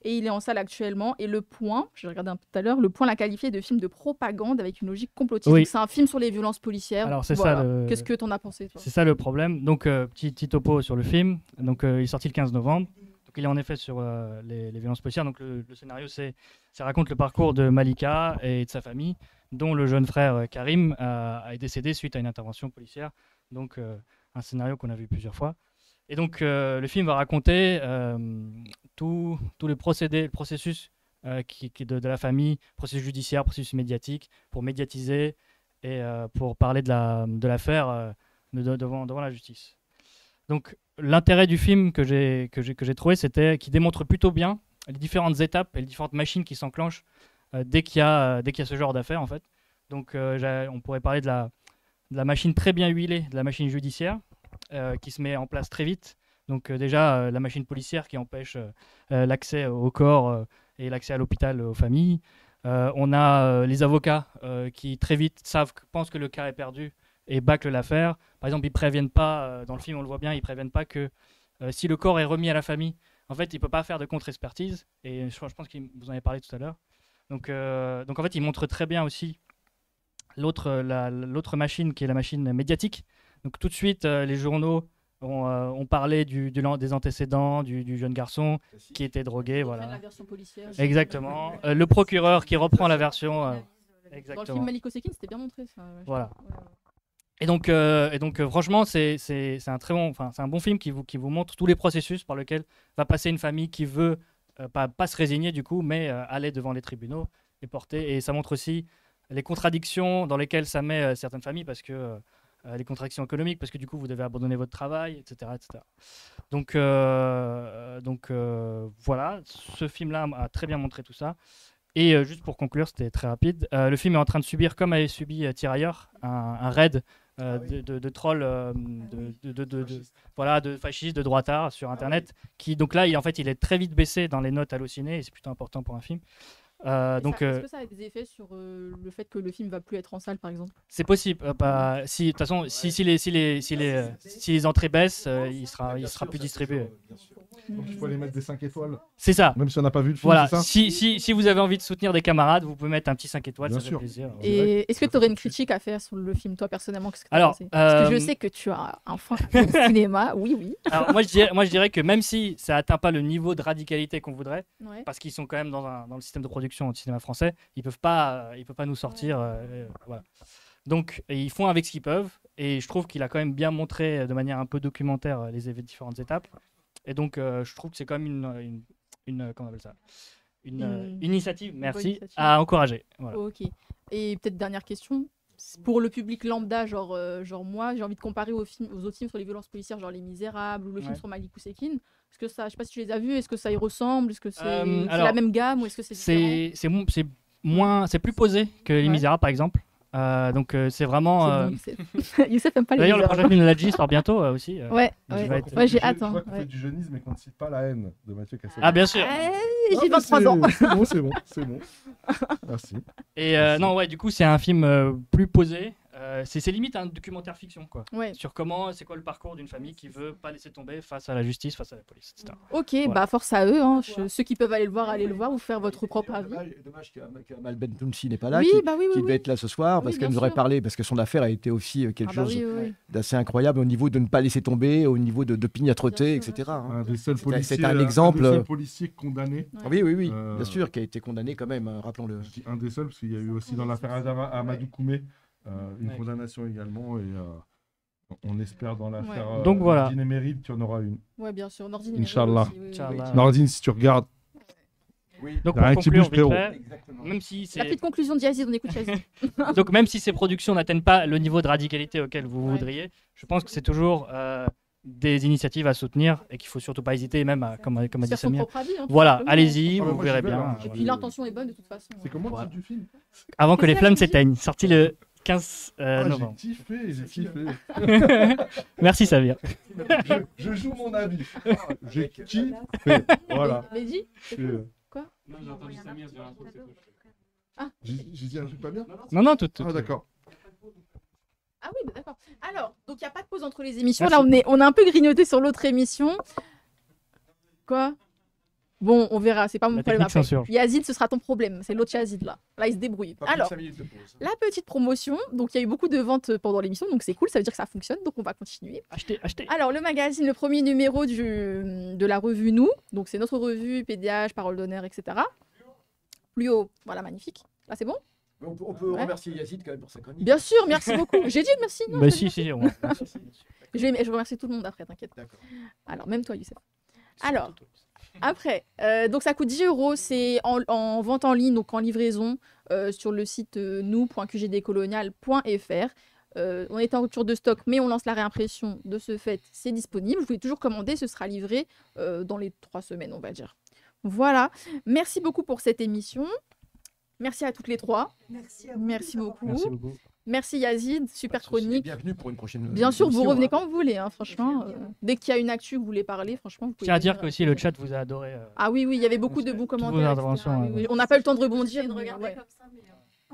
et il est en salle actuellement. Et Le Point, je regardais un peu tout à l'heure, Le Point l'a qualifié de film de propagande avec une logique complotiste. Oui. Donc, c'est un film sur les violences policières. Alors, c'est ça. Qu'est-ce que tu en as pensé, toi? C'est ça le problème. Donc, petit topo sur le film. Donc, il est sorti le 15 novembre. Donc, il est en effet sur les violences policières. Donc, le scénario, ça raconte le parcours de Malika et de sa famille, dont le jeune frère Karim est décédé suite à une intervention policière. Donc, un scénario qu'on a vu plusieurs fois. Et donc, le film va raconter tout le processus de la famille, processus judiciaire, processus médiatique, pour médiatiser et pour parler de l'affaire devant la justice. Donc, l'intérêt du film que j'ai trouvé, c'était qu'il démontre plutôt bien les différentes étapes et les différentes machines qui s'enclenchent dès qu'il y a ce genre d'affaires, en fait. Donc, on pourrait parler de la machine très bien huilée, de la machine judiciaire, qui se met en place très vite. Donc déjà, la machine policière qui empêche l'accès au corps et l'accès à l'hôpital aux familles. On a les avocats qui très vite pensent que le cas est perdu et bâclent l'affaire. Par exemple, ils préviennent pas, dans le film on le voit bien, ils préviennent pas que si le corps est remis à la famille, en fait, il peut pas faire de contre-expertise. Et je pense que vous en avez parlé tout à l'heure. Donc en fait, ils montrent très bien aussi l'autre machine qui est la machine médiatique. Donc tout de suite, les journaux ont parlé des antécédents du jeune garçon qui était drogué. Voilà. La version policière. Exactement. Le procureur qui reprend la version. Exactement. Dans le film Maliko Sekin, c'était bien montré ça. Ouais, voilà. Et donc franchement, c'est un bon film qui vous montre tous les processus par lesquels va passer une famille qui veut pas se résigner du coup, mais aller devant les tribunaux et porter. Et ça montre aussi les contradictions dans lesquelles ça met certaines familles, parce que les contradictions économiques, parce que du coup vous devez abandonner votre travail, etc. etc. Donc voilà, ce film-là a très bien montré tout ça. Et juste pour conclure, c'était très rapide, le film est en train de subir, comme avait subi Tirailleurs, un raid de trolls, de fascistes, de droitards sur Internet, qui donc là, il est très vite baissé dans les notes hallucinées, et c'est plutôt important pour un film. Est-ce que ça a des effets sur le fait que le film va plus être en salle, par exemple? C'est possible. De toute façon, si les entrées baissent, il sera plus distribué. Donc il faut aller mettre des 5 étoiles. C'est ça. Même si on n'a pas vu le film, voilà. c'est ça. Si vous avez envie de soutenir des camarades, vous pouvez mettre un petit 5 étoiles, bien ça sûr. fait plaisir. Et est-ce que tu aurais une critique à faire sur le film, toi, personnellement? Qu'est-ce que alors, pensé? Parce que je sais que tu as un fan de cinéma, oui. Alors, moi, je dirais que même si ça atteint pas le niveau de radicalité qu'on voudrait, ouais. parce qu'ils sont quand même dans le système de production du cinéma français, ils peuvent pas nous sortir. Voilà. Donc, ils font avec ce qu'ils peuvent, et je trouve qu'il a quand même bien montré de manière un peu documentaire les différentes étapes. Et donc, je trouve que c'est quand même comment on appelle ça, une initiative, merci, initiative. à encourager. Voilà. Ok. Et peut-être dernière question. Pour le public lambda, genre moi, j'ai envie de comparer aux autres films sur les violences policières, genre Les Misérables ou le film Ouais. sur Malik Oussekine. Est-ce que ça, je sais pas si tu les as vus, est-ce que ça y ressemble, est-ce que c'est alors, la même gamme ou est-ce que c'est différent? C'est moins, c'est plus posé que Les Ouais. Misérables par exemple. Donc c'est vraiment. C'est bon, Youssef. Youssef aime pas Les D'ailleurs, le Misérables. prochain film de Nadji sort bientôt aussi. Ouais, je ouais. vais être- Ouais, j'ai hâte. Je hein, vois qu'on ouais. fait du jeunisme mais qu'on ne cite pas La haine de Mathieu Kassovitz. Ah bien sûr. J'ai 23 ans. C'est bon. Merci. Et non ouais, du coup c'est un film plus posé. C'est limite un documentaire fiction quoi. Ouais. Sur comment, c'est quoi le parcours d'une famille qui veut pas laisser tomber face à la justice, face à la police, etc. Ok, Voilà. bah force à eux. Hein. Ceux qui peuvent aller le voir, allez le voir ou faire votre propre avis. Dommage qu'Amal Bentounsi n'est pas là, Oui, qui, bah oui, qui oui, devait oui. être là ce soir, Oui, parce bien qu'elle nous aurait sûr. parlé, parce que son affaire a été aussi quelque Ah bah chose oui, oui, oui. d'assez incroyable au niveau de ne pas laisser tomber, au niveau de opiniâtreté, Bien sûr, etc. hein. Un des seuls C'était- policiers, c'était un exemple. des seuls policiers condamnés. Ah oui, oui, Euh, bien sûr, qui a été condamné quand même, hein, rappelons-le. Je dis un des seuls parce qu'il y a eu aussi dans l'affaire Amadou Koumé une Ouais. condamnation également et on espère dans l'affaire Donc voilà. Nordine et Méride qu'il y en aura une. Ouais, bien sûr. Nordine Inch'Allah. aussi, oui, oui, oui. Inch'Allah. Nordine, si tu regardes, Oui. Donc Y a rien pour qui conclure bouge, frérot. vite fait, même si La c'est petite conclusion de Yazid, on écoute Yazid. donc même si ces productions n'atteignent pas le niveau de radicalité auquel vous Ouais. voudriez, je pense que c'est toujours des initiatives à soutenir et qu'il faut surtout pas hésiter, même à, comme a dit Faire son Samir. propre avis. Hein, tout Voilà, simplement. allez-y, Ah, bah, vous moi, verrez j'y vais, bien. là. Et puis l'intention est bonne de toute façon. c'est comment le Voilà. titre du film? Avant que Qu'est-ce les que flammes ça veut dire s'éteignent, sorti le 15 J'ai novembre. kiffé. Merci Samir. Je joue mon avis. J'ai kiffé. Voilà. Mais dis, Euh, quoi? Ah. J'ai dit un truc pas bien? Non, tout. Ah d'accord. Ah oui, bah d'accord. Alors, donc il n'y a pas de pause entre les émissions. Merci. Là, on a un peu grignoté sur l'autre émission. Quoi? Bon, on verra, c'est pas mon La problème technique après. censure. Yazid, ce sera ton problème. C'est l'autre Yazid là. Là, il se débrouille. Alors, la petite promotion. Donc, il y a eu beaucoup de ventes pendant l'émission, donc c'est cool. Ça veut dire que ça fonctionne, donc on va continuer. Achetez. Alors, le magazine, le premier numéro de la revue Nous. Donc, c'est notre revue, PDH, Parole d'honneur, etc. Plus haut, voilà, magnifique. Là, c'est bon? On peut Ouais. remercier Yazid quand même pour sa chronique. Bien sûr, merci beaucoup. J'ai dit merci. Non, Bah j'ai dit si, merci. on Je remercie tout le monde après, t'inquiète. D'accord. Alors, même toi, Youssef. Alors, après, donc ça coûte 10 €. C'est en vente en ligne, donc en livraison, sur le site nous.qgdcolonial.fr. On était en rupture de stock, mais on lance la réimpression. De ce fait, c'est disponible. Vous pouvez toujours commander, ce sera livré dans les 3 semaines, on va dire. Voilà. Merci beaucoup pour cette émission. Merci à toutes les trois. Merci à vous. Merci beaucoup. Merci beaucoup. Merci Yazid, super chronique. Bienvenue pour une prochaine. Bien sûr, vous émission, revenez hein. quand vous voulez, hein, franchement. Dès qu'il y a une actu que vous voulez parler, franchement, vous Je pouvez. tiens à dire venir. que aussi le chat vous a adoré. Ah oui, oui, il y avait beaucoup de bons commentaires. etc. interventions, Oui, ouais. oui. On n'a pas eu le temps de rebondir. de mais regarder ouais. comme ça, mais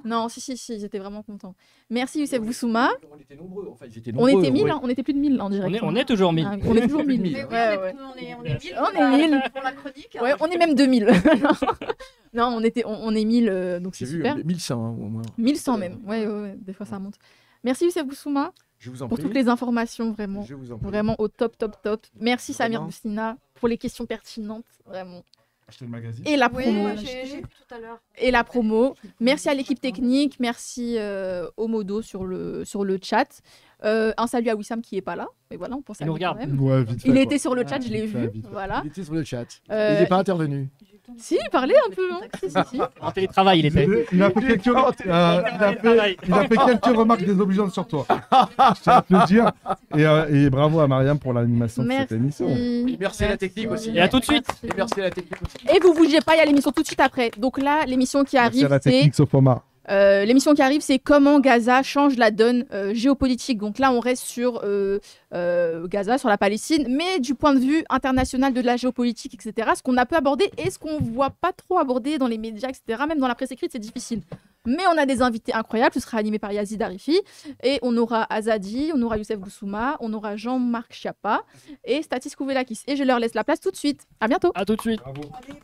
Non, si, ils étaient vraiment contents. Merci Youssef Boussouma. On était nombreux. Enfin, ils étaient On nombreux. était 1000, ouais. hein, on était plus de 1000 en direct. On est toujours 1000. Ah oui, on est toujours 1000. Mais Mais oui, Ouais, on ouais. est 1000 On pour est 1000. pour la chronique. Ouais, on est même 2000. Non, on est 1000, donc c'est J'ai vu super. 1100 hein, au moins. 1100 même. Ouais, des fois ça monte. Merci Youssef Boussouma Je vous en pour prie. toutes les informations, vraiment. Je vous en prie. Vraiment au top. Merci Samir Vraiment. Boussina pour les questions pertinentes, vraiment. Acheter le magazine. Et la Oui, promo. j'ai vu tout à l'heure. Et la promo. Merci à l'équipe technique, merci au Modo sur le chat. Un salut à Wissam qui est pas là, mais voilà, on pense Il à nous lui quand regarde. même. Ouais, vite fait, Il quoi. était sur le chat, Ah, je l'ai vite fait, vu. vite fait. Voilà. Il était sur le chat. Euh, Il n'est pas intervenu. Si, il parlait un peu. Hein. Si. En télétravail, il était. Il a fait quelques, il a fait quelques remarques désobligeantes sur toi. Je tiens à te le dire. Et bravo à Mariam pour l'animation de cette émission. Merci. Merci à la technique aussi. Et à tout de suite. Et merci à la technique aussi. Et vous bougez pas, il y a l'émission tout de suite après. Donc là, l'émission qui Merci à arrive, la c'est technique, Sofoma. l'émission qui arrive, c'est comment Gaza change la donne géopolitique. Donc là, on reste sur Gaza, sur la Palestine, mais du point de vue international de la géopolitique, etc. Ce qu'on a peu abordé et ce qu'on voit pas trop aborder dans les médias, etc. Même dans la presse écrite, c'est difficile. Mais on a des invités incroyables. Ce sera animé par Yazid Arifi. Et on aura Azadi, on aura Youssef Boussouma, on aura Jean-Marc Chiappa et Statis Kouvelakis. Et je leur laisse la place tout de suite. À bientôt. À tout de suite. Bravo.